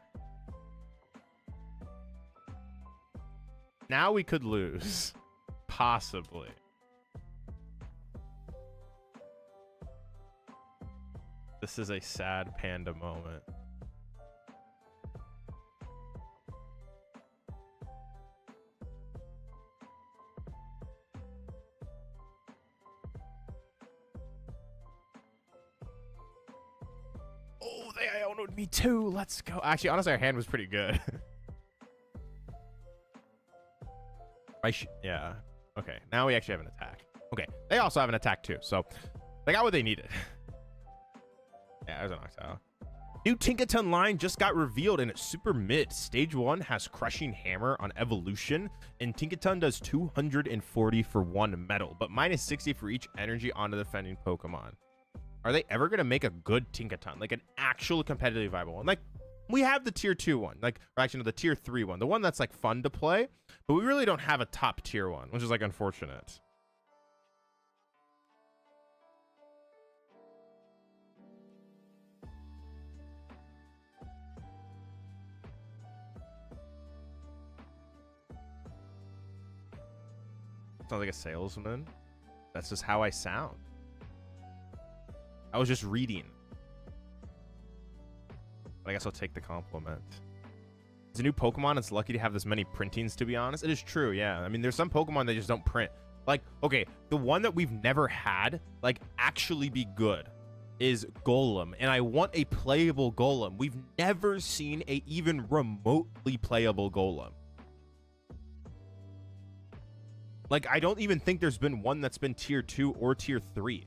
Now we could lose. Possibly. This is a sad panda moment. Oh, they Ionoed me too. Let's go. Actually, honestly, our hand was pretty good. Yeah. Okay, now we actually have an attack. Okay, they also have an attack too, so they got what they needed. Yeah, there's a Noctowl. New Tinkaton line just got revealed and it's super mid. Stage 1 has Crushing Hammer on evolution, and Tinkaton does 240 for 1 metal, but minus 60 for each energy on the defending Pokemon. Are they ever going to make a good Tinkaton? Like an actual competitively viable one? Like, we have the tier 2 one, like, or actually no, the tier 3 one, the one that's like fun to play, but we really don't have a top tier one, which is like unfortunate. Sounds like a salesman. That's just how I sound. I was just reading. But I guess I'll take the compliment. It's a new Pokemon. It's lucky to have this many printings, to be honest. It is true, yeah. I mean, there's some Pokemon that just don't print. Like, okay, the one that we've never had, like, actually be good is Golem. And I want a playable Golem. We've never seen a even remotely playable Golem. Like, I don't even think there's been one that's been tier 2 or tier 3.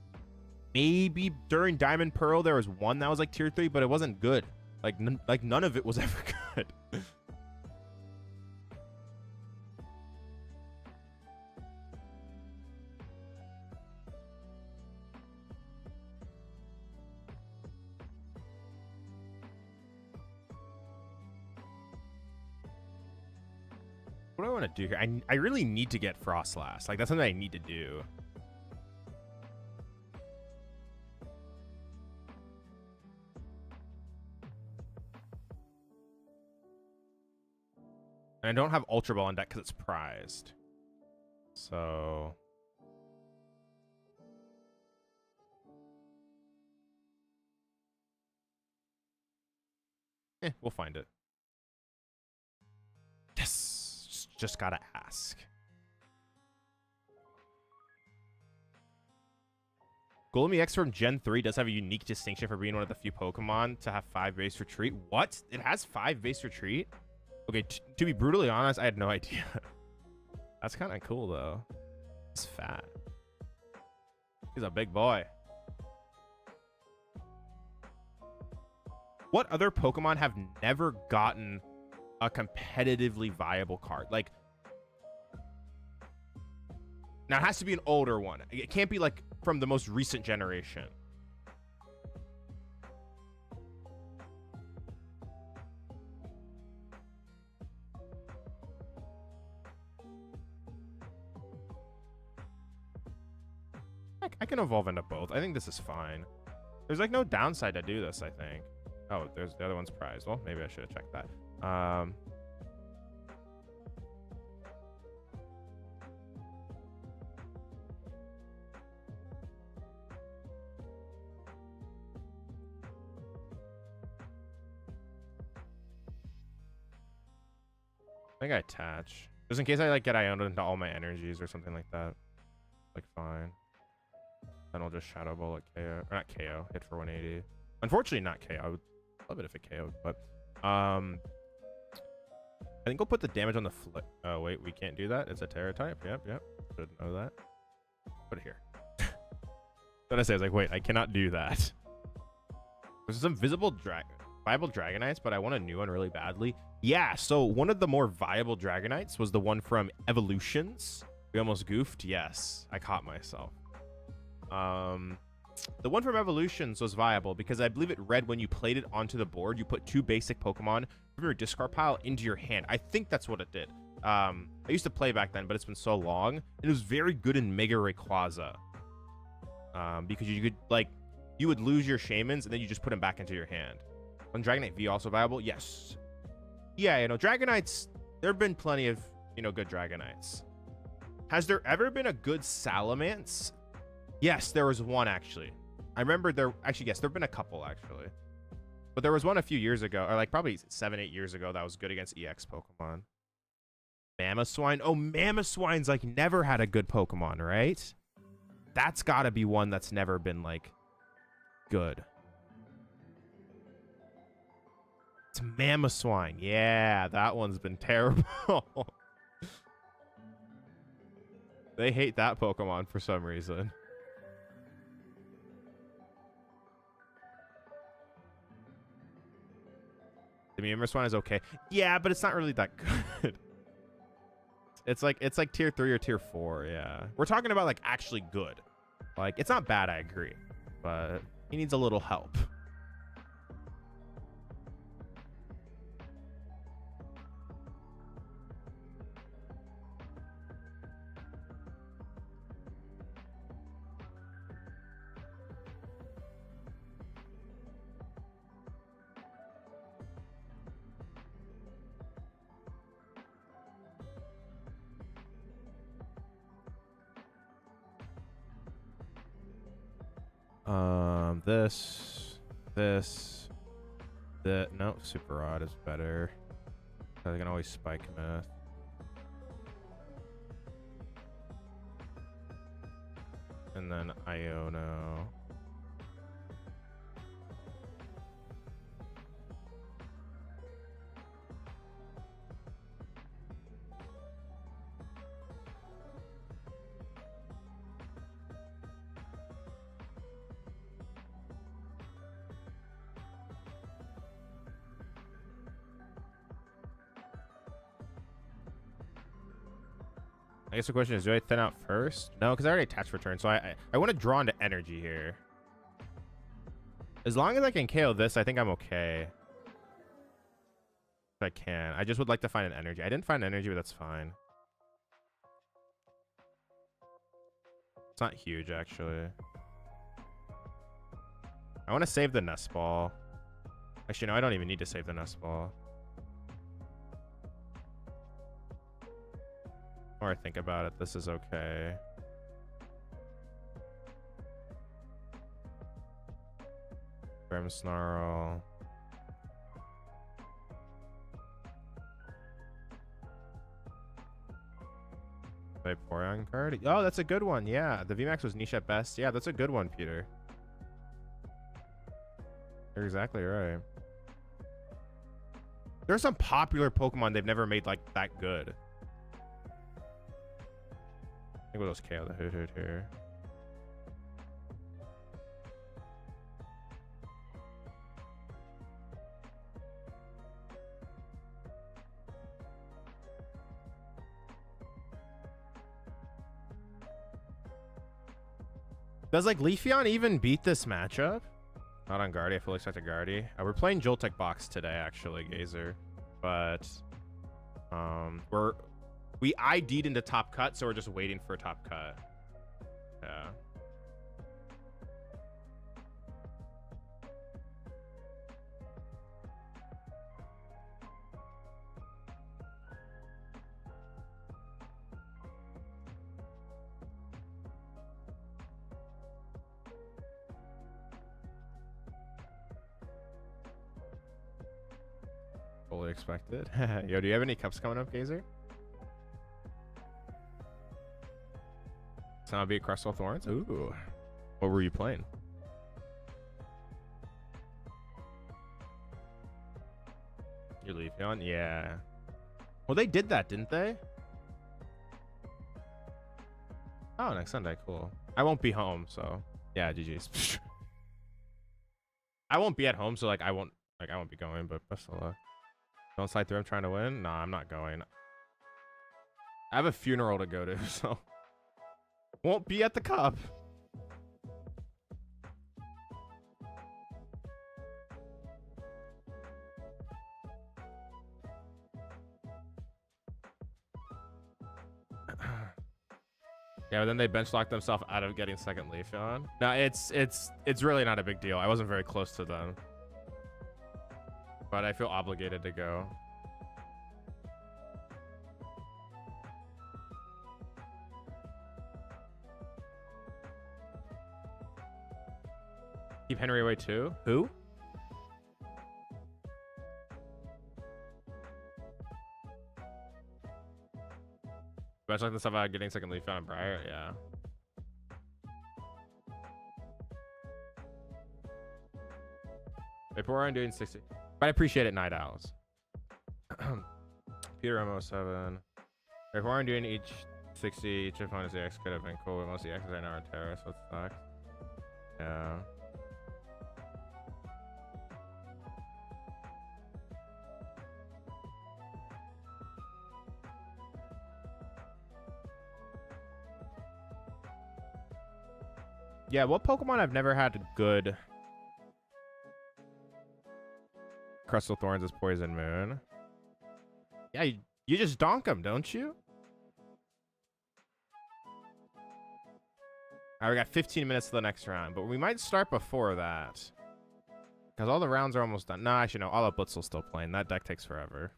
Maybe during Diamond Pearl there was one that was like tier 3, but it wasn't good. Like, none of it was ever good. What do I want to do here? I really need to get Frostlass. Like, that's something I need to do. And I don't have Ultra Ball on deck because it's prized. So... we'll find it. Yes! Just gotta ask. Golem EX from Gen 3 does have a unique distinction for being one of the few Pokemon to have 5 base retreat. What? It has 5 base retreat? Okay, to be brutally honest, I had no idea. That's kind of cool, though. He's fat. He's a big boy. What other Pokemon have never gotten a competitively viable card? Like, now it has to be an older one. It can't be like from the most recent generation. I can evolve into both. I think this is fine. There's like no downside to do this, I think. Oh, there's the other one's prized. Well, maybe I should have checked that. I think I attach. Just in case I like get Ionoed into all my energies or something like that. Like, fine. Then I'll just Shadow Ball at KO. Or not KO. Hit for 180. Unfortunately, not KO. I would love it if it KO'd, but I think we'll put the damage on the flip. Oh, wait, we can't do that. It's a Terra type. Yep. Should know that. Put it here. Then I say, I was like, wait, I cannot do that. There's some visible dragon. Viable Dragonites, but I want a new one really badly. Yeah, so one of the more viable Dragonites was the one from Evolutions. We almost goofed. Yes, I caught myself. The one from Evolutions was viable because I believe it read when you played it onto the board, you put 2 basic Pokemon from your discard pile into your hand. I think that's what it did. I used to play back then, but it's been so long. It was very good in Mega Rayquaza. Because you could, like, you would lose your Shaymins and then you just put them back into your hand. On Dragonite V also viable? Yes. Yeah, you know, Dragonites, there have been plenty of, you know, good Dragonites. Has there ever been a good Salamence? Yes, there was one, actually. I remember there... Actually, yes, there have been a couple, actually. But there was one a few years ago, or like probably 7-8 years ago, that was good against EX Pokemon. Mamoswine? Oh, Mamoswine's, like, never had a good Pokemon, right? That's gotta be one that's never been, like, good. It's Mamoswine. Yeah, that one's been terrible. They hate that Pokemon for some reason. The Mamoswine is okay. Yeah, but it's not really that good. It's like tier 3 or tier 4. Yeah, we're talking about like actually good. Like, it's not bad, I agree, but he needs a little help. No, Super Rod is better. I can always Spike Myth. And then Iono. I guess the question is, do I thin out first? No, because I already attached return, so I want to draw into energy here. As long as I can KO this, I think I'm okay. If I can. I just would like to find an energy. I didn't find energy, but that's fine. It's not huge, actually. I want to save the Nest Ball. Actually, no, I don't even need to save the Nest Ball. The more I think about it, this is okay. Grimmsnarl. Vaporeon card. Oh, that's a good one. Yeah, the VMAX was niche at best. Yeah, that's a good one, Peter. You're exactly right. There's some popular Pokemon they've never made like that good. I think we'll just KO the Hoot here. Does like Leafeon even beat this matchup? Not on Guardy. I fully expect a Guardy. We're playing Joltec box today, actually, Gazer. But we ID'd into top cut, so we're just waiting for a top cut. Yeah. Fully expected. Yo, do you have any cups coming up, Gazer? It's not be Crystal Thorns. Ooh, what were you playing? Your Leafeon, yeah. Well, they did that, didn't they? Oh, next Sunday, cool. I won't be home, so yeah, GG's. I won't be at home, so like I won't Like, I won't be going, but best of luck. Don't slide through. I'm trying to win. Nah, I'm not going. I have a funeral to go to, so won't be at the cup. Yeah, but then they bench locked themselves out of getting second leaf on. No, it's really not a big deal. I wasn't very close to them, but I feel obligated to go. Keep Henry away too. Who? Bench lock themselves out of getting second leaf on Briar. Yeah. Before I'm doing 60, but I appreciate it. Night Owls. Peter MO7. Before I'm doing each 60, each opponent's EX could have been cool, but most of the X's are now on Terra, so it sucks. Yeah. Yeah, what Pokemon I've never had good Crystal Thorns is Poison Moon. Yeah, you just donk them, don't you? All right, we got 15 minutes to the next round, but we might start before that. Because all the rounds are almost done. No, actually, no. All of Blitzle's still playing. That deck takes forever.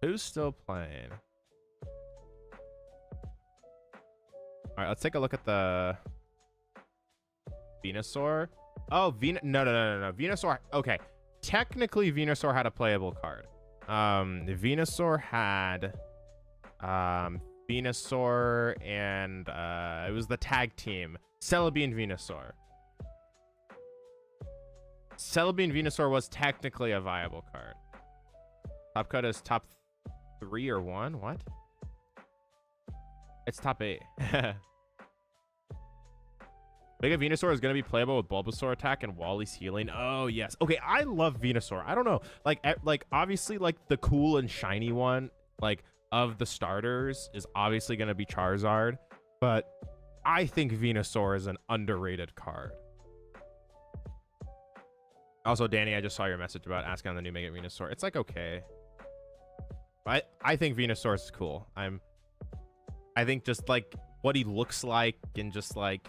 Who's still playing? All right, let's take a look at the Venusaur. Oh, no. Venusaur. Okay, technically Venusaur had a playable card. Venusaur had Venusaur and it was the tag team Celebi and Venusaur. Celebi and Venusaur was technically a viable card. Top cut is top 3 or 1. What? It's top 8. Mega Venusaur is going to be playable with Bulbasaur attack and Wally's healing. Oh, yes. Okay, I love Venusaur. I don't know. Like obviously, like, the cool and shiny one, like, of the starters is obviously going to be Charizard. But I think Venusaur is an underrated card. Also, Danny, I just saw your message about asking on the new Mega Venusaur. It's, like, okay. I think Venusaur is cool. I think just, like, what he looks like and just, like,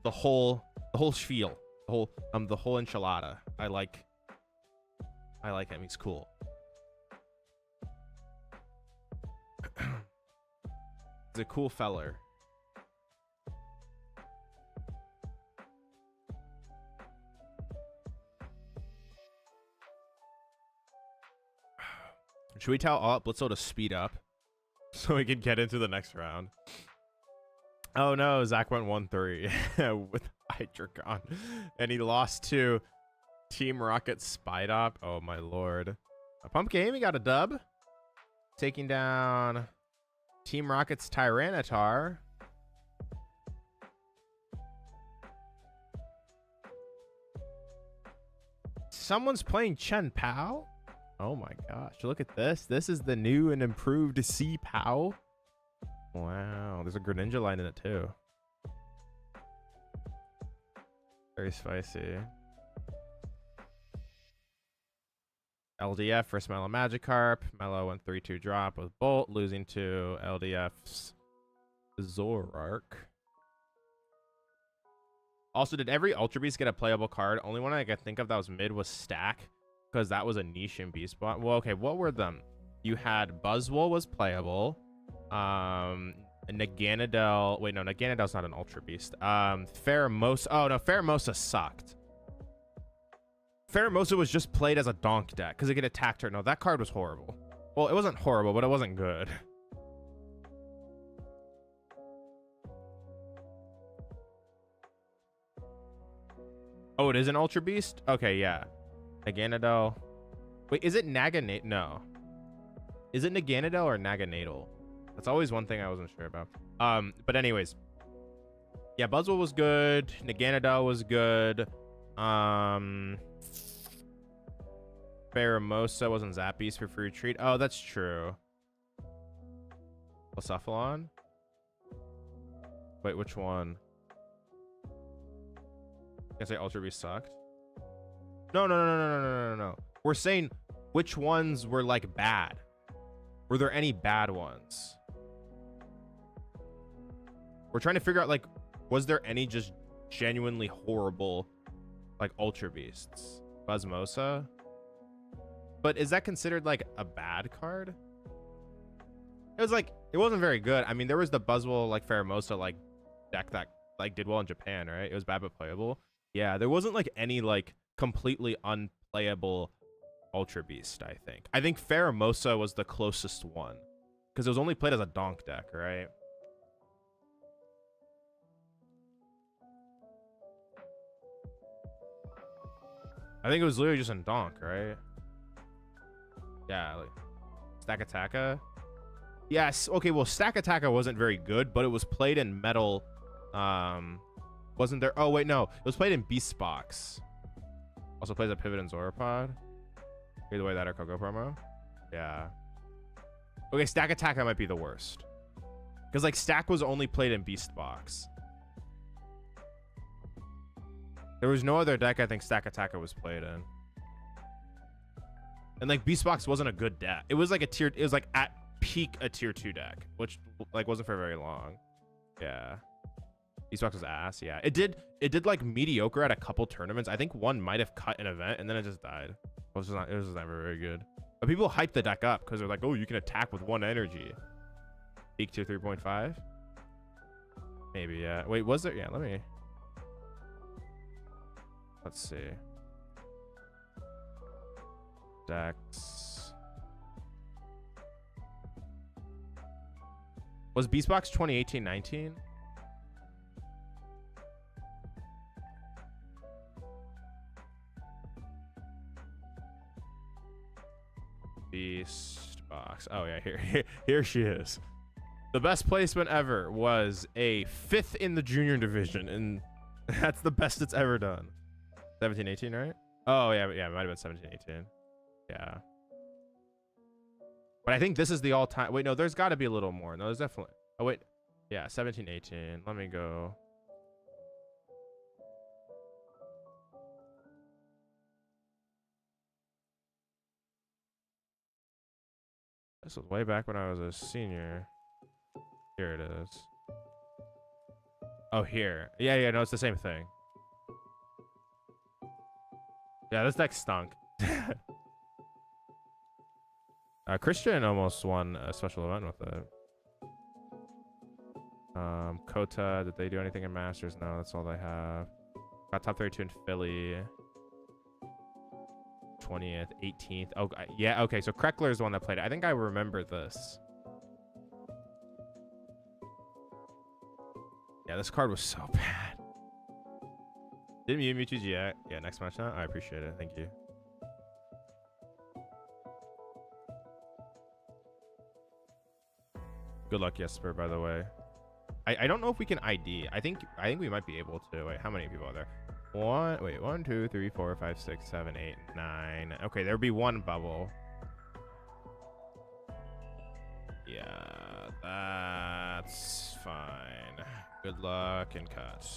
the whole spiel, the whole enchilada. I like him. He's cool. He's a cool feller. Should we tell All Out Blitzo to speed up so we can get into the next round? Oh no, Zach went 1-3 with Hydreigon, and he lost to Team Rocket Spidop. Oh my lord. A pump game, he got a dub. Taking down Team Rocket's Tyranitar. Someone's playing Chen Pao? Oh my gosh, look at this. This is the new and improved C Pao. Wow, there's a Greninja line in it too. Very spicy. LDF versus Mellow Magikarp. Mellow went 3-2 drop with Bolt, losing to LDF's Zorark. Also, did every Ultra Beast get a playable card? Only one I could think of that was mid was Stack, because that was a niche in B spot. Well, okay, what were them? You had Buzzwole was playable. Naganadel. Wait, no, Naganadel's not an Ultra Beast. Pheromosa. Oh no, Pheromosa sucked. Pheromosa was just played as a donk deck because it could attack her. No, that card was horrible. Well, it wasn't horrible, but it wasn't good. Oh, it is an Ultra Beast? Okay, yeah. Naganadel. Wait, is it Naganate? No. Is it Naganadel or Naganadel? That's always one thing I wasn't sure about. But anyways, yeah, Buzzwole was good. Naganadel was good. Pheromosa wasn't Zappies for free retreat. Oh, that's true. Blacephalon? Wait, which one? I say Ultra Beast sucked. No. We're saying which ones were like bad. Were there any bad ones? We're trying to figure out like, was there any just genuinely horrible like Ultra Beasts? Buzzmosa? But is that considered like a bad card? It was like, it wasn't very good. I mean, there was the Buzzwole like Pheromosa like deck that like did well in Japan, right? It was bad but playable. Yeah, there wasn't like any like completely unplayable Ultra Beast, I think. I think Pheromosa was the closest one because it was only played as a donk deck, right? I think it was literally just in donk, right? Yeah, like Stack Attacka. Yes, okay, well, Stack Attacka wasn't very good, but it was played in metal. Wasn't there? Oh, wait, no. It was played in Beast Box. Also plays a Pivot and Zoropod. Either way, that or Coco promo. Yeah. Okay, Stack Attacka might be the worst. Because, like, Stack was only played in Beast Box. There was no other deck I think Stack Attacka was played in. And, like, Beast Box wasn't a good deck. It was, like, it was, like, at peak a tier 2 deck, which, like, wasn't for very long. Yeah. Beast Box was ass, yeah. It did like mediocre at a couple tournaments. I think one might have cut an event and then it just died. It was just never very good. But people hyped the deck up because they're like, oh, you can attack with one energy. Peak tier 3.5? Maybe, yeah. Wait, was there? Yeah, let's see. Decks. Was Beast Box 2018-19? Beast Box. Oh yeah, here she is. The best placement ever was a 5th in the junior division, and that's the best it's ever done. 17-18, right? Oh yeah, it might have been 17-18. Yeah. But I think this is the all-time. Wait, no, there's got to be a little more. No, there's definitely. Oh wait, yeah, 17-18. Let me go. This was way back when I was a senior. Here it is. Oh, here. Yeah, no, it's the same thing. Yeah, this deck stunk. Christian almost won a special event with it. Kota, did they do anything in Masters? No, that's all they have. Got top 32 in Philly. 20th, 18th. Oh, yeah, okay. So Kreckler is the one that played it. I think I remember this. Yeah, this card was so bad. Didn't you Mewtwo GX? Yeah, next match now? I appreciate it. Thank you. Good luck, Jesper, by the way. I don't know if we can ID. I think we might be able to. Wait, how many people are there? 1, 2, 3, 4, 5, 6, 7, 8, 9. Okay, there'll be one bubble. Yeah, that's fine. Good luck and cut.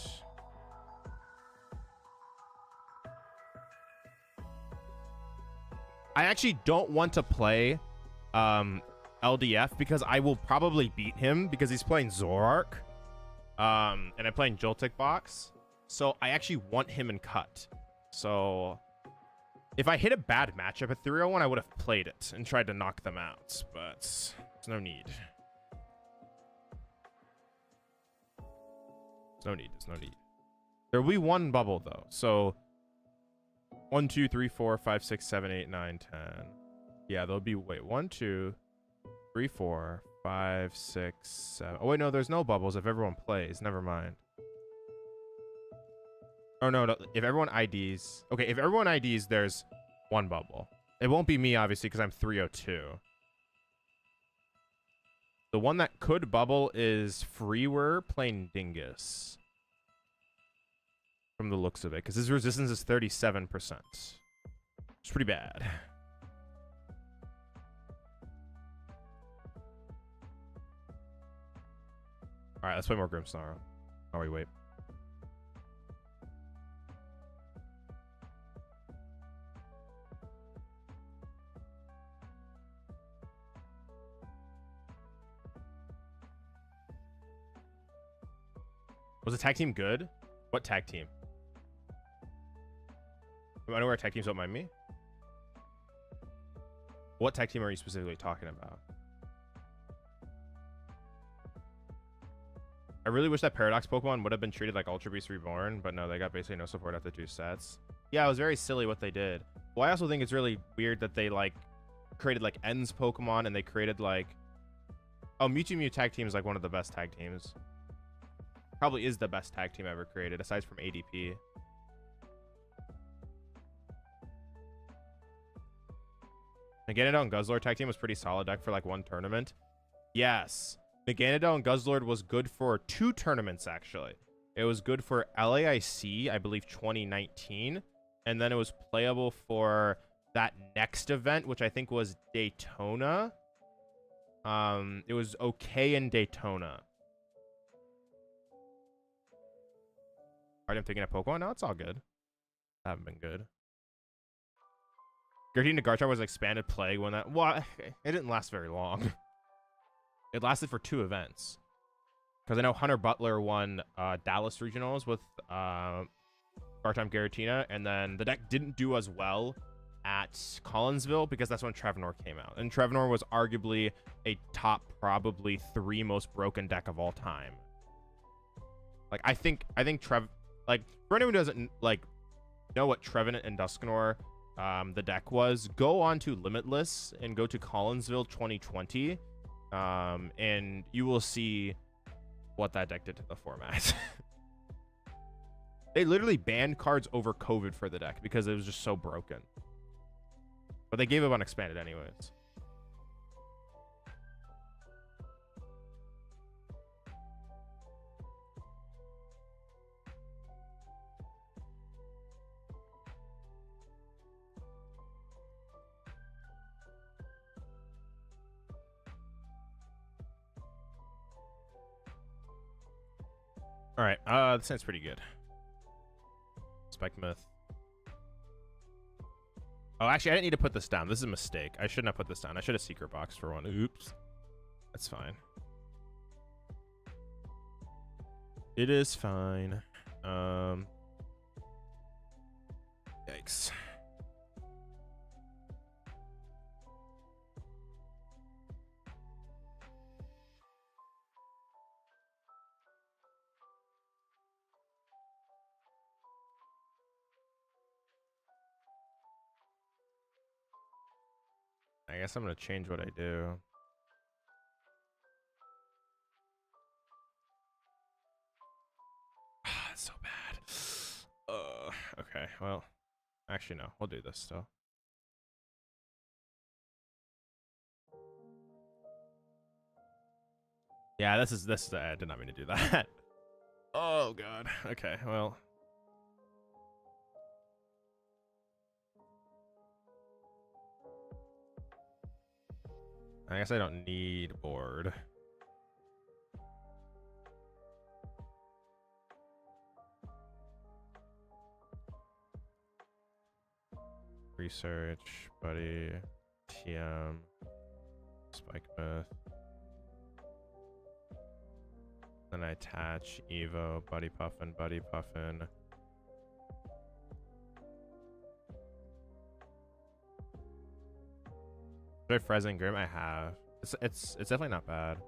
I actually don't want to play LDF because I will probably beat him because he's playing Zoroark. And I'm playing Joltik Box. So I actually want him in cut. So if I hit a bad matchup at 301, I would have played it and tried to knock them out, but there's no need. There's no need. There will be one bubble though. So 1, 2, 3, 4, 5, 6, 7, 8, 9, 10. Yeah, there'll be, wait, 1, 2, 3, 4, 5, 6, 7. Oh wait, no, there's no bubbles if everyone plays. Never mind. Oh no, if everyone IDs. Okay, if everyone IDs, there's one bubble. It won't be me, obviously, because I'm 302. The one that could bubble is Freeware playing Dingus. From the looks of it, because his resistance is 37%. It's pretty bad. All right, let's play more Grimmsnarl. Oh, wait. Was the tag team good? What tag team? I'm unaware of tag teams don't mind me. What tag team are you specifically talking about? I really wish that Paradox Pokemon would have been treated like Ultra Beast Reborn, but no, they got basically no support after 2 sets. Yeah, it was very silly what they did. Well, I also think it's really weird that they like created like Ends Pokemon and they created like... Oh, Mewtwo Mew tag team is like one of the best tag teams. Probably is the best tag team ever created, aside from ADP. Meganodon and Guzzlord tag team was pretty solid deck for like 1 tournament. Yes. Meganodon and Guzzlord was good for 2 tournaments, actually. It was good for LAIC, I believe 2019. And then it was playable for that next event, which I think was Daytona. It was okay in Daytona. Alright, I'm thinking of Pokemon. No, it's all good. I haven't been good. Giratina Garchomp was expanded plague when that... Well, it didn't last very long. It lasted for 2 events. Because I know Hunter Butler won Dallas Regionals with Garchomp Giratina, and then the deck didn't do as well at Collinsville because that's when Trevenor came out. And Trevenor was arguably a top probably 3 most broken deck of all time. Like, I think like, for anyone who doesn't like know what Trevenant and Dusknoir the deck was, go on to Limitless and go to Collinsville 2020, and you will see what that deck did to the format. They literally banned cards over COVID for the deck because it was just so broken. But they gave up on Expanded anyways. All right, this sounds pretty good. Spike Myth. Oh, actually, I didn't need to put this down. This is a mistake. I shouldn't have put this down. I should have secret boxed for 1. Oops. That's fine. It is fine. Yikes. I guess I'm going to change what I do. It's so bad. Okay, well, actually, no. We'll do this still. Yeah, this is I did not mean to do that. Oh, God. Okay, well. I guess I don't need board. Research, buddy, TM, Spike Myth. Then I attach Evo, Buddy Puffin, Buddy Puffin. Should I Frezin Grim? I have. It's definitely not bad.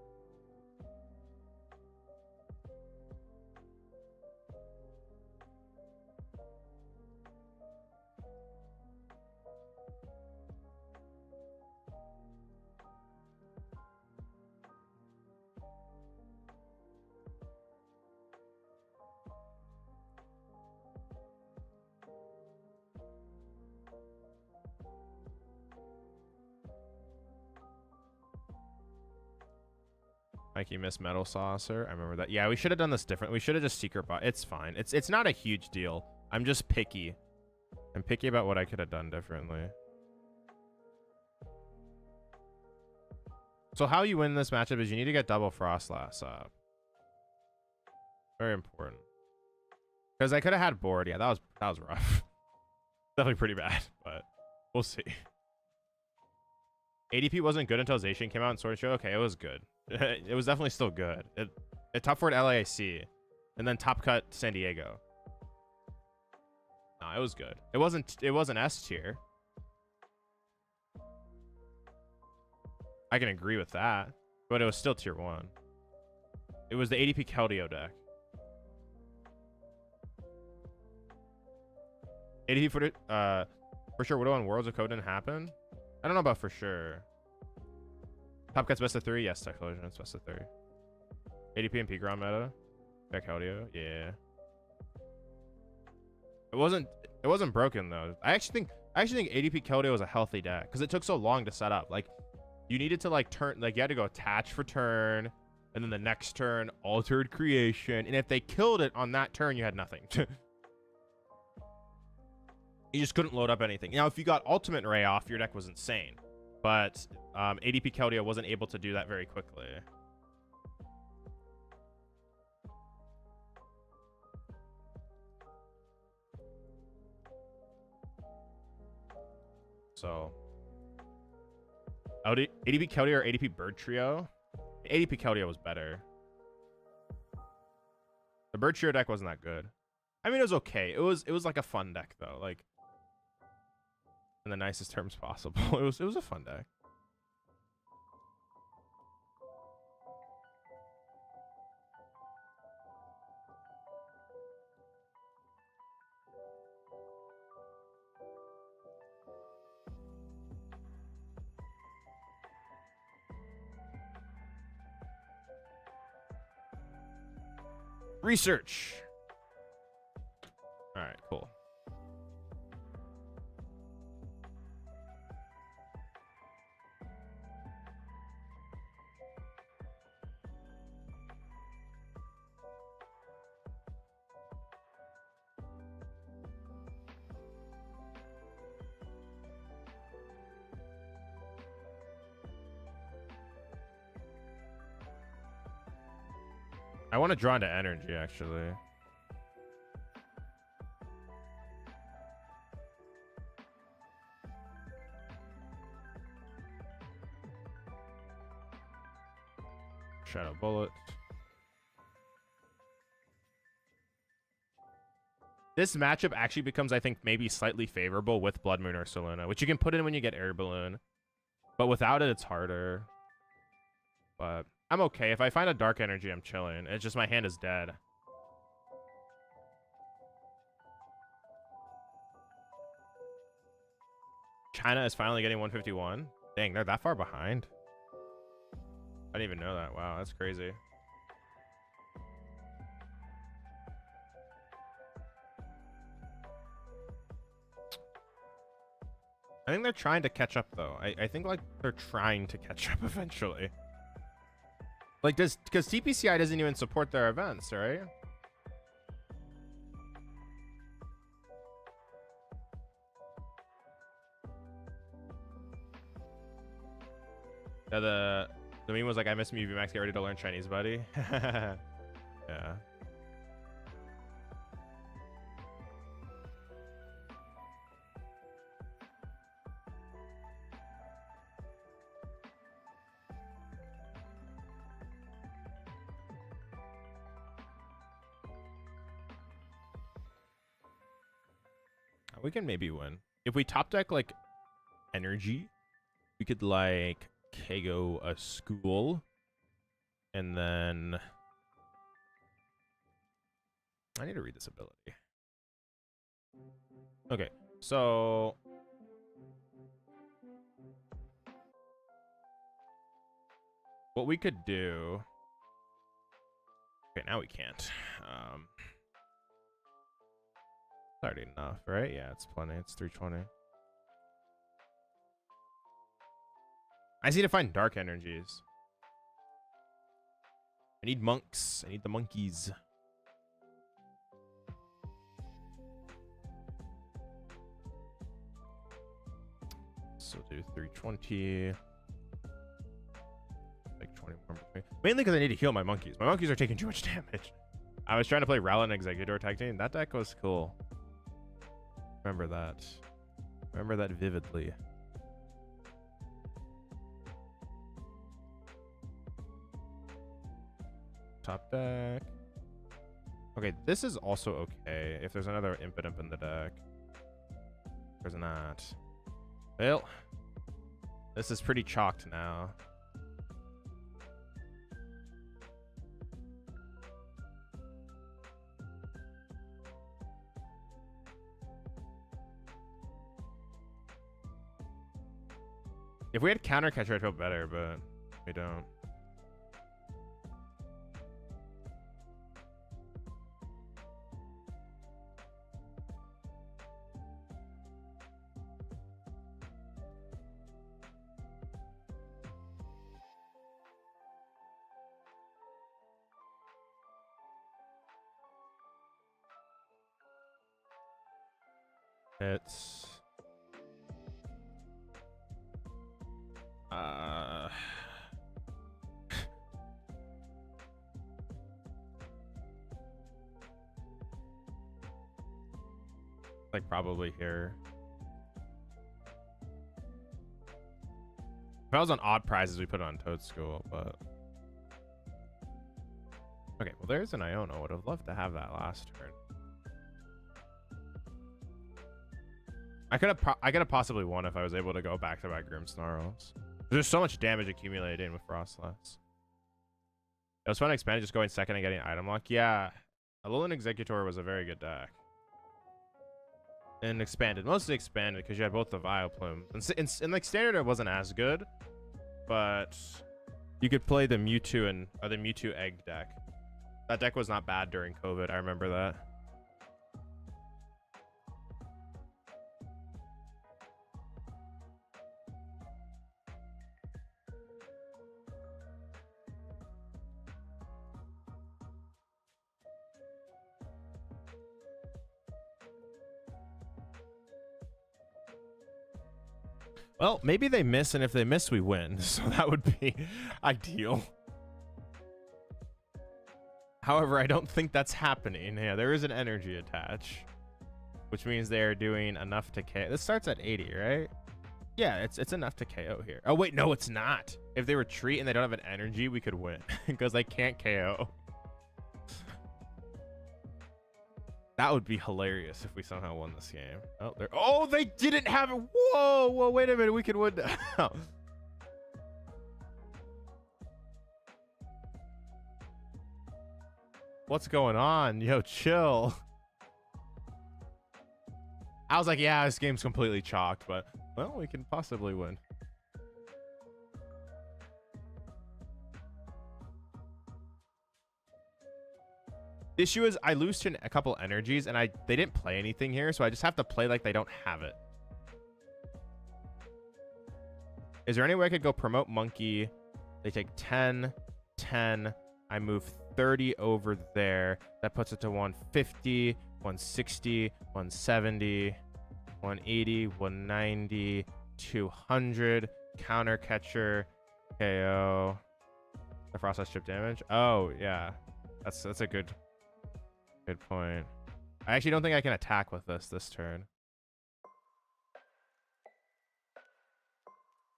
Mikey missed Metal Saucer. I remember that. Yeah, we should have done this different. We should have just secret bot. It's fine. It's not a huge deal. I'm just picky. I'm picky about what I could have done differently. So how you win this matchup is you need to get double Frost Lass up. Very important. Because I could have had board. Yeah, that was rough. Definitely pretty bad, but we'll see. ADP wasn't good until Zacian came out and Sword Show. Okay, it was good. It was definitely still good. It top four at LAC, and then top cut San Diego. No, it was good. It wasn't S tier. I can agree with that, but it was still tier 1. It was the ADP Keldeo deck. ADP for sure. Widow on Worlds of Code didn't happen. I don't know about for sure. Top cuts best of 3. Yes, Technologian, it's best of 3. ADP and Pigron meta. Deck Keldeo. Yeah. It wasn't broken though. I actually think ADP Keldeo was a healthy deck because it took so long to set up. Like, you needed to like turn, like you had to go attach for turn, and then the next turn altered creation, and if they killed it on that turn, you had nothing. You just couldn't load up anything. Now, if you got Ultimate Ray off, your deck was insane, but ADP Keldeo wasn't able to do that very quickly. So, ADP Keldeo or ADP Bird Trio? ADP Keldeo was better. The Bird Trio deck wasn't that good. I mean, it was okay. It was like a fun deck though, like in the nicest terms possible. It was a fun deck. Research. All right, cool. I want to draw into energy, actually. Shadow Bullet. This matchup actually becomes, I think, maybe slightly favorable with Blood Moon or Soluna, which you can put in when you get Air Balloon. But without it, it's harder. But I'm okay. If I find a Dark Energy, I'm chilling. It's just my hand is dead. China is finally getting 151. Dang, they're that far behind. I didn't even know that. Wow, that's crazy. I think they're trying to catch up, though. I think, like, they're trying to catch up eventually. Like, because TPCI doesn't even support their events, right? Yeah, the meme was like, I miss Mew Max, get ready to learn Chinese, buddy. Yeah. We can maybe win. If we top deck, like, energy, we could, like, KO a school. And then... I need to read this ability. Okay, so... what we could do... Okay, now we can't. It's already enough, right? Yeah, it's plenty. It's 320. I just need to find Dark Energies. I need monks. I need the monkeys. So do 320. Like 20 more. Mainly because I need to heal my monkeys. My monkeys are taking too much damage. I was trying to play Rowland Executor tag team. That deck was cool. Remember that. Remember that vividly. Top deck. Okay, this is also okay if there's another Imp in the deck. There's not. Well, this is pretty chalked now. If we had counter catcher, I'd feel better, but we don't. It's like probably here. If I was on odd prizes, we put it on Toadstool, but okay. Well, there's an Iona. Would have loved to have that last turn. I could have possibly won if I was able to go back to back Grim Snarls. There's so much damage accumulated in with Frostless. It was fun to expand, just going second and getting item lock. Yeah, Alolan Executor was a very good deck. And expanded, mostly expanded because you had both the Vileplume. And like standard, it wasn't as good, but you could play the Mewtwo and the Mewtwo egg deck. That deck was not bad during COVID. I remember that. Well, maybe they miss, and if they miss, we win. So that would be ideal. However, I don't think that's happening. Yeah, there is an energy attach, which means they're doing enough to KO. This starts at 80, right? Yeah, it's enough to KO here. Oh, wait, no, it's not. If they retreat and they don't have an energy, we could win because they can't KO. That would be hilarious if we somehow won this game. Oh, they didn't have it. Whoa, wait a minute. We could win now. What's going on? Yo, chill. I was like, yeah, this game's completely chalked, but, well, we can possibly win. The issue is I lose to a couple energies and they didn't play anything here, so I just have to play like they don't have it. Is there any way I could go promote monkey? They take 10, 10. I move 30 over there. That puts it to 150, 160, 170, 180, 190, 200. Counter catcher, KO. The frost has chip damage. Oh yeah, that's a good point. I actually don't think I can attack with this turn.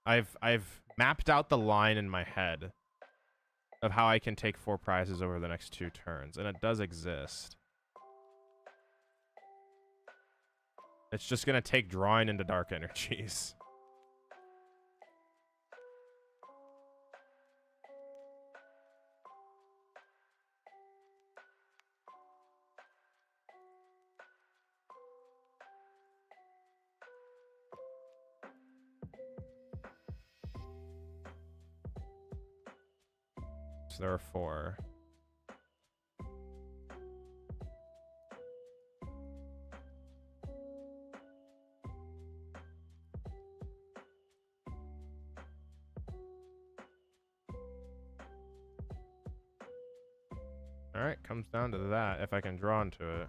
I've mapped out the line in my head of how I can take 4 prizes over the next 2 turns, and it does exist. It's just gonna take drawing into dark energies. So there are 4. All right, comes down to that if I can draw into it.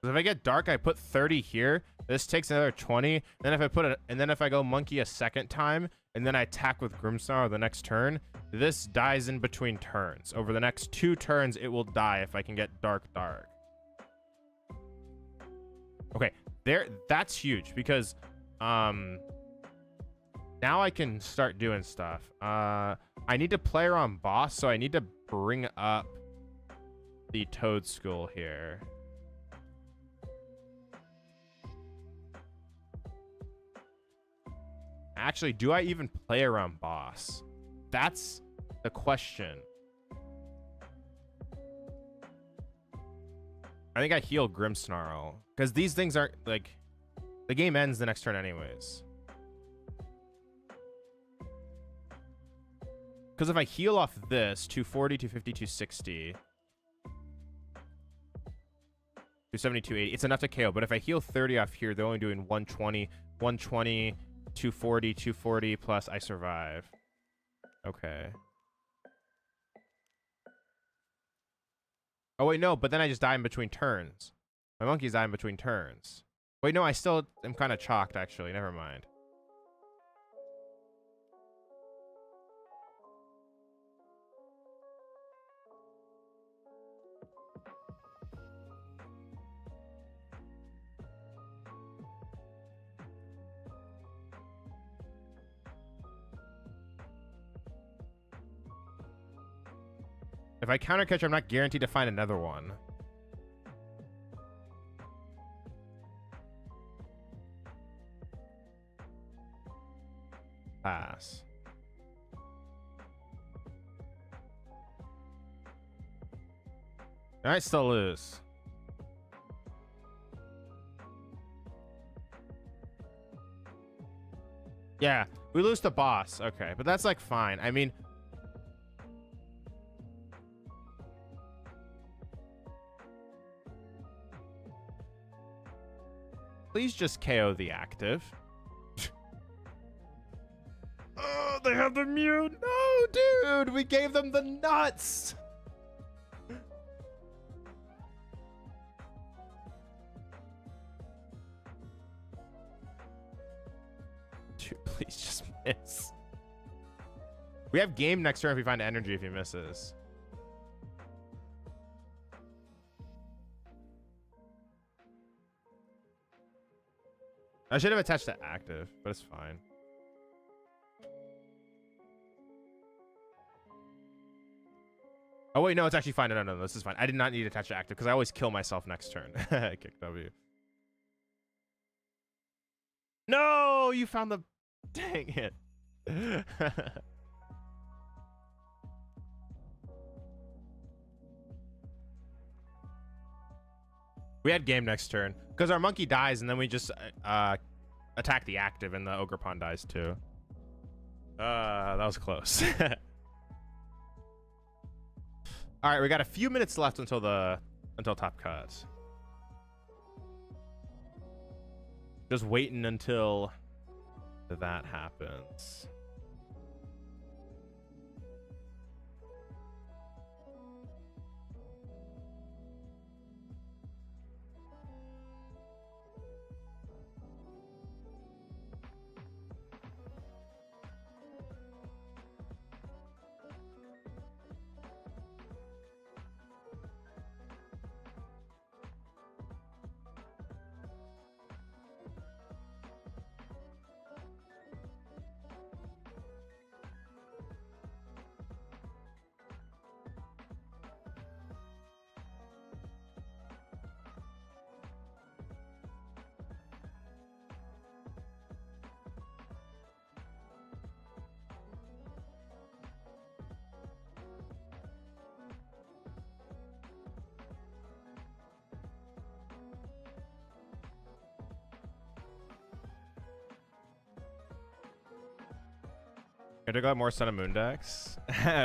If I get dark, I put 30 here. This takes another 20. Then if I put it, and then if I go monkey a second time, and then I attack with Grimsnarl the next turn, this dies in between turns. Over the next 2 turns, it will die if I can get dark. Okay, there. That's huge because, now I can start doing stuff. I need to play around boss, so I need to bring up the Toad School here. Actually, do I even play around boss? That's the question. I think I heal Grimsnarl because these things aren't like the game ends the next turn anyways. Because if I heal off this 240, 250, 260, 270, 280, it's enough to KO. But if I heal 30 off here, they're only doing 120, 120. 240, 240 plus I survive. Okay. Oh, wait, no, but then I just die in between turns. My monkeys die in between turns. Wait, no, I still am kind of chalked, actually. Never mind. If I counter catch, I'm not guaranteed to find another one. Pass. I still lose. Yeah, we lose the boss. Okay, but that's like fine. I mean, please just KO the active. Oh, they have the mute. No, dude, we gave them the nuts. Dude, please just miss. We have game next turn if we find energy if he misses. I should have attached to active, but it's fine. Oh, wait, no, it's actually fine. No, this is fine. I did not need to attach to active because I always kill myself next turn. Kick W. No, you found the... Dang it. We had game next turn because our monkey dies and then we just attack the active and the ogre pawn dies too. That was close. All right, we got a few minutes left until top cut. Just waiting until that happens. Could have got more Sun and Moon decks.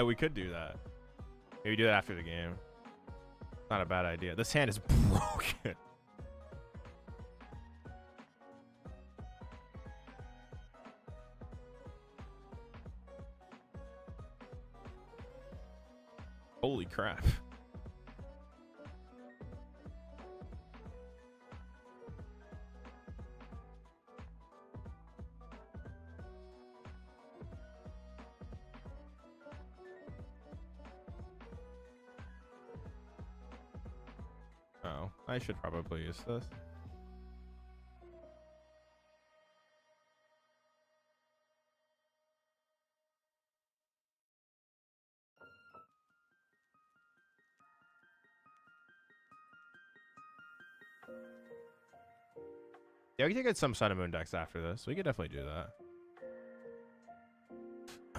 We could do that. Maybe do that after the game. Not a bad idea. This hand is broken. Holy crap. Oh, I should probably use this. Yeah, we can get some Sun and Moon decks after this. We could definitely do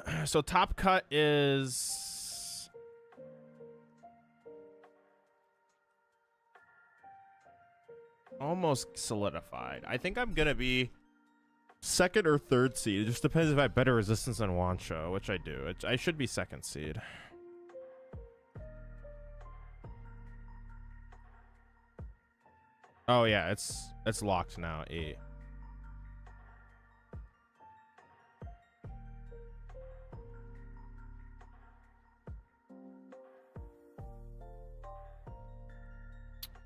that. So top cut is almost solidified. I think I'm gonna be second or third seed. It just depends if I have better resistance than Wancho, which I do. I should be second seed. Oh yeah, it's locked now. 8.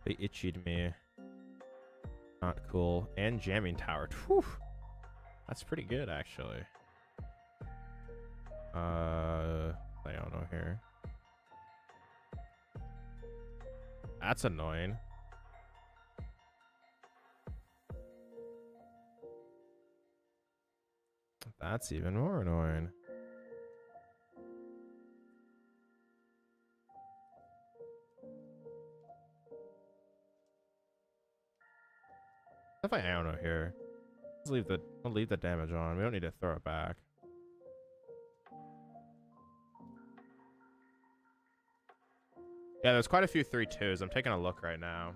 They itchied me. Not cool. And jamming tower. Whew. That's pretty good actually. I don't know here. That's annoying. That's even more annoying. If I don't know here, I'll leave the damage on. We don't need to throw it back. Yeah, there's quite a few 3-2s. I'm taking a look right now.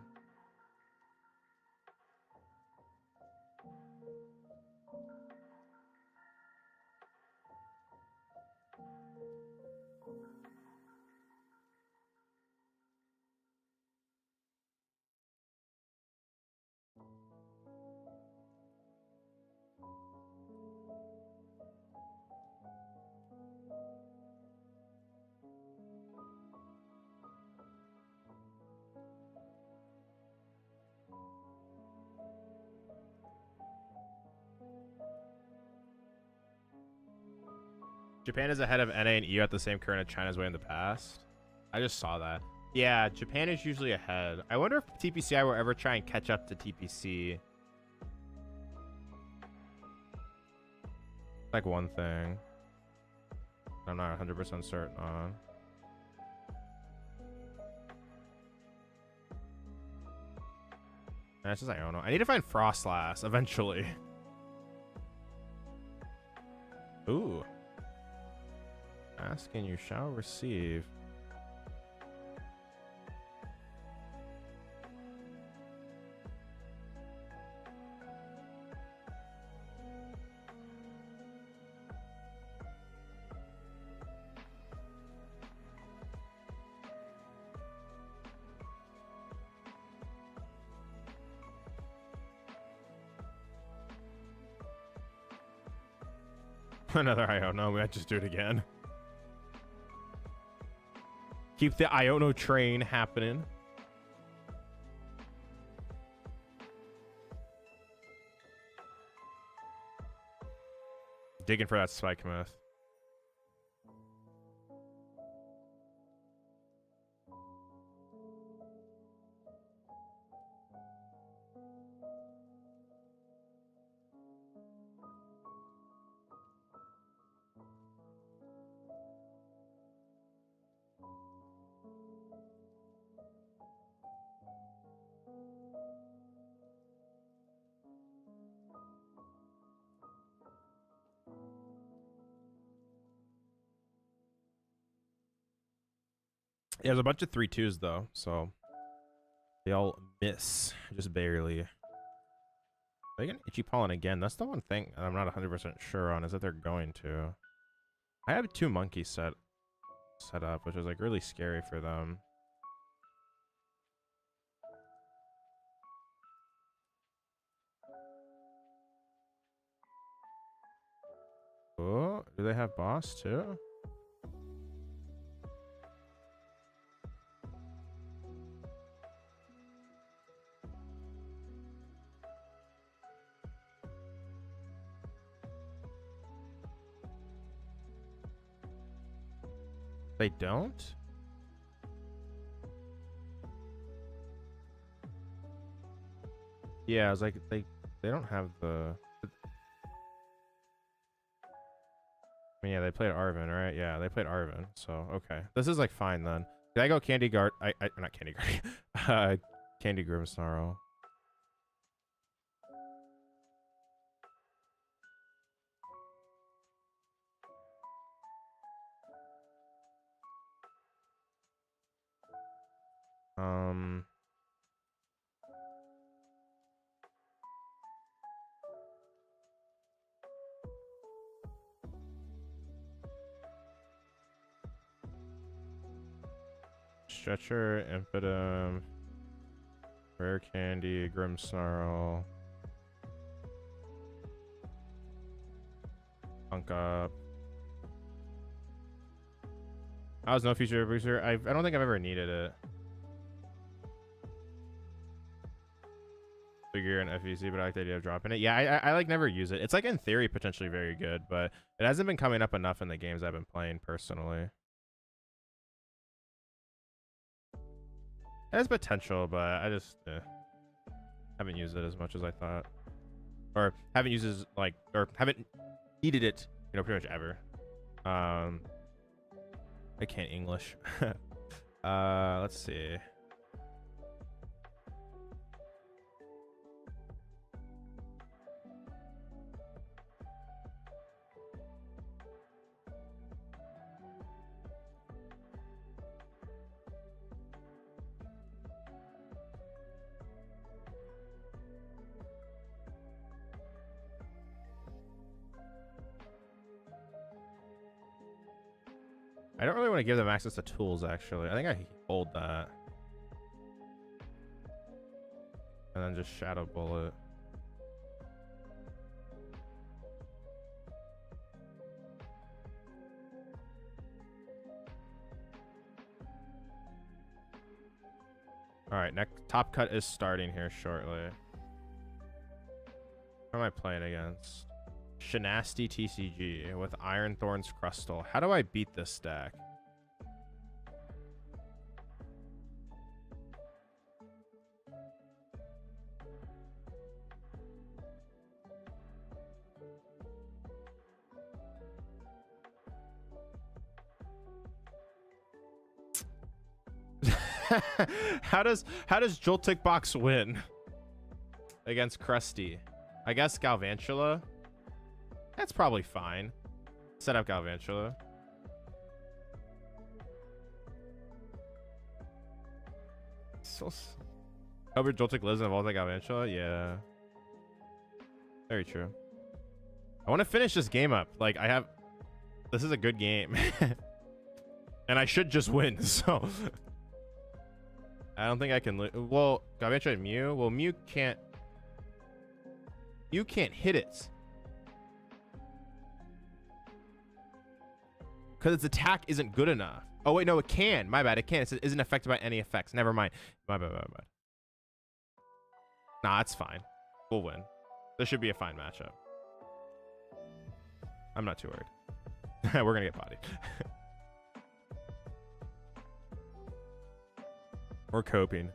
Japan is ahead of NA and EU at the same current as China's way in the past. I just saw that. Yeah, Japan is usually ahead. I wonder if TPCI will ever try and catch up to TPC. Like one thing I'm not 100% certain on. That's just, I don't know. I need to find Frostlass eventually. Ooh. Ask and you shall receive. Another Iono. We might just do it again. Keep the Iono train happening. Digging for that spike myth. Yeah, there's a bunch of 3-2s though, so they all miss just barely. They get Itchy Pollen again. That's the one thing I'm not 100% sure on, is that they're going to. I have 2 monkeys set up, which is like really scary for them. Oh, do they have boss too? They don't? Yeah, I was like, they don't have the... I mean, yeah, they played Arvin, right? Yeah, they played Arvin, so okay. This is like fine then. Did I go Candy Guard? Not Candy Guard. Candy Grimmsnarl. Stretcher, Impidum, Rare Candy, Grimmsnarl, Punk Up. I was no future booster. I don't think I've ever needed it. Figure an FEC, but I like the idea of dropping it. Yeah, I like never use it. It's like in theory potentially very good, but it hasn't been coming up enough in the games I've been playing personally. It has potential, but I just haven't used it as much as I thought, or haven't used it like, or haven't needed it, you know, pretty much ever. I can't English. Let's see. I don't really want to give them access to tools, actually. I think I hold that. And then just Shadow Bullet. Alright, next top cut is starting here shortly. Who am I playing against? Shenasty TCG with Iron Thorns Crustal. How do I beat this deck? How does Joltik Box win against Krusty? I guess Galvantula. That's probably fine. Set up Galvantula. However, Joltik lives and evolves like Galvantula. Yeah. Very true. I want to finish this game up. Like, I have... This is a good game. And I should just win, so... I don't think I can... Well, Galvantula and Mew? Well, Mew can't... You can't hit it. Because its attack isn't good enough. Oh, wait, no, it can. My bad, it can. It isn't affected by any effects. Never mind. My bad. Nah, it's fine. We'll win. This should be a fine matchup. I'm not too worried. We're going to get bodied. We're coping.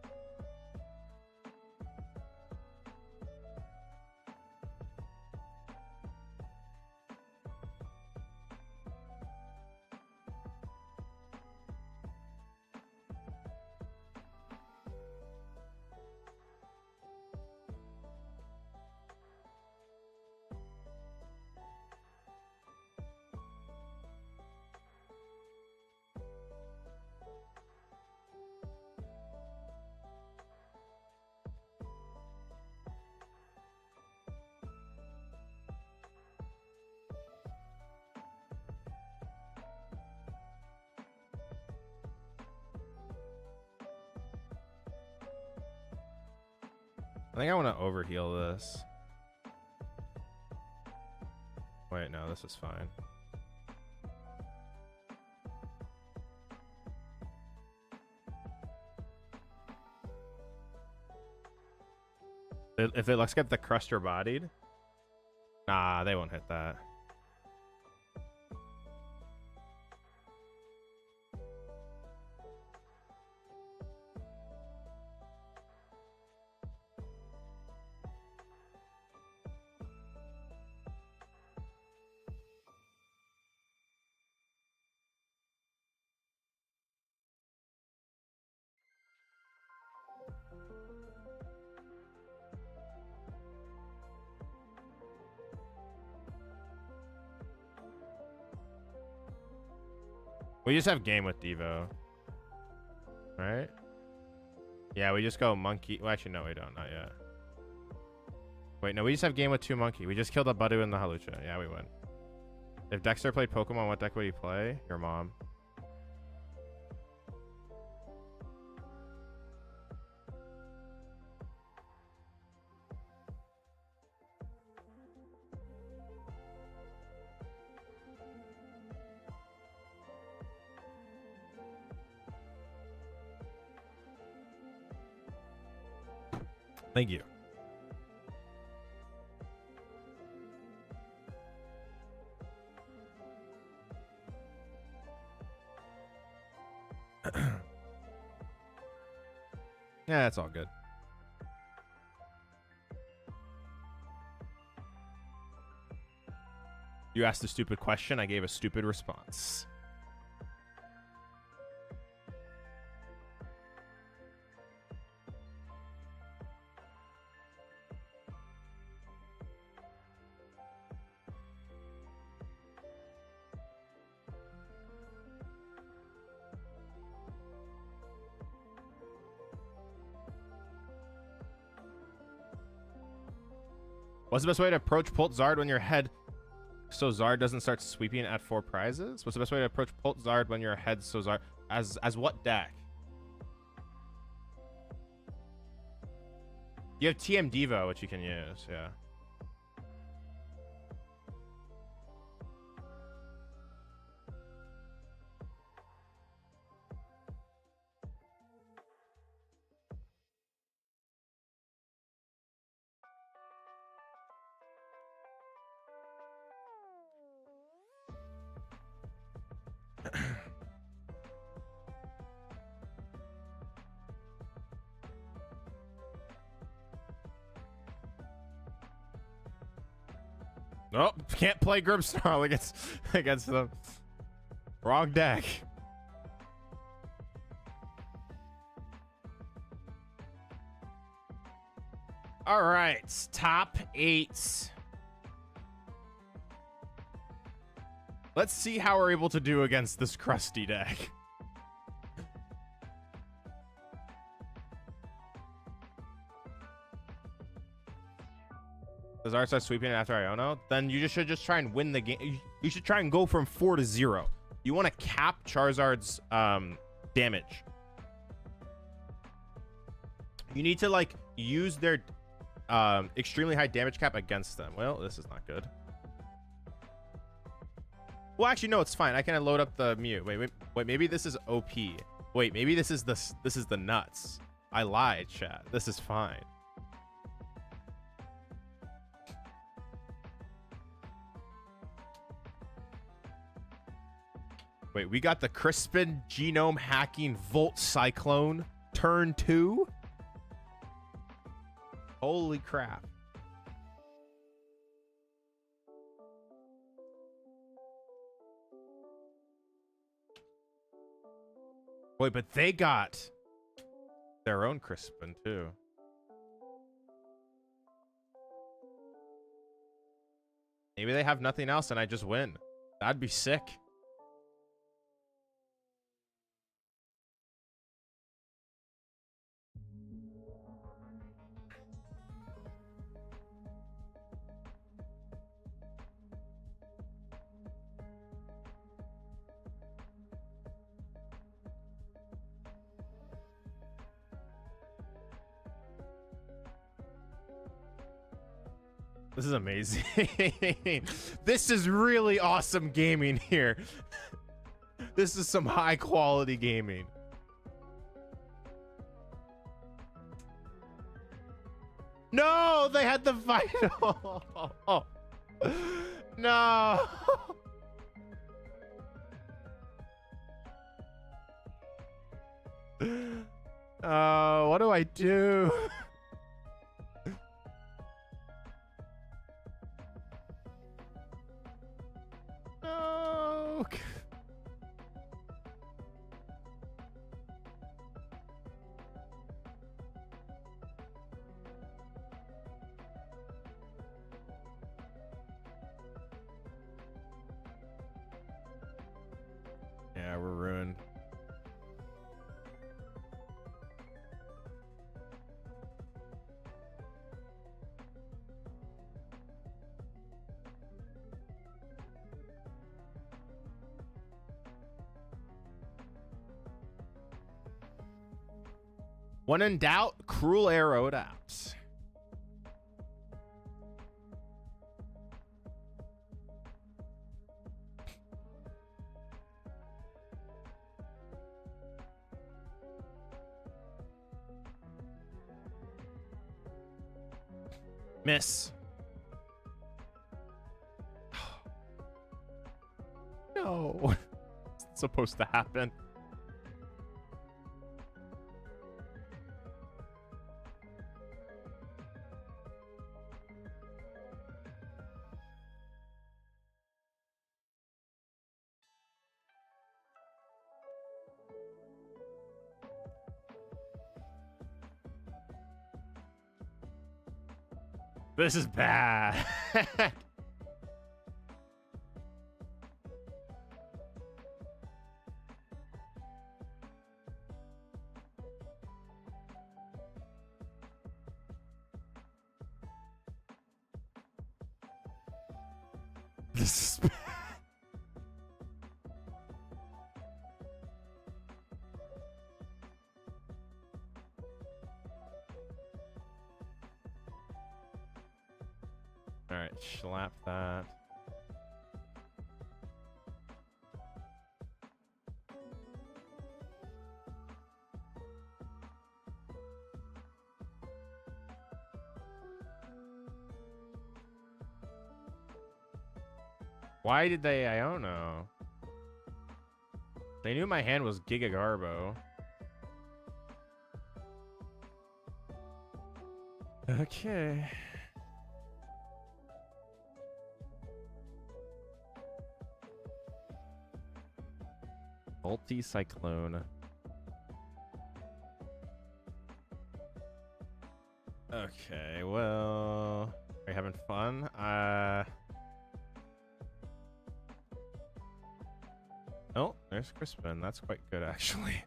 I think I want to overheal this. Wait, no, this is fine. If it looks like the Cruster bodied, nah, they won't hit that. We just have game with Devo. Right? Yeah, we just go monkey. Well, actually, no, we don't. Not yet. Wait, no, we just have game with 2 monkey. We just killed a Badu and the Halucha. Yeah, we win. If Dexter played Pokemon, what deck would he play? Your mom. Thank you. Yeah, that's all good. You asked a stupid question, I gave a stupid response. What's the best way to approach Pult Zard when your head so Zard doesn't start sweeping at 4 prizes? What's the best way to approach Pult Zard when your head so Zard as what deck? You have TM Devo, which you can use, yeah. Nope, can't play Grimmsnarl against them. Wrong deck. All right, top 8. Let's see how we're able to do against this crusty deck. Does Art start sweeping it after Iono? Then you should just try and win the game. You should try and go from 4 to 0. You want to cap Charizard's damage. You need to like use their extremely high damage cap against them. Well, this is not good. Well, actually, no, it's fine. I can load up the Mew. Wait. Maybe this is OP. Wait, maybe this is the nuts. I lied, chat. This is fine. Wait, we got the Crispin Genome Hacking Volt Cyclone turn 2? Holy crap. Wait, but they got their own Crispin too. Maybe they have nothing else and I just win. That'd be sick. This is amazing. This is really awesome gaming here. This is some high quality gaming. No, they had the final. Oh. No. What do I do? No. Yeah, we're When in doubt, cruel arrow it out. Miss. No. It's supposed to happen. This is bad. This is bad. All right, slap that. Why did they? I don't know. They knew my hand was Giga Garbo. Okay. Multi-cyclone. Okay, well, are you having fun? Oh, there's Crispin. That's quite good, actually.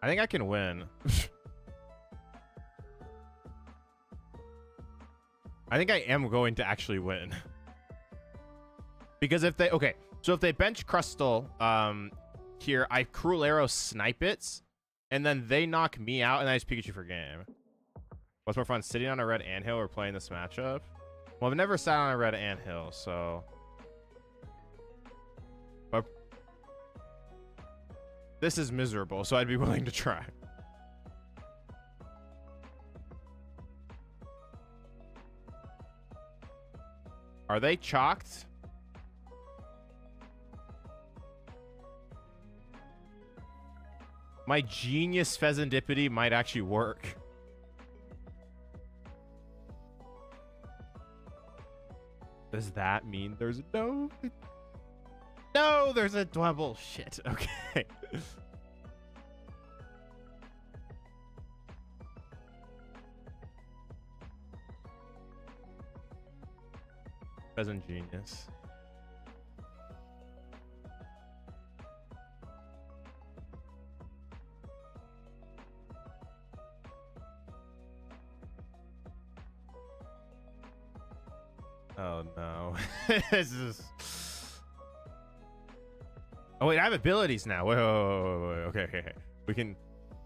I think I can win. I think I am going to actually win. Because if they... Okay, so if they bench Crustal here, I Cruel Arrow snipe it, and then they knock me out, and I just Pikachu for game. What's more fun, sitting on a red anthill or playing this matchup? Well, I've never sat on a red anthill, so... But this is miserable, so I'd be willing to try. Are they chalked? My genius Pheasantipity might actually work. Does that mean there's no... No, there's a double. Shit. Okay. Pheasant genius. Oh no. This is... Oh wait, I have abilities now. Wait. Okay. We can...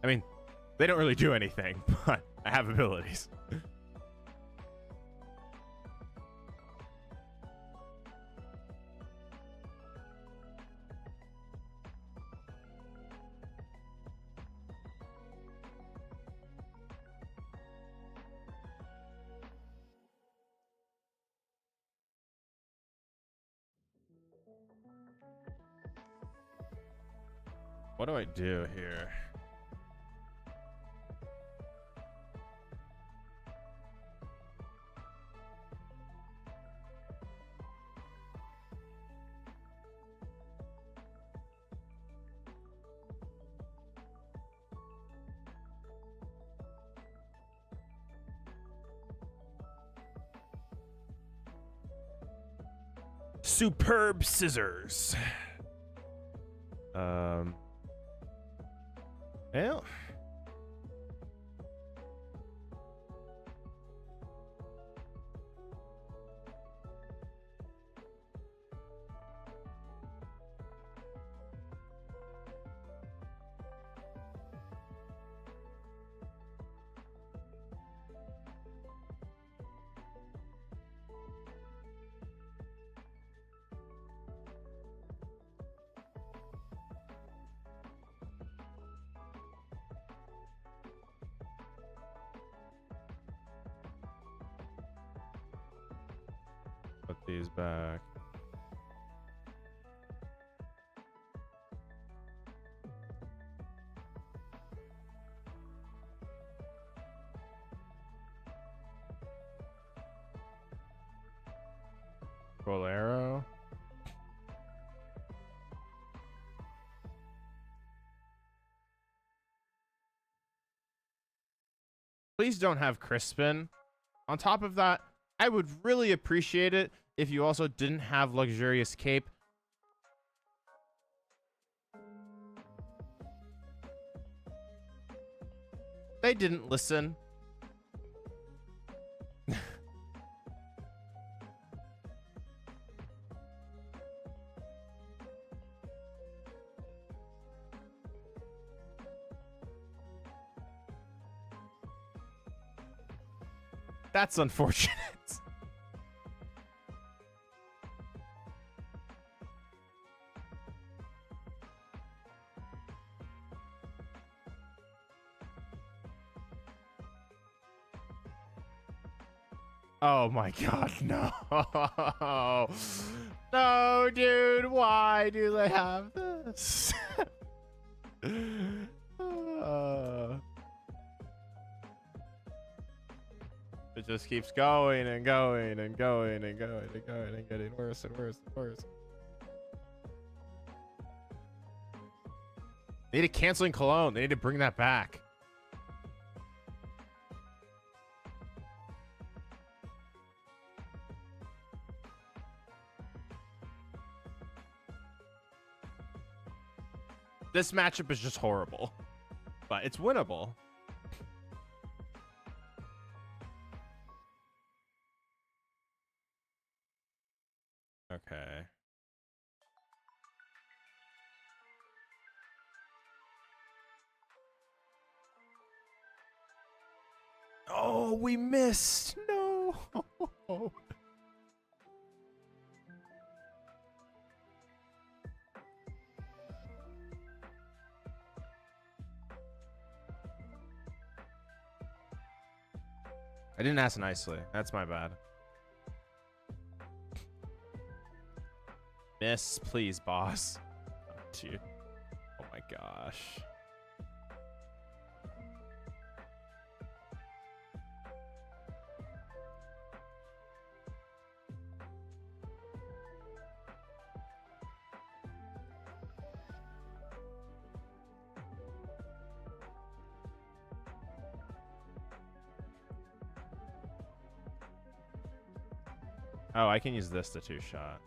I mean, they don't really do anything, but I have abilities. What do I do here? superb scissors. Well. Put these back. Bolero. Please don't have Crispin. On top of that, I would really appreciate it if you also didn't have Luxurious Cape. They didn't listen. That's unfortunate. Oh my god, no. No, dude, why do they have this? It just keeps going and going and going and going and going and getting worse and worse and worse. They need to cancel Cologne. They need to bring that back. This matchup is just horrible, but it's winnable. Okay. Oh, we missed. No. I didn't ask nicely. That's my bad. Miss, please, boss. Oh, dude. Oh my gosh. Oh, I can use this to two-shot.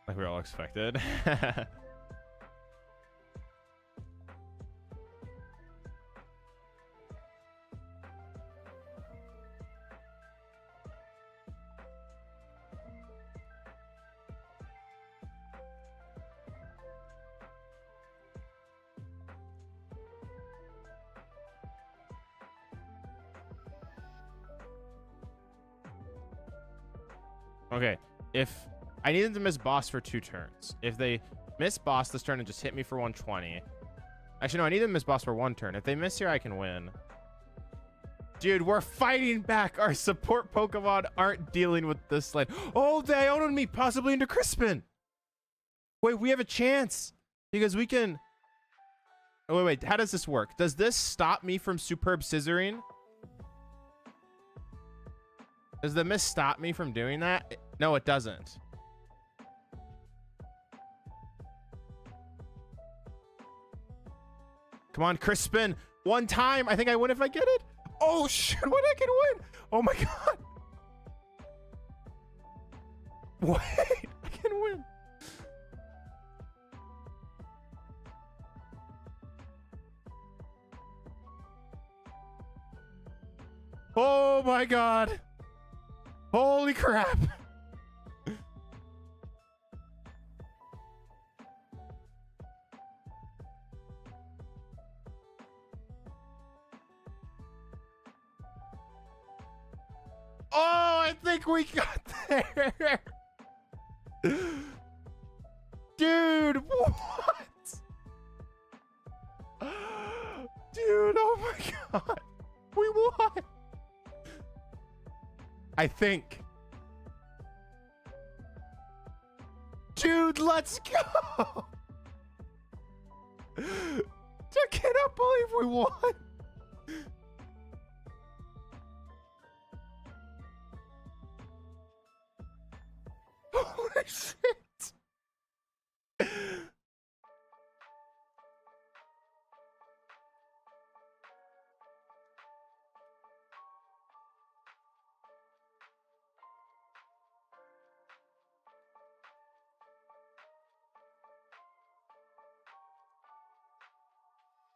Like we all expected. Okay, if I need them to miss boss for 2 turns. If they miss boss this turn and just hit me for 120. Actually, no, I need them to miss boss for 1 turn. If they miss here, I can win. Dude, we're fighting back. Our support Pokemon aren't dealing with this lane. Oh, they owned me possibly into Crispin. Wait, we have a chance because we can. Oh, wait. How does this work? Does this stop me from superb scissoring? Does the miss stop me from doing that? No, it doesn't. Come on, Crispin. One time. I think I win if I get it. Oh, shit. What? I can win. Oh, my God. Wait. I can win. Oh, my God. Holy crap. Oh, I think we got there. Dude, what? Dude, oh my God. We won. I think. Dude, let's go. I cannot believe we won. Holy shit.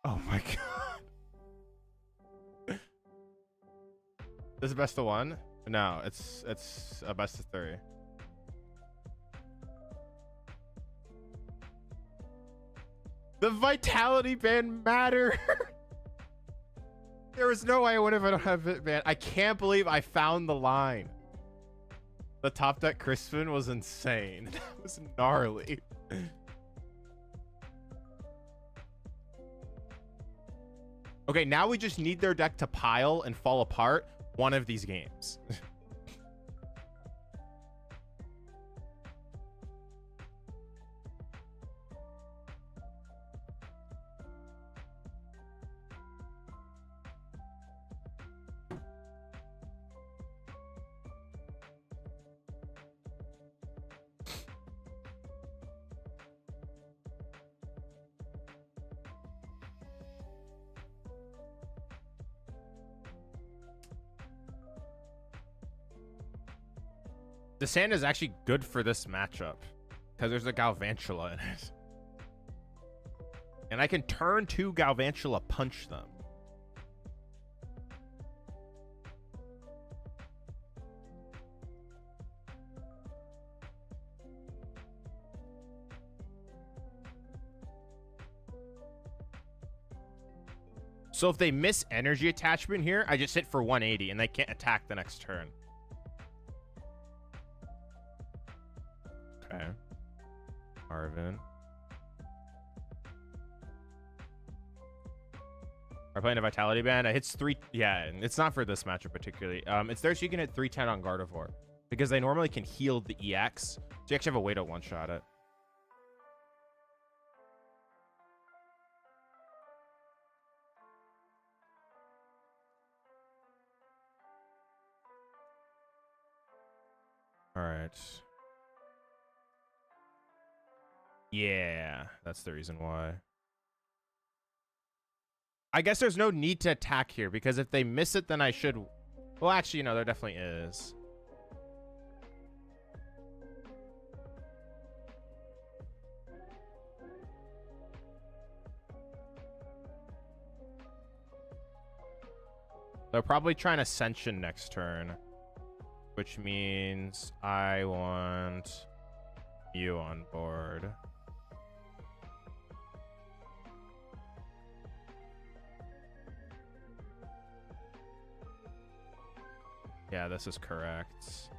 Oh my God. This is best of one? No, it's a best of three. The vitality band mattered. There was no way I would have had it, man. I can't believe I found the line. The top deck Crispin was insane. That was gnarly. Okay, now we just need their deck to pile and fall apart one of these games. The sand is actually good for this matchup because there's a Galvantula in it. And I can turn 2 Galvantula punch them. So if they miss energy attachment here, I just hit for 180 and they can't attack the next turn. Okay. Arvin. Are playing a vitality band. It hits 3. Yeah, it's not for this matchup particularly. It's there so you can hit 310 on Gardevoir because they normally can heal the EX. So you actually have a way to one-shot it. All right. Yeah, that's the reason why. I guess there's no need to attack here because if they miss it, then I should... Well, actually, no, there definitely is. They're probably trying Ascension next turn, which means I want you on board. Yeah, this is correct.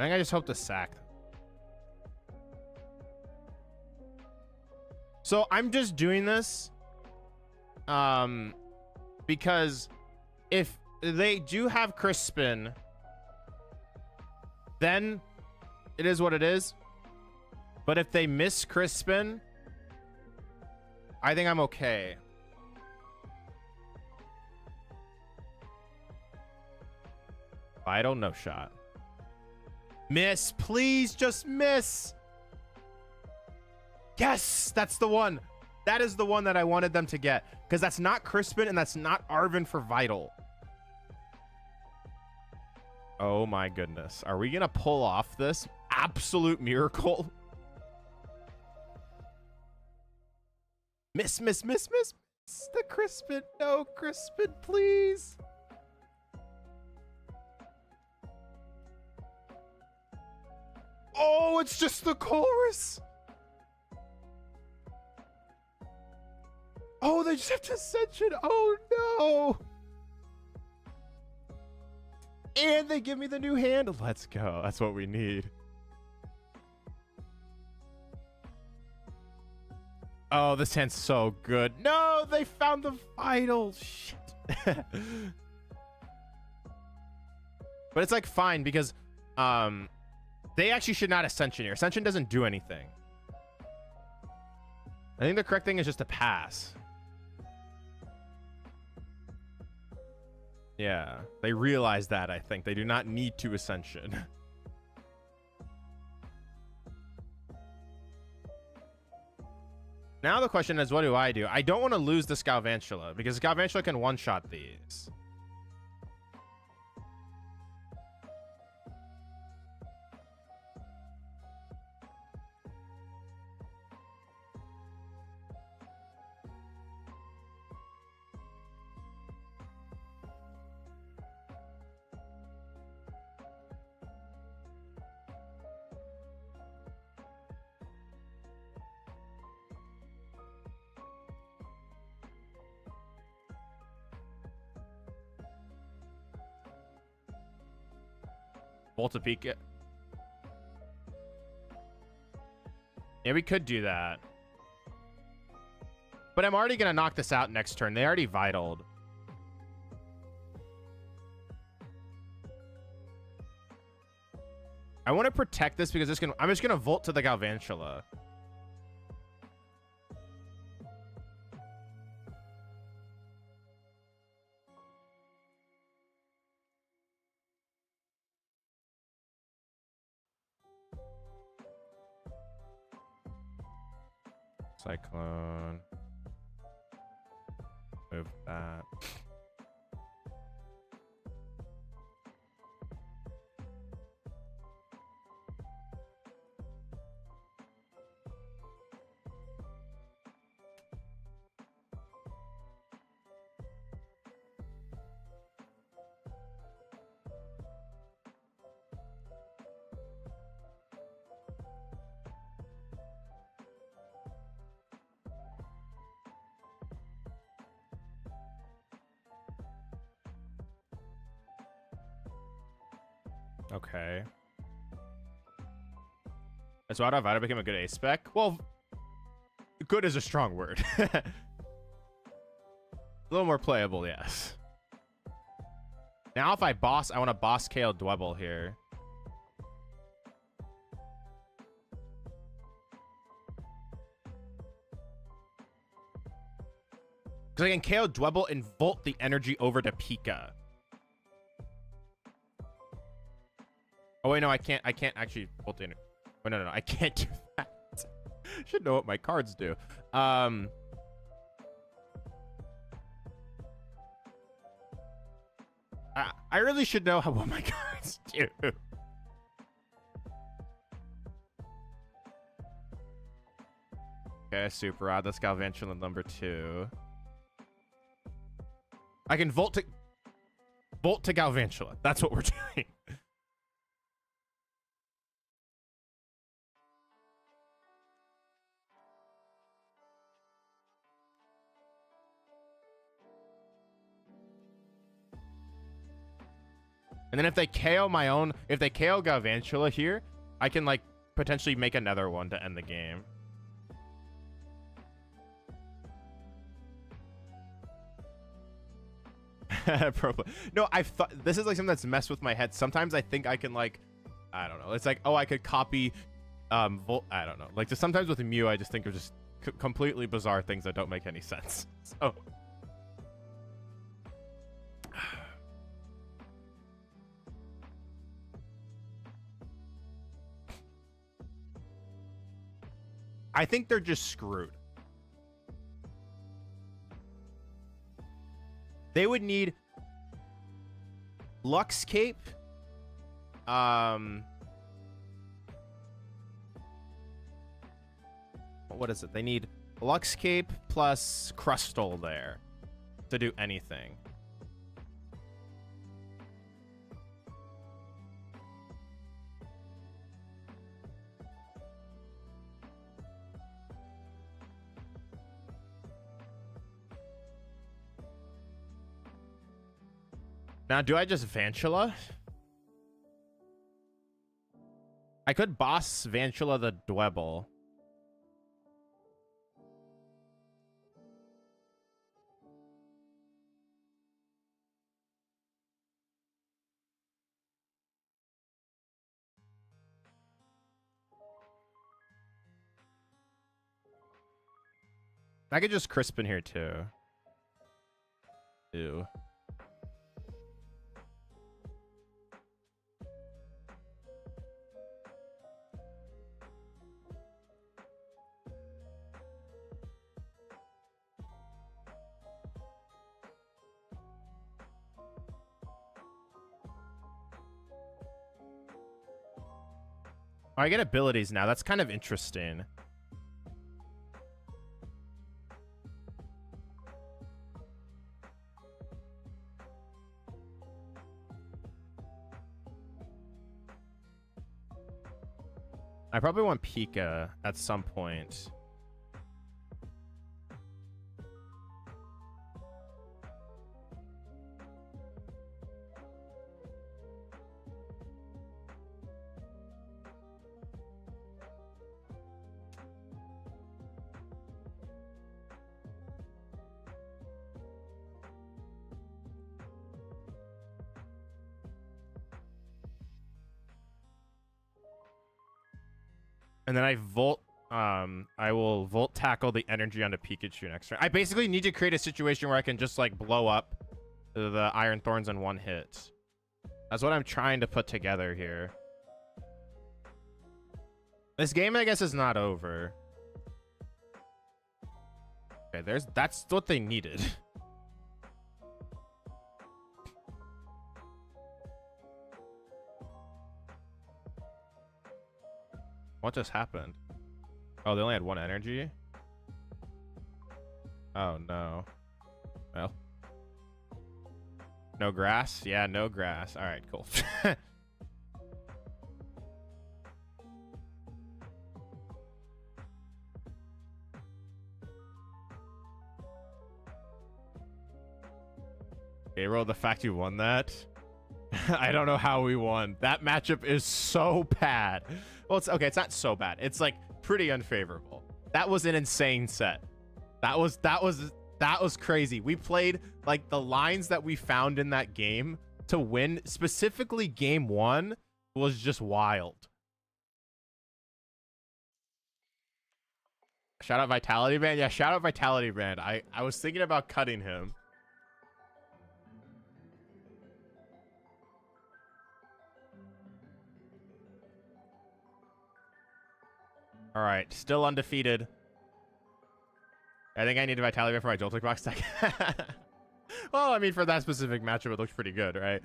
I think I just hope to sack. So I'm just doing this because if they do have Crispin, then it is what it is. But if they miss Crispin, I think I'm okay. Vital, no shot. Miss, please just miss. Yes, that's the one. That is the one that I wanted them to get, because that's not Crispin and that's not Arvin for Vital. Oh my goodness. Are we going to pull off this absolute miracle? Miss, miss, miss, miss, miss. The Crispin. No, Crispin, please. Oh, it's just the chorus. Oh, they just have to ascension. Oh, no. And they give me the new hand. Let's go. That's what we need. Oh, this hand's so good. No, they found the Vital. Shit. But it's like fine because they actually should not Ascension here. Ascension doesn't do anything. I think the correct thing is just to pass. Yeah, they realize that, I think. They do not need to Ascension. Now the question is, what do? I don't want to lose the Galvantula, because Galvantula can one-shot these. Volta-Pika. Yeah, we could do that. But I'm already going to knock this out next turn. They already Vitaled. I want to protect this because I'm just going to Volt to the Galvantula. Cyclone. Move that. Okay. So out of Vita became a good ace spec. Well, good is a strong word. A little more playable, yes. Now if I boss, I want to boss KO Dwebble here. Because I can KO Dwebble and Volt the energy over to Pika. Oh wait, no, I can't actually Volt the energy. Oh, no, I can't do that. Should know what my cards do. I really should know what my cards do. Okay, super odd. That's Galvantula number 2. I can Volt to Galvantula. That's what we're doing. And then if they KO my own, if they KO Galvantula here, I can like potentially make another one to end the game. No, I've thought this is like something that's messed with my head. Sometimes I think I can like, I don't know. It's like, oh, I could copy, I don't know. Like just sometimes with Mew, I just think of just completely bizarre things that don't make any sense. So. I think they're just screwed. They would need Lux Cape. What is it? They need Lux Cape plus Crustle there to do anything. Now, do I just Vantula? I could boss Vantula the Dwebble. I could just Crisp in here too. Ew. Oh, I get abilities now. That's kind of interesting. I probably want Pika at some point. And then I will Volt Tackle the energy onto Pikachu next turn. I basically need to create a situation where I can just like blow up the Iron Thorns in one hit. That's what I'm trying to put together here. This game, I guess, is not over. Okay, that's what they needed. What just happened? Oh, they only had one energy? Oh, no. Well. No grass? Yeah, no grass. All right, cool. Okay, roll the fact you won that. I don't know how we won. That matchup is so bad. Well, it's okay. It's not so bad. It's like pretty unfavorable. That was an insane set. That was crazy. We played like the lines that we found in that game to win. Specifically, game one was just wild. Shout out Vitality Band. Yeah, shout out Vitality Band. I was thinking about cutting him. All right, still undefeated. I think I need a Vitality Band for my Joltik box deck. Well, I mean, for that specific matchup, it looks pretty good, right?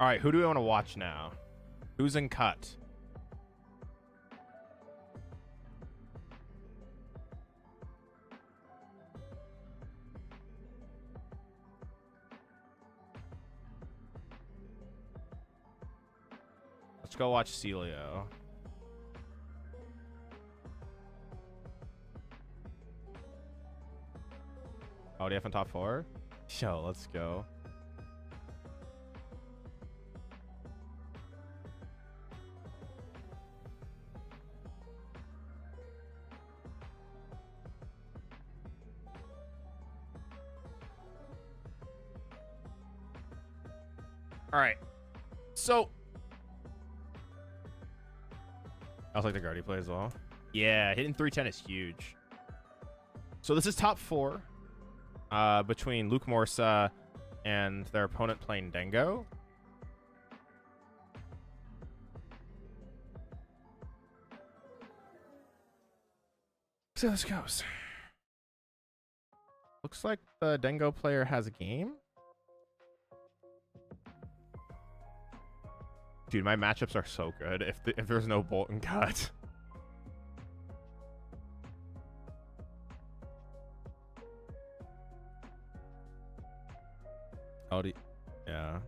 All right, who do we want to watch now? Who's in cut? Let's go watch Celio. ODF in top 4? Yo, let's go. All right. So I like the guard he plays as well. Yeah, hitting 310 is huge. So this is top 4 between Luke Morsa and their opponent playing Dengo. So this goes. Looks like the Dengo player has a game. Dude, my matchups are so good if there's no bolt and cut. Yeah.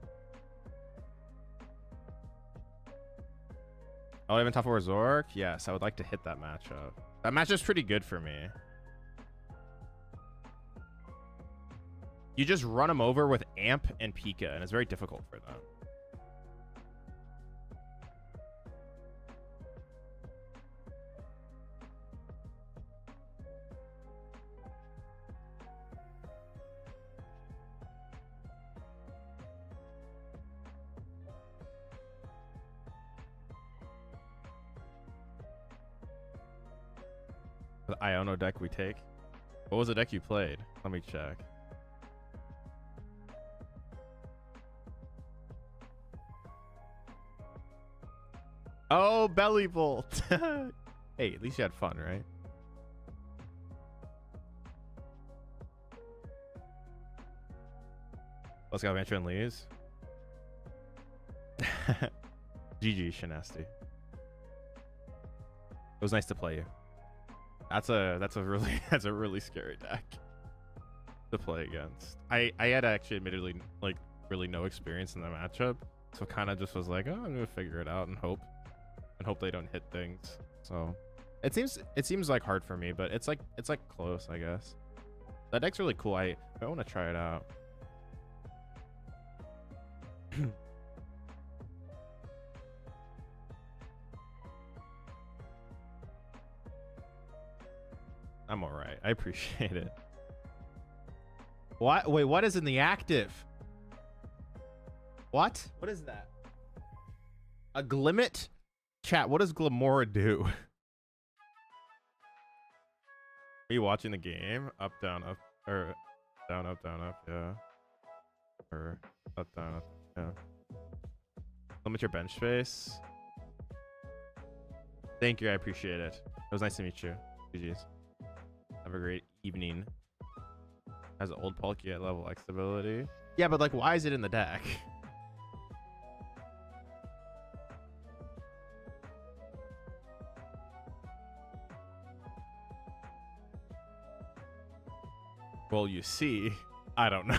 Oh, even top 4 Zork? Yes, I would like to hit that matchup. That matchup's pretty good for me. You just run them over with Amp and Pika, and it's very difficult for them. The Iono deck we take. What was the deck you played? Let me check. Oh, Belly Bolt. Hey, at least you had fun, right? Let's go, Venture and Lee's. GG, Shanasty. It was nice to play you. That's a really scary deck to play against. I had actually admittedly like really no experience in the matchup, so kind of just was like, oh, I'm gonna figure it out and hope they don't hit things. So it seems like hard for me, but it's like close, I guess. That deck's really cool. I want to try it out. I'm all right. I appreciate it. What? Wait, what is in the active? What? What is that? A Glimmet? Chat, what does Glamora do? Are you watching the game? Up, down, up. Or down, up, yeah. Or up, down, up, yeah. Limit your bench space. Thank you, I appreciate it. It was nice to meet you. GG's. Have a great evening. Has an old Palkia at level X ability. Yeah, but like, why is it in the deck? Well, you see, I don't know.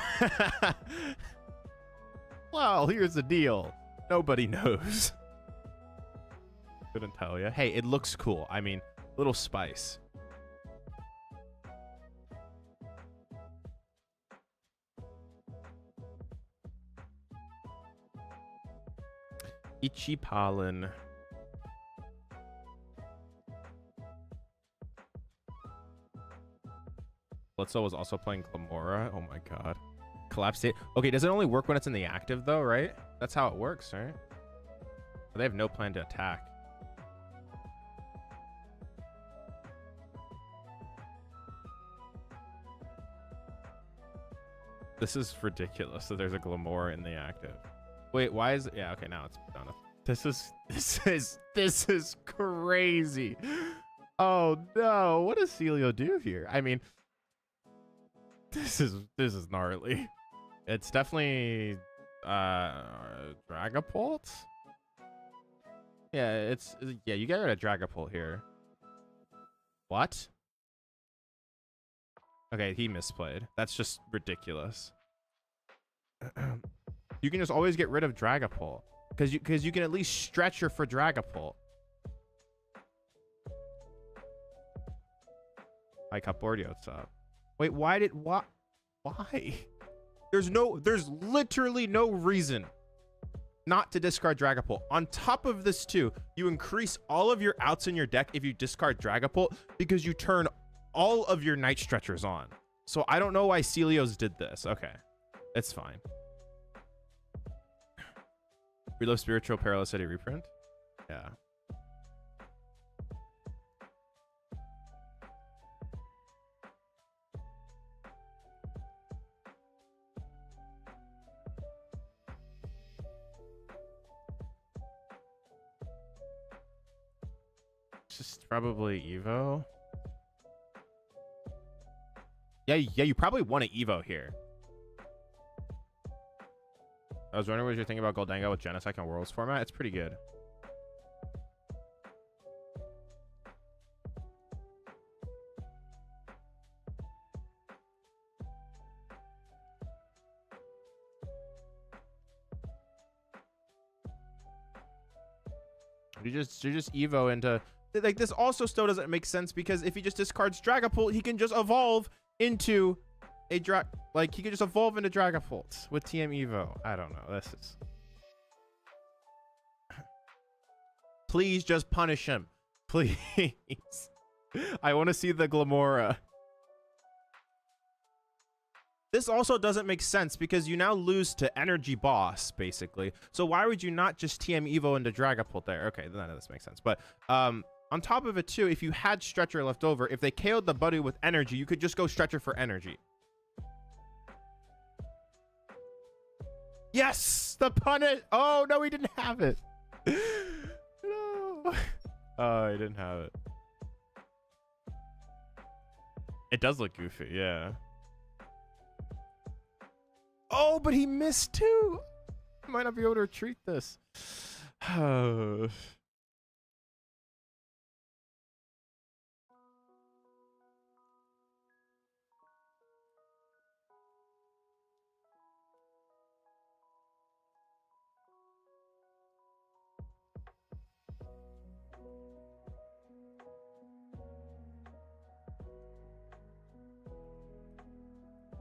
Well, here's the deal. Nobody knows. Couldn't tell you. Hey, it looks cool. I mean, little spice. Ichipalin. Blitzo was also playing Glamora. Oh my god. Collapse state. Okay, does it only work when it's in the active though, right? That's how it works, right? But they have no plan to attack. This is ridiculous that there's a Glamora in the active. Wait, why is it? Yeah, okay, now it's done. This is crazy. Oh no, what does Celio do here? I mean, this is gnarly. It's definitely Dragapult. Yeah, yeah, you get rid of Dragapult here. What? Okay, he misplayed. That's just ridiculous. You can just always get rid of Dragapult. Because you can at least stretch her for Dragapult. Hi, Cupboard, what's up? Wait, why? There's literally no reason not to discard Dragapult. On top of this too, you increase all of your outs in your deck if you discard Dragapult because you turn all of your Night Stretchers on. So I don't know why Celios did this. Okay, it's fine. Reload Spiritual Paralysity reprint? Yeah. Just probably Evo. Yeah, you probably want an Evo here. I was wondering what you're thinking about Goldango with Genesect and Worlds format. It's pretty good. You just Evo into, like, this also still doesn't make sense because if he just discards Dragapult, he can just evolve into a like he could just evolve into Dragapult with TM Evo. I don't know. This is please just punish him. Please. I want to see the Glamora. This also doesn't make sense because you now lose to Energy Boss, basically. So why would you not just TM Evo into Dragapult there? Okay, none of this makes sense. But on top of it, too, if you had Stretcher left over, if they KO'd the buddy with Energy, you could just go Stretcher for Energy. Yes! The punish! Oh, no, he didn't have it. No. Oh, he didn't have it. It does look goofy, yeah. Oh, but he missed too. Might not be able to retreat this.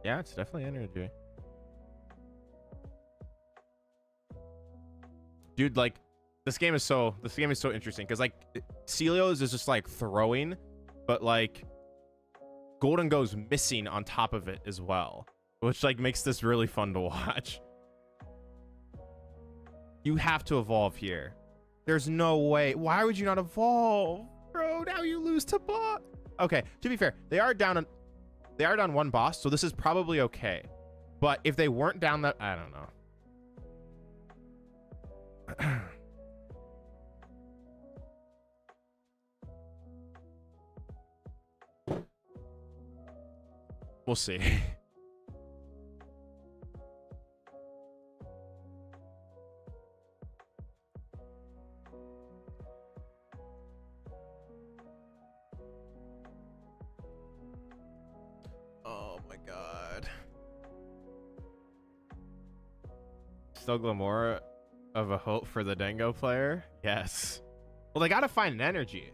Yeah, it's definitely energy. Dude, like, this game is so interesting because, like, Celios is just like throwing, but like Golden goes missing on top of it as well, which like makes this really fun to watch. You have to evolve here. There's no way. Why would you not evolve, bro? Now you lose to bot. Okay, to be fair, they are down one boss, so this is probably okay. But if they weren't down that, I don't know. We'll see. Oh my god. Still Glamora of a hope for the Dango player? Yes. Well, they gotta find an energy.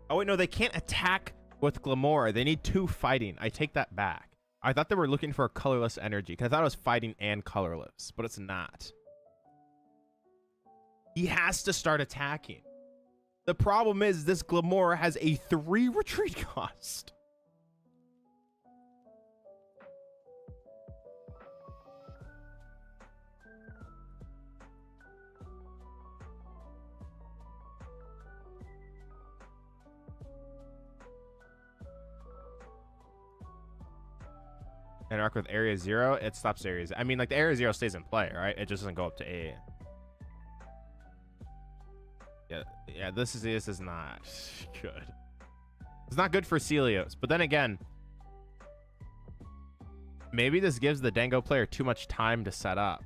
Oh wait, no, they can't attack with Glamora. They need two fighting. I take that back. I thought they were looking for a colorless energy because I thought it was fighting and colorless, but it's not. He has to start attacking. The problem is this Glamora has a 3 retreat cost. Interact with area 0, it stops areas. I mean, like, the area 0 stays in play, right? It just doesn't go up to 8. Yeah, this is not good. It's not good for Celios. But then again, maybe this gives the Dango player too much time to set up.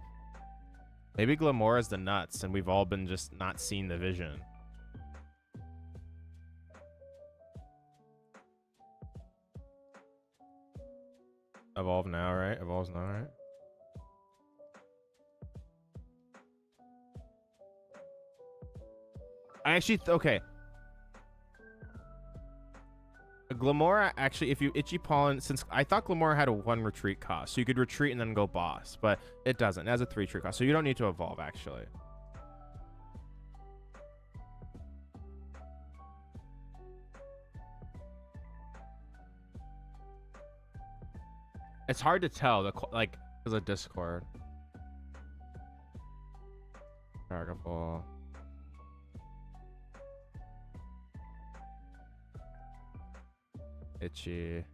Maybe Glamora's the nuts, and we've all been just not seeing the vision. Evolve now, right? Evolves now, right? I actually okay. Glamora, actually, if you Itchy Pollen, since I thought Glamora had a 1 retreat cost, so you could retreat and then go boss, but it doesn't. It has a 3 retreat cost, so you don't need to evolve, actually. It's hard to tell, like, because of Discord. Dragapult. Itchy.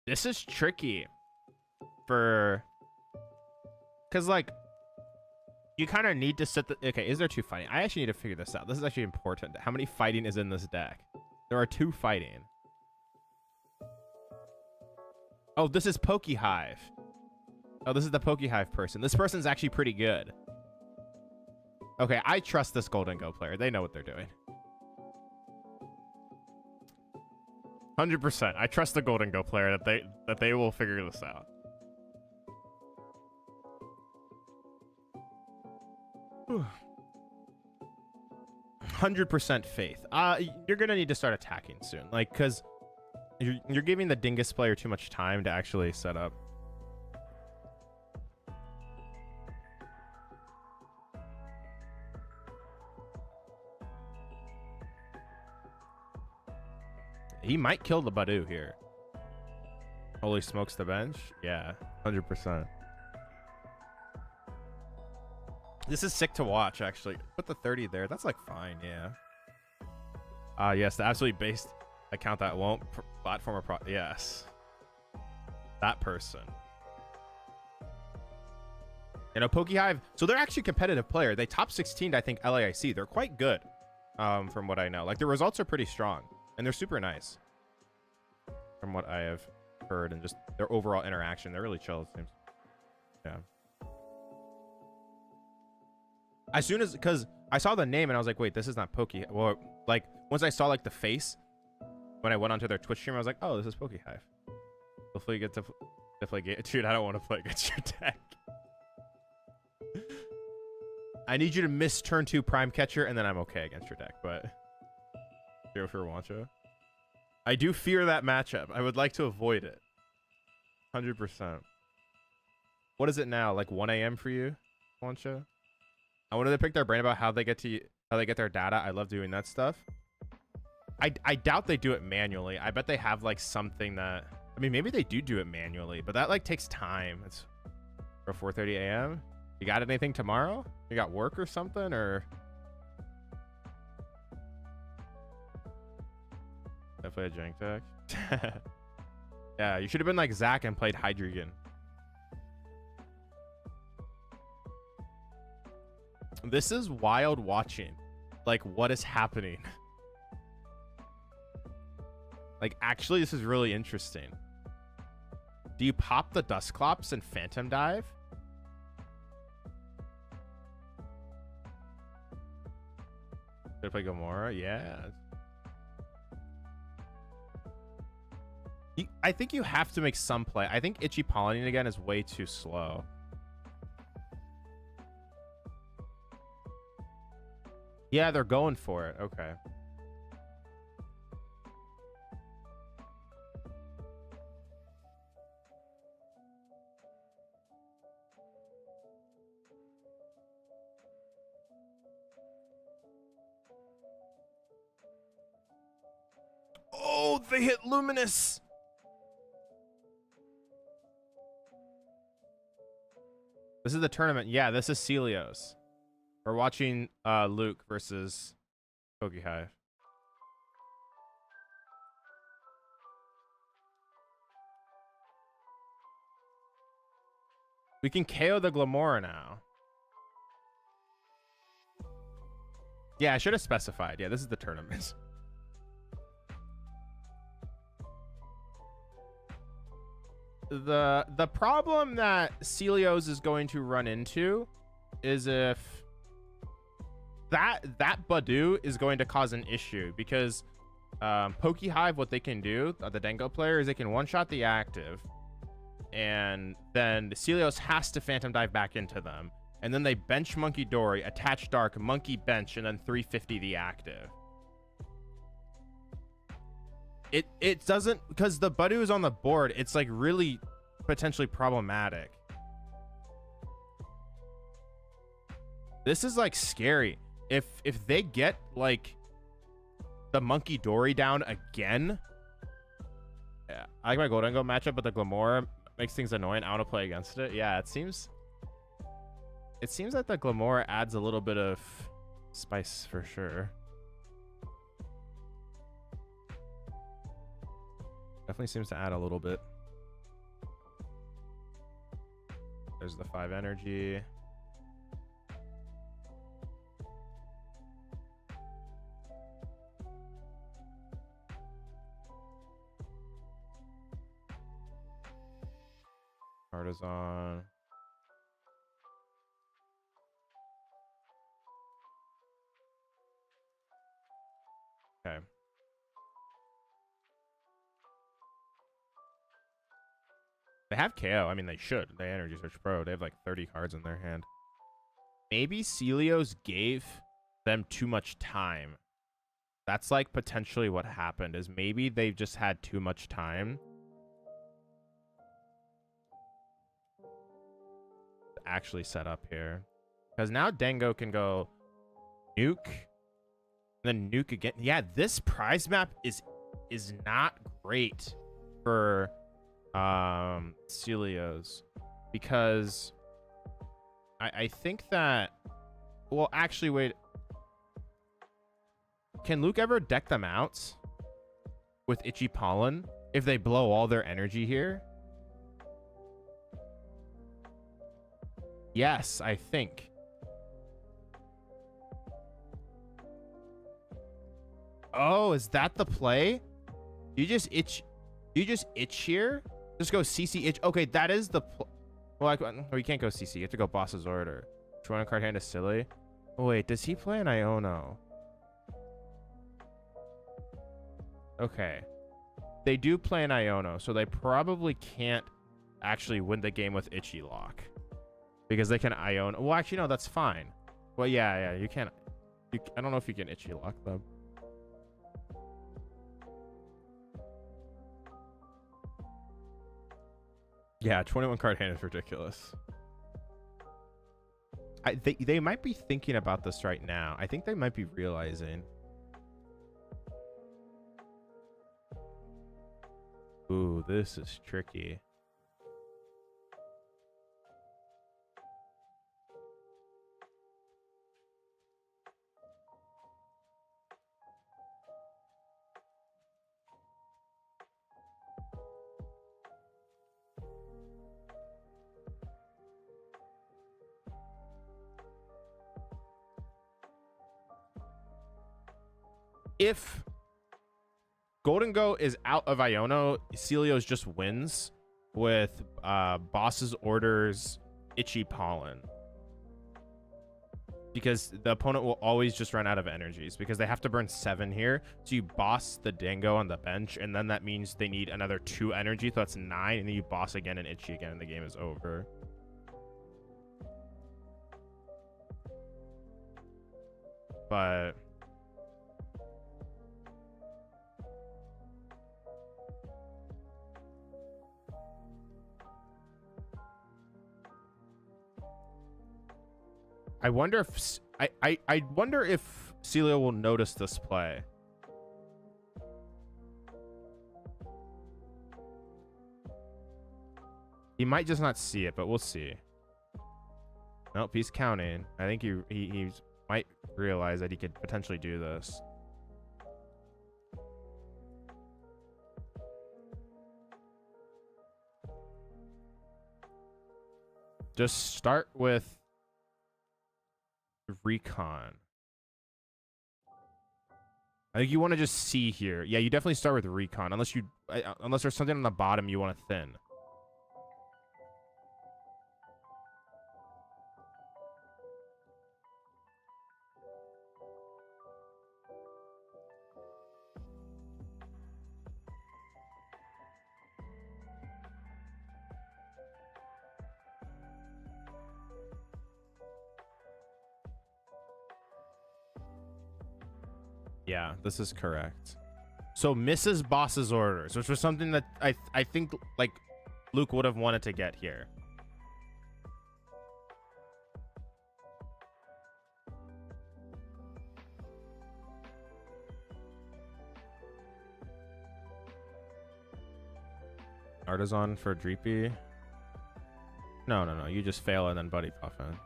This is tricky for, because like you kind of need to set the, okay, is there 2 fighting? I actually need to figure this out. This is actually important. How many fighting is in this deck? There are 2 fighting. Oh, this is Pokehive. Oh, this is the Pokehive person. This person's actually pretty good. Okay, I trust this Golden Go player. They know what they're doing. 100%. I trust the Golden Go player that they will figure this out. Whew. 100% faith. You're gonna need to start attacking soon, like, because you're giving the Dingus player too much time to actually set up. He might kill the Badoo here. Holy smokes, the bench. Yeah, 100%. This is sick to watch, actually. Put the 30 there. That's like fine, yeah. Yes, the absolutely based account that won't platform or yes. That person. You know, Pokehive, so they're actually a competitive player. They top 16'd, I think, LAIC. They're quite good, from what I know. Like, the results are pretty strong, and they're super nice, from what I have heard, and just their overall interaction. They're really chill, it seems. Yeah. As soon as, because I saw the name, and I was like, wait, this is not Poke. Well, like, once I saw, like, the face, when I went onto their Twitch stream, I was like, oh, this is Pokehive. Hopefully you get to definitely get, dude, I don't want to play against your deck. I need you to miss turn 2 Prime Catcher, and then I'm okay against your deck, but 0 for Wancha. I do fear that matchup. I would like to avoid it. 100%. What is it now? Like 1 a.m. for you, Wancha? I wanted to pick their brain about how they get their data. I love doing that stuff. I doubt they do it manually. I bet they have like something that, I mean, maybe they do it manually, but that like takes time. It's for 4:30 a.m. You got anything tomorrow? You got work or something, or? I play a jank deck. Yeah, you should have been like Zach and played Hydreigon. This is wild watching. Like, what is happening? Like, actually, this is really interesting. Do you pop the Dusclops and Phantom Dive? Should I play Gamora? Yeah. I think you have to make some play. I think Itchy Pollen again is way too slow. Yeah, they're going for it. Okay. Oh, they hit Luminous. This is the tournament. Yeah, this is Celios. We're watching Luke versus Pokehive. We can KO the Glamora now. Yeah, I should have specified. Yeah, this is the tournament. the problem that Celios is going to run into is if that Badu is going to cause an issue, because Pokehive, what they can do, the Dengo player, is they can one-shot the active, and then Celios has to Phantom Dive back into them, and then they bench Monkey Dory, attach Dark, Monkey bench, and then 350 the active. It doesn't, because the Badu is on the board, it's like really potentially problematic. This is like scary. If they get like the Monkey Dory down again, yeah, I like my Goldengo matchup, but the Glamora makes things annoying. I want to play against it. Yeah, it seems that the Glamora adds a little bit of spice for sure. Definitely seems to add a little bit. There's the 5 energy. Artisan. Okay. They have KO. I mean, they should. They Energy Search Pro. They have like 30 cards in their hand. Maybe Celios gave them too much time. That's like potentially what happened, is maybe they've just had too much time to actually set up here. Because now Dengo can go nuke, then nuke again. Yeah, this prize map is not great for Celios, because I think that, well, actually, wait, can Luke ever deck them out with Itchy Pollen if they blow all their energy here? Yes, I think. Oh, is that the play? You just itch here? Just go CC itch. Okay, that is the well, you can't go CC. You have to go Boss's Order. One card hand is silly. Oh, wait, does he play an Iono? Okay. They do play an Iono, so they probably can't actually win the game with Itchy Lock, because they can Iono. Well, actually, no, that's fine. Well, yeah, you can't. I don't know if you can Itchy Lock them. Yeah, 21 card hand is ridiculous. They might be thinking about this right now. I think they might be realizing. Ooh, this is tricky. If Golden Go is out of Iono, Celios just wins with Boss's Orders, Itchy Pollen, because the opponent will always just run out of energies, because they have to burn 7 here. So you boss the Dango on the bench, and then that means they need another 2 energy, so that's 9, and then you boss again and Itchy again, and the game is over. But I wonder if I wonder if Celio will notice this play. He might just not see it, but we'll see. Nope, he's counting. I think he might realize that he could potentially do this. Just start with Recon. I think you want to just see here. Yeah, you definitely start with Recon, unless there's something on the bottom you want to thin. Yeah, this is correct. So Mrs. Boss's orders, which was something that I think like Luke would have wanted to get here. Artisan for Dreepy. No, no, no. You just fail and then buddy puffin.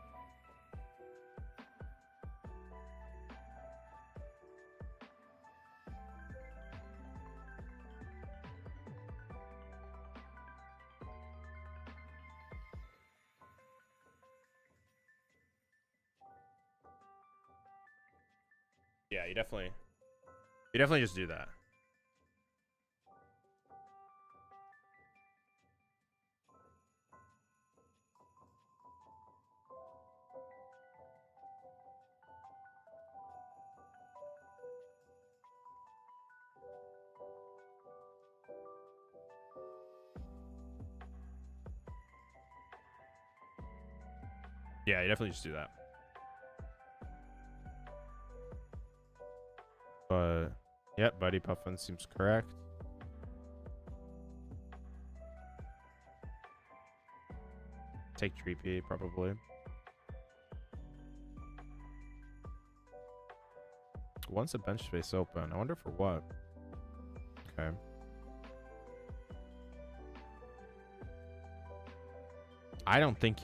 Yeah, you definitely just do that. Yeah, you definitely just do that. But yep, buddy puffin seems correct. Take Dreepy probably. Once a bench space open. I wonder for what. Okay. I don't think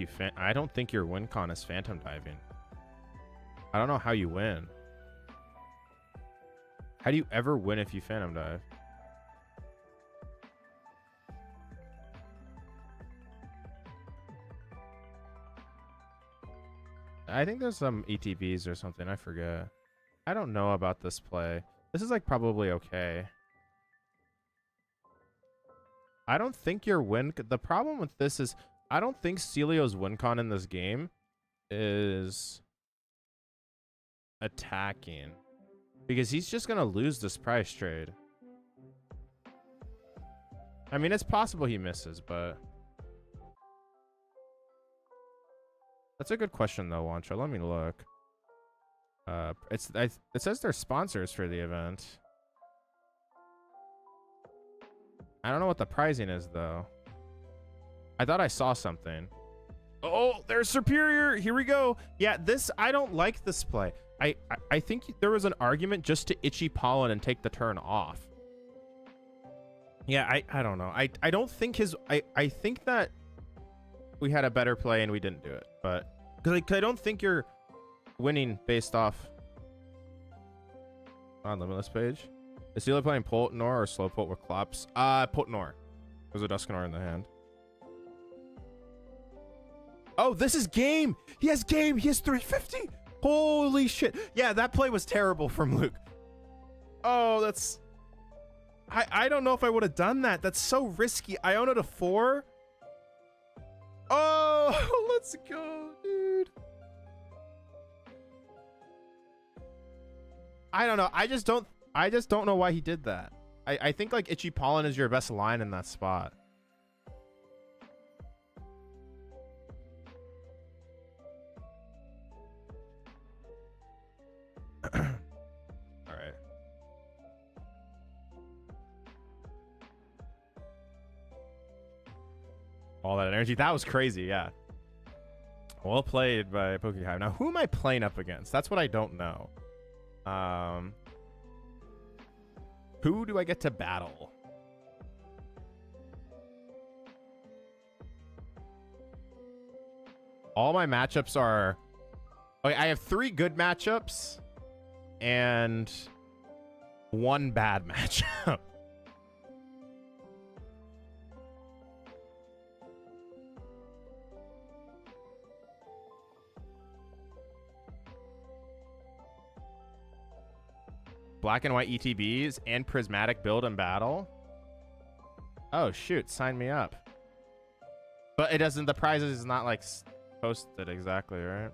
your win con is phantom diving. I don't know how you win. How do you ever win if you phantom dive? I think there's some ETBs or something. I forget. I don't know about this play. This is like probably okay. I don't think your win... The problem with this is I don't think Celio's win con in this game is attacking. Because he's just going to lose this price trade. I mean, it's possible he misses, but... That's a good question, though, Wancho. Let me look. It says they're sponsors for the event. I don't know what the pricing is, though. I thought I saw something. Oh, they're superior. Here we go. Yeah, this... I don't like this play. I think there was an argument just to itchy pollen and take the turn off. Yeah, I don't know. I don't think his... I think that we had a better play and we didn't do it, but... Because I don't think you're winning based off... On Limitless page. Is Celia playing Potnor or Slowpoke with Klops? Potnor. There's a Dusknoir in the hand. Oh, this is game! He has game! He has 350! Holy shit! Yeah, that play was terrible from Luke. Oh, that's... I don't know if I would have done that. That's so risky. I own it a 4. Oh, let's go, dude. I don't know. I just don't know why he did that. I think like Itchy Pollen is your best line in that spot. All right. All that energy. That was crazy, yeah. Well played by PokeHive. Now, who am I playing up against? That's what I don't know. Who do I get to battle? All my matchups are... Okay, I have 3 good matchups and 1 bad matchup. Black and white ETBs and prismatic build and battle. Oh shoot, sign me up. But it doesn't, the prizes is not like posted exactly, right?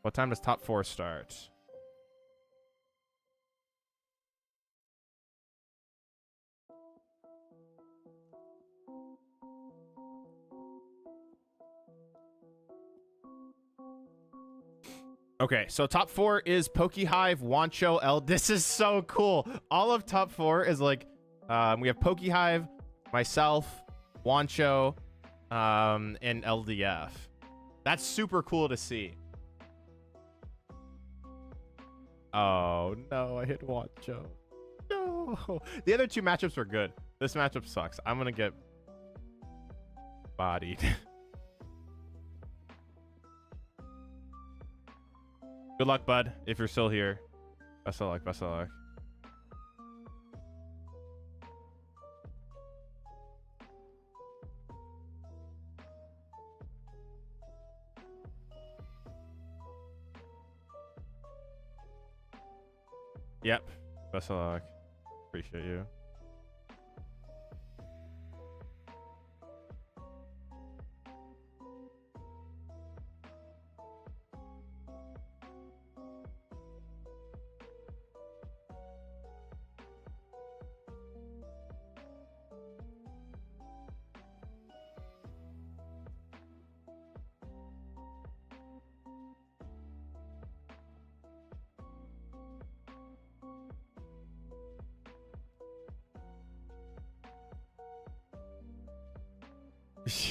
What time does top 4 start? Okay, so top 4 is Pokehive, Wancho, L. This is so cool. All of top 4 is like, we have Pokehive, myself, Wancho, and LDF. That's super cool to see. Oh no, I hit Wancho. No. The other 2 matchups were good. This matchup sucks. I'm gonna get bodied. Good luck, bud, if you're still here. Best of luck, best of luck. Yep. Best of luck. Appreciate you.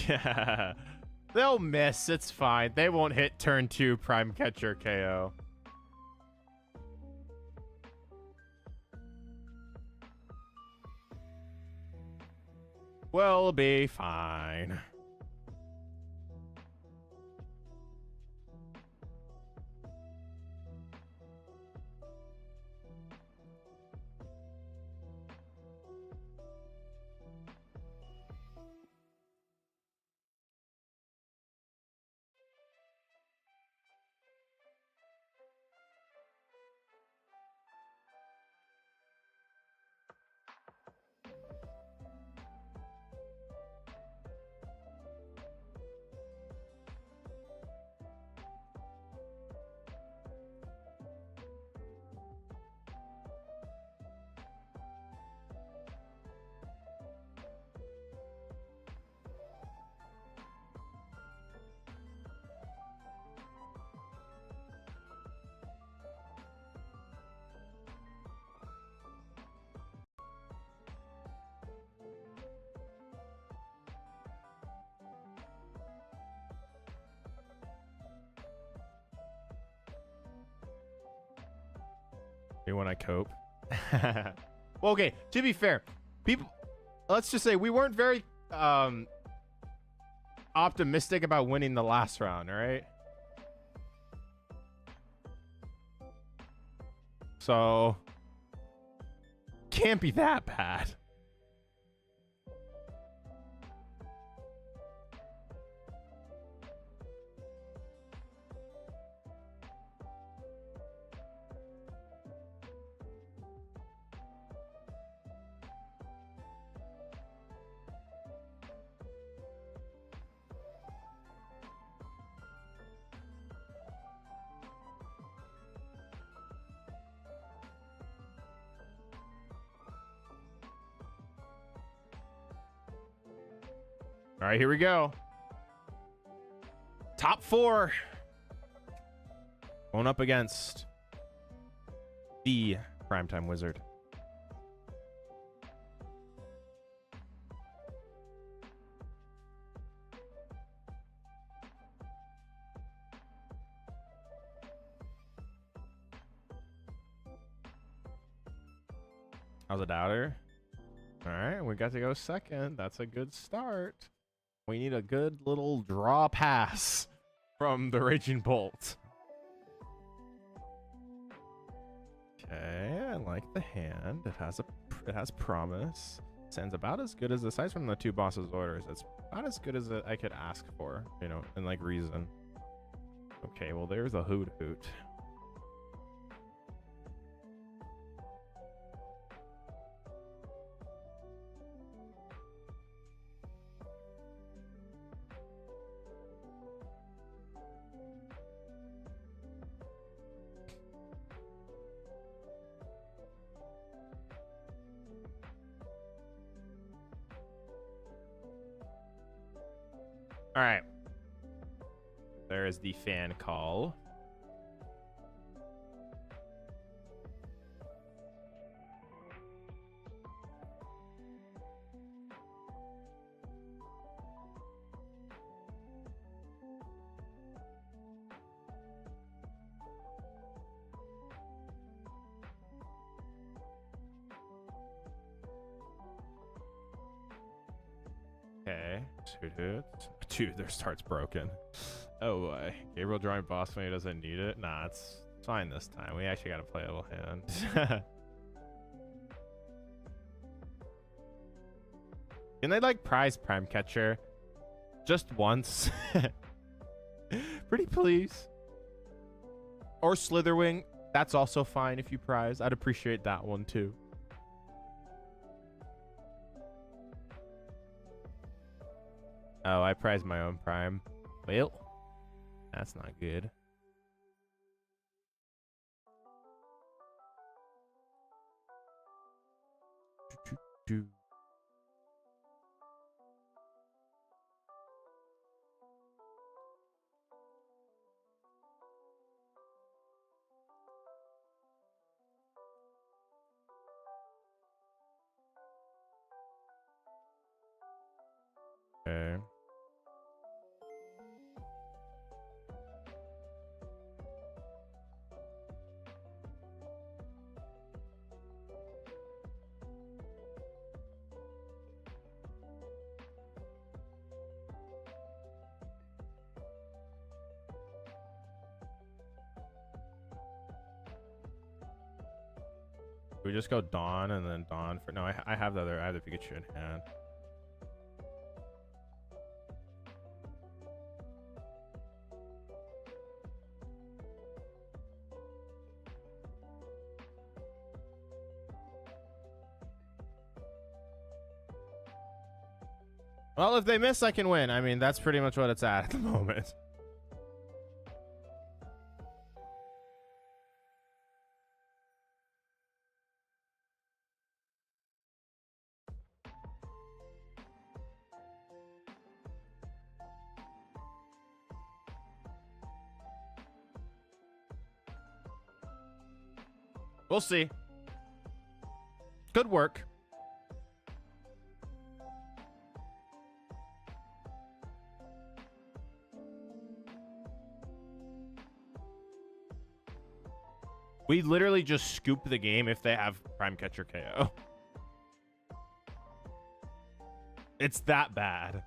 Yeah. They'll miss. It's fine. They won't hit turn 2 prime catcher KO. We'll be fine. When I cope. Well, okay, to be fair, people, let's just say we weren't very optimistic about winning the last round, all right? So can't be that bad. All right, here we go. Top 4. Going up against the Primetime Wizard. How's a doubter? All right, we got to go second. That's a good start. We need a good little draw pass from the Raging Bolt. Okay, I like the hand. It has promise. Sounds about as good as, aside from the 2 bosses orders, it's about as good as I could ask for, you know, in like reason. Okay, well there's a hoot. All right. There is the fan call. Okay. Dude, their start's broken. Oh boy. Gabriel drawing boss when he doesn't need it. Nah, it's fine this time. We actually got to play a little hand. Can they like prize Prime Catcher just once? Pretty please. Or Slitherwing. That's also fine if you prize. I'd appreciate that one too. Oh, I prize my own Prime. Well, that's not good. Okay. We just go Dawn and then Dawn for no. I have the other. I have the Pikachu in hand. Well, if they miss, I can win. I mean, that's pretty much what it's at the moment. We'll see. Good work. We literally just scoop the game if they have Prime Catcher KO. It's that bad.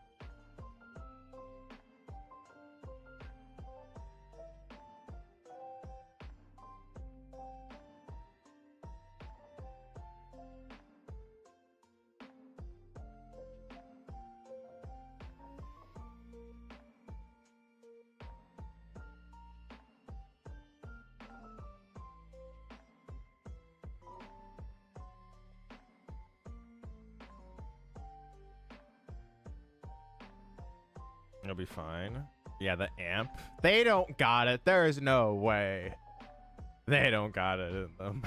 It'll be fine. Yeah, the amp. They don't got it. There is no way. They don't got it in them.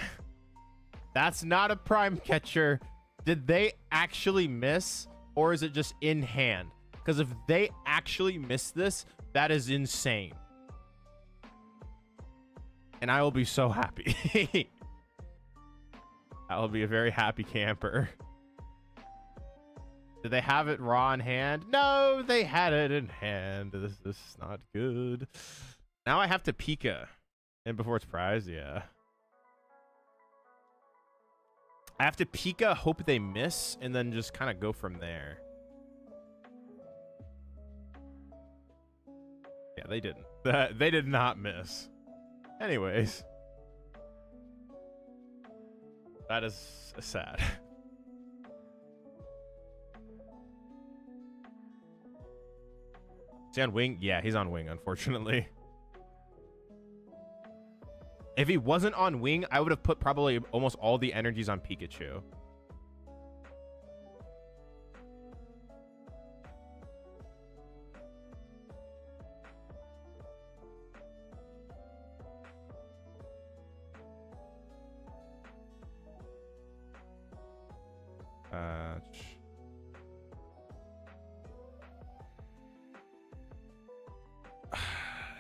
That's not a Prime Catcher. Did they actually miss? Or is it just in hand? Because if they actually miss this, that is insane. And I will be so happy. I will be a very happy camper. Did they have it raw in hand? No, they had it in hand. This is not good. Now I have to Pika. And before it's prize, yeah. I have to Pika, hope they miss, and then just kind of go from there. Yeah, they didn't. They did not miss. Anyways. That is sad. Is he on wing? Yeah, he's on wing, unfortunately. If he wasn't on wing, I would have put probably almost all the energies on Pikachu.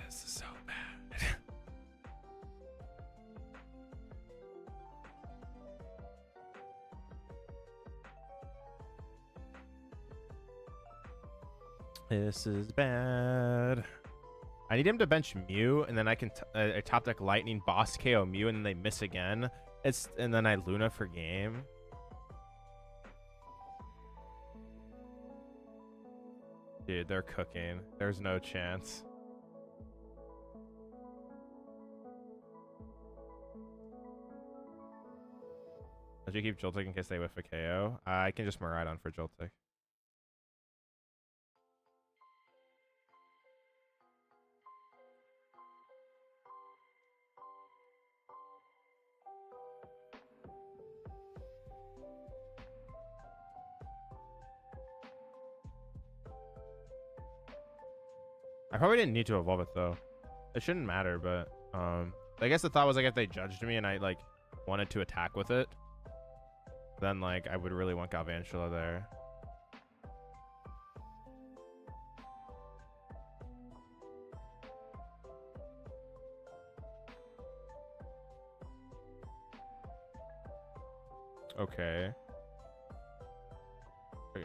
This is so bad. This is bad. I need him to bench Mew, and then I can top deck Lightning, boss KO Mew, and then they miss again. And then I Luna for game. Dude, they're cooking. There's no chance. Did you keep Joltik in case they whiff a KO? I can just Miraidon for Joltik. I probably didn't need to evolve it though. It shouldn't matter, but I guess the thought was like if they judged me and I like wanted to attack with it, then like I would really want Galvantula there. Okay.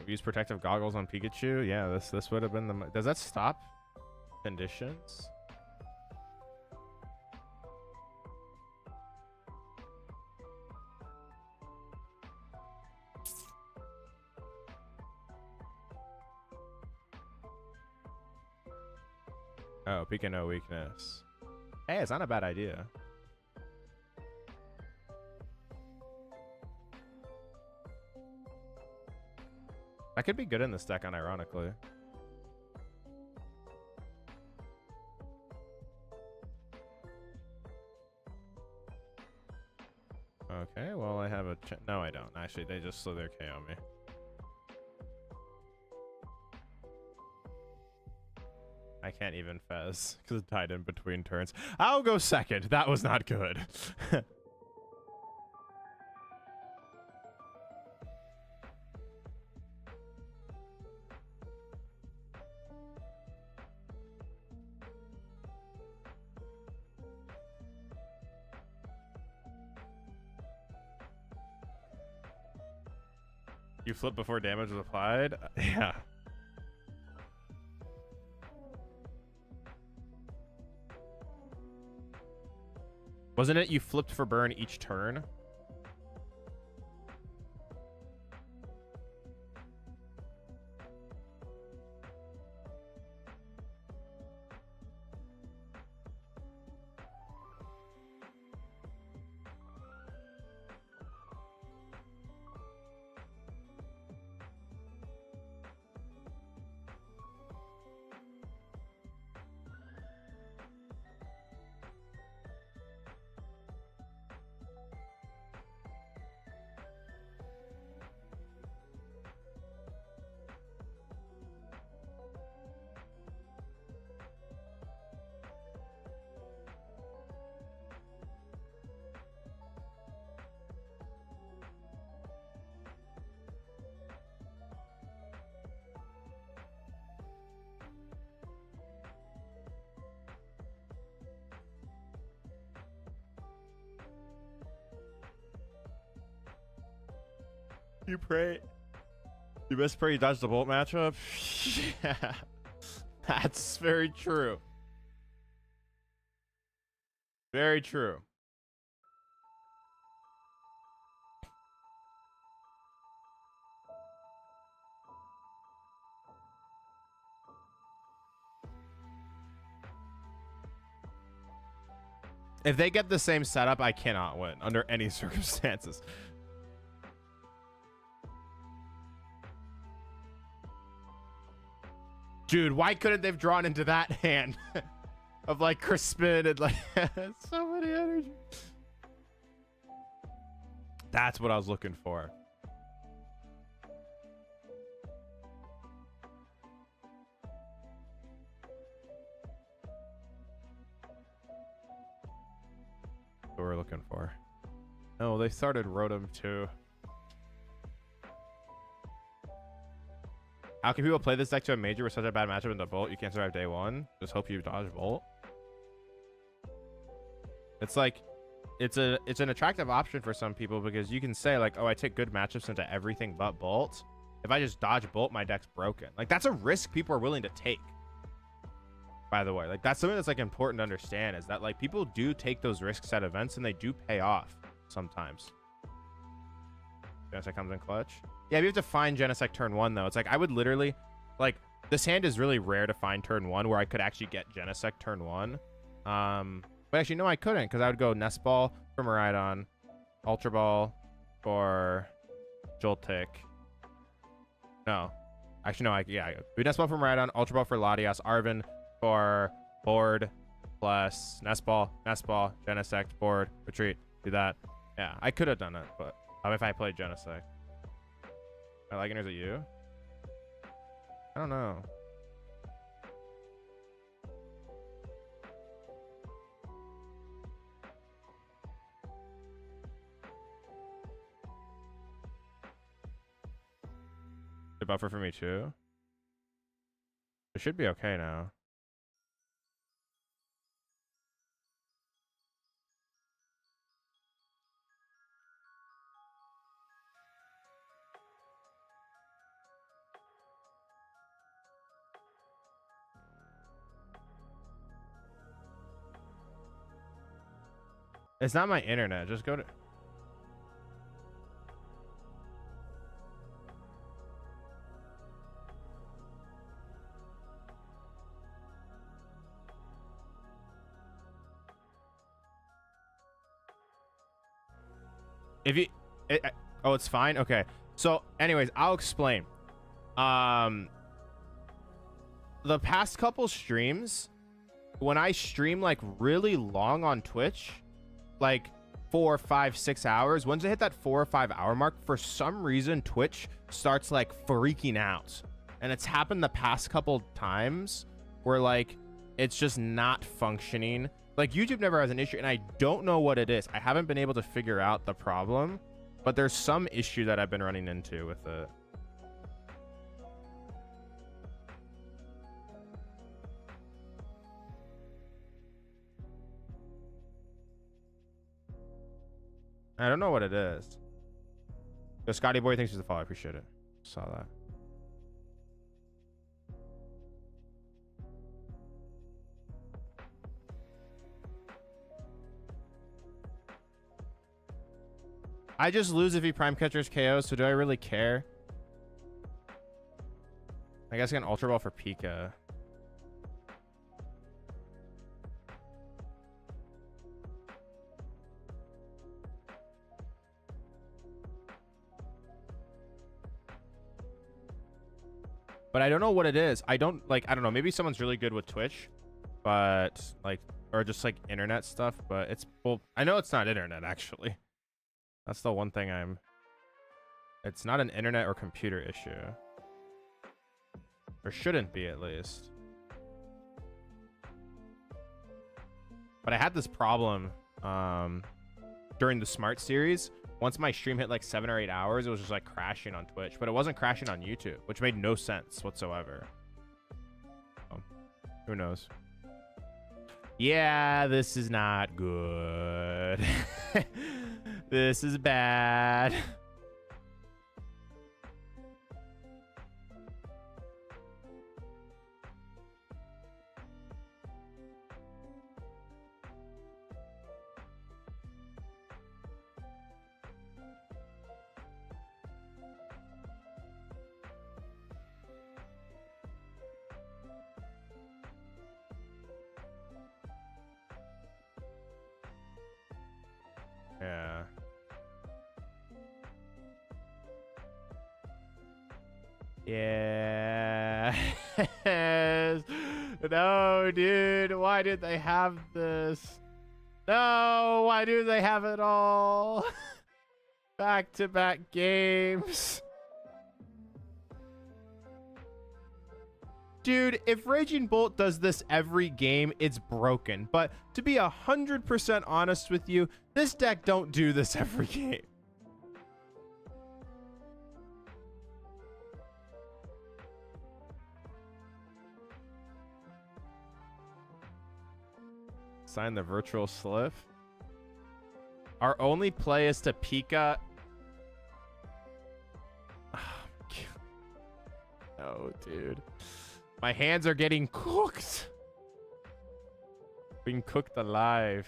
Use protective goggles on Pikachu. Yeah, this would have been the. Does that stop conditions? Oh, Pika no weakness. Hey, it's not a bad idea. That could be good in this deck, unironically. Okay, well, I have a... No, I don't. Actually, they just slither KO me. I can't even Fez because it died in between turns. I'll go second. That was not good. You flip before damage was applied? Yeah. Wasn't it you flipped for burn each turn? You pray. You best pray you dodge the bolt matchup. Yeah, that's very true. Very true. If they get the same setup, I cannot win under any circumstances. Dude, why couldn't they've drawn into that hand of like Crispin and like so many energy? That's what I was looking for. What we're looking for. Oh, they started Rotom too. How can people play this deck to a major with such a bad matchup in the Bolt? You can't survive day one. Just hope you dodge Bolt. It's like, it's an attractive option for some people because you can say like, oh, I take good matchups into everything but Bolt. If I just dodge Bolt, my deck's broken. Like that's a risk people are willing to take. By the way, like that's something that's like important to understand is that like people do take those risks at events and they do pay off sometimes. Genesect comes in clutch. Yeah, we have to find Genesect turn one though. It's like I would literally like This hand is really rare to find turn 1 where I could actually get Genesect turn 1. But actually, no, I couldn't, because I would go Nest Ball for Miraidon, Ultra Ball for Joltik. No. Actually, no, I go Nest Ball for Miraidon, Ultra Ball for Latias, Arven for board, plus Nest Ball, Genesect, board, retreat, do that. Yeah, I could have done it, but if I played Genesect. I like it, is it you? I don't know. The buffer for me too. It should be okay now. It's not my internet. Just go to... If you... oh, it's fine? Okay. So, anyways, I'll explain. The past couple streams, when I stream, like, really long on Twitch, like 4, 5, 6 hours, once I hit that 4 or 5 hour mark, for some reason Twitch starts like freaking out, and it's happened the past couple times where like it's just not functioning. Like YouTube never has an issue, and I don't know what it is. I haven't been able to figure out the problem, but there's some issue that I've been running into with it. I don't know what it is. Yo, Scotty Boy, thanks for the follow. I appreciate it. Saw that. I just lose if he prime catchers KO, so do I really care? I guess I get an Ultra Ball for Pika. But I don't know what it is. I don't know. Maybe someone's really good with Twitch, but like, or just like internet stuff. But it's, well, I know it's not internet actually. That's the one thing it's not an internet or computer issue. Or shouldn't be, at least. But I had this problem during the Smart series. Once my stream hit like 7 or 8 hours, it was just like crashing on Twitch, but it wasn't crashing on YouTube, which made no sense whatsoever. Who knows? Yeah, this is not good. This is bad. Yeah. Yeah. No, dude. Why did they have this? No, why do they have it all? Back-to-back games. Dude, if Raging Bolt does this every game, it's broken. But to be 100% honest with you, this deck don't do this every game. Sign the virtual slip. Our only play is to Pika. Oh, dude. My hands are getting cooked. Being cooked alive.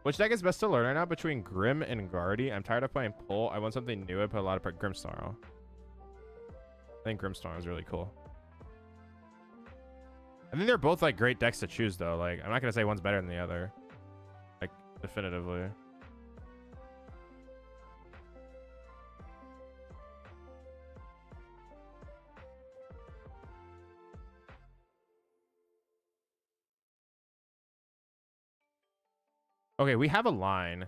Which deck is best to learn right now between Grim and Guardy? I'm tired of playing Pull. I want something new. I put a lot of Grimsnarl. I think Grimsnarl is really cool. I think they're both like great decks to choose though. Like, I'm not gonna say one's better than the other. Like, definitively. Okay, we have a line.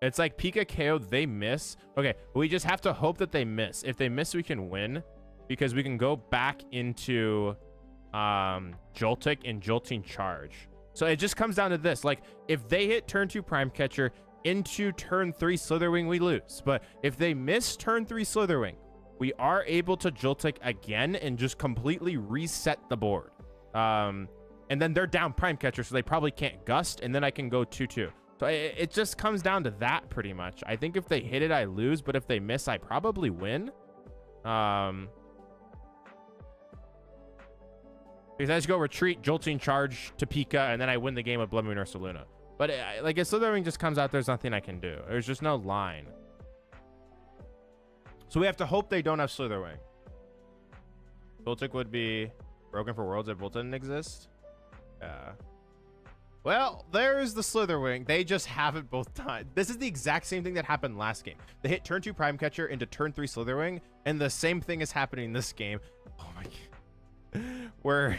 It's like Pika KO, they miss. Okay, we just have to hope that they miss. If they miss, we can win because we can go back into Joltik and Jolting Charge. So it just comes down to this. Like, if they hit turn 2 Prime Catcher into turn 3 Slitherwing, we lose. But if they miss turn 3 Slitherwing, we are able to Joltik again and just completely reset the board. And then they're down Prime Catcher, so they probably can't Gust, and then I can go 2-2. So it just comes down to that pretty much. I think if they hit it, I lose, but if they miss, I probably win. Because I just go retreat, Jolting Charge to Pika, and then I win the game with Blood Moon or Saluna. But like if Slitherwing just comes out, there's nothing I can do. There's just no line. So we have to hope they don't have Slitherwing. Joltik would be broken for Worlds if Bolt didn't exist. Yeah. Well, there's the Slitherwing. They just have it both times. This is the exact same thing that happened last game. They hit turn 2 Prime Catcher into turn 3 Slitherwing, and the same thing is happening this game. Oh my god. Where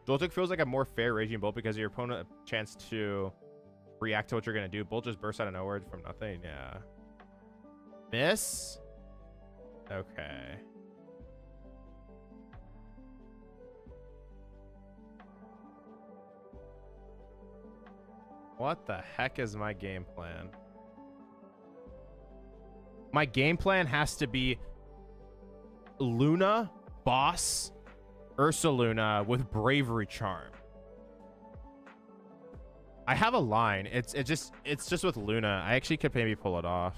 Joltik feels like a more fair Raging Bolt because your opponent a chance to react to what you're gonna do. Bolt just bursts out of nowhere from nothing. Yeah. Miss? Okay. What the heck is my game plan? My game plan has to be Luna, Boss, Ursaluna with Bravery Charm. I have a line. It's just with Luna. I actually could maybe pull it off.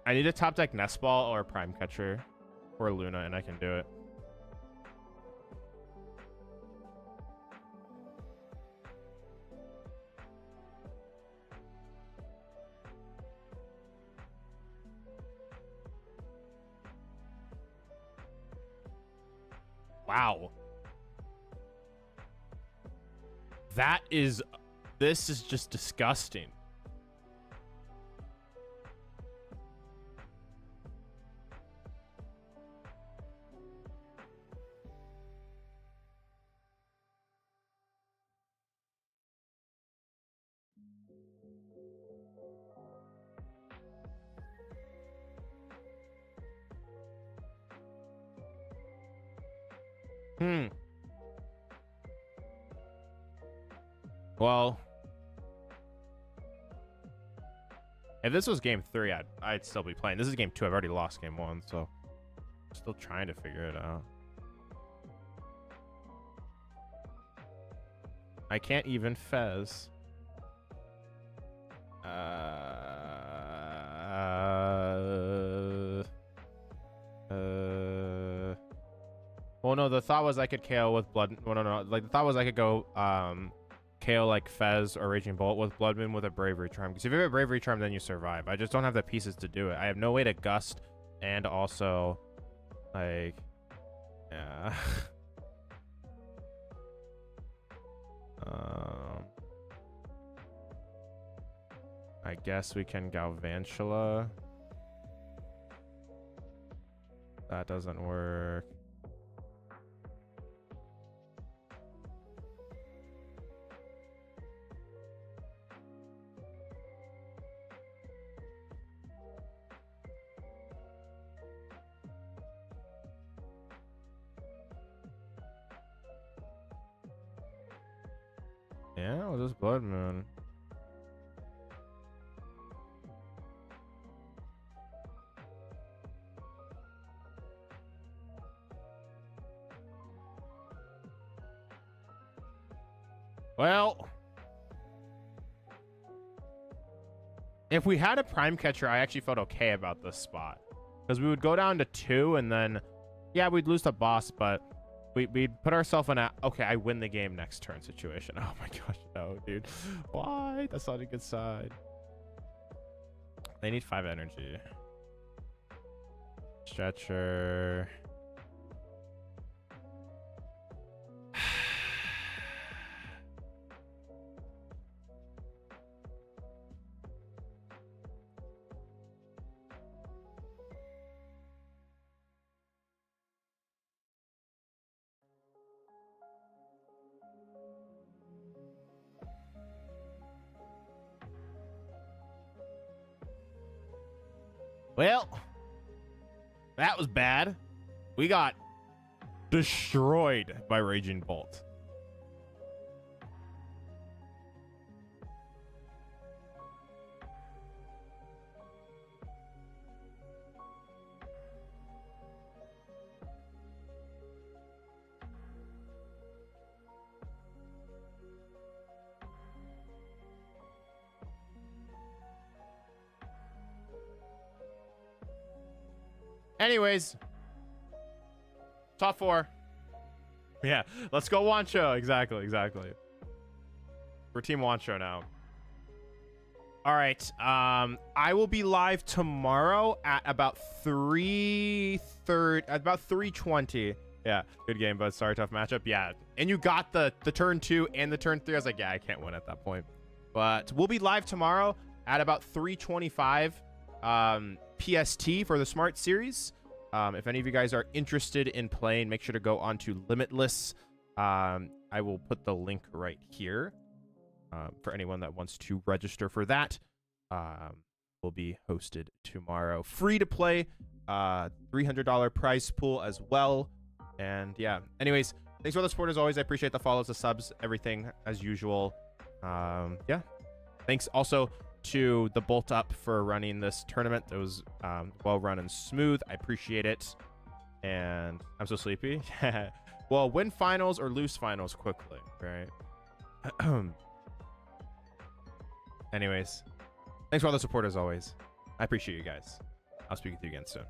I need a top deck Nest Ball or Prime Catcher or Luna, and I can do it. Wow. This is just disgusting. Well, if this was game 3, I'd still be playing. This is game 2. I've already lost game 1, so I'm still trying to figure it out. I can't even Fez. Well, no, the thought was I could KO with Blood. No. Like, the thought was I could go KO like Fez or Raging Bolt with Blood Moon with a Bravery Charm. Because if you have a Bravery Charm, then you survive. I just don't have the pieces to do it. I have no way to Gust and also, like, yeah. I guess we can Galvantula. That doesn't work. Yeah, we'll just Blood Moon. Well, if we had a Prime Catcher, I actually felt okay about this spot. Because we would go down to 2 and then, yeah, we'd lose the boss, but we put ourselves in a okay, I win the game next turn situation. Oh my gosh, no, dude. Why? That's not a good side. They need 5 energy. Stretcher. Well, that was bad. We got destroyed by Raging Bolt. Anyways, top 4. Yeah, let's go Wancho. Exactly. We're Team Wancho now. All right. I will be live tomorrow at about 3:30, about 3:20. Yeah, good game, bud. Sorry, tough matchup. Yeah, and you got the turn 2 and the turn 3. I was like, yeah, I can't win at that point. But we'll be live tomorrow at about 3:25 PST for the Smart Series. If any of you guys are interested in playing, make sure to go on to Limitless. I will put the link right here for anyone that wants to register for that. Will be hosted tomorrow. Free to play, $300 prize pool as well. And yeah, anyways, thanks for the support as always. I appreciate the follows, the subs, everything as usual. Yeah, thanks also to the Bolt Up for running this tournament. That was well run and smooth. I appreciate it. And I'm so sleepy. Well, win finals or lose finals quickly, right? Anyways, thanks for all the support as always. I appreciate you guys. I'll speak with you again soon.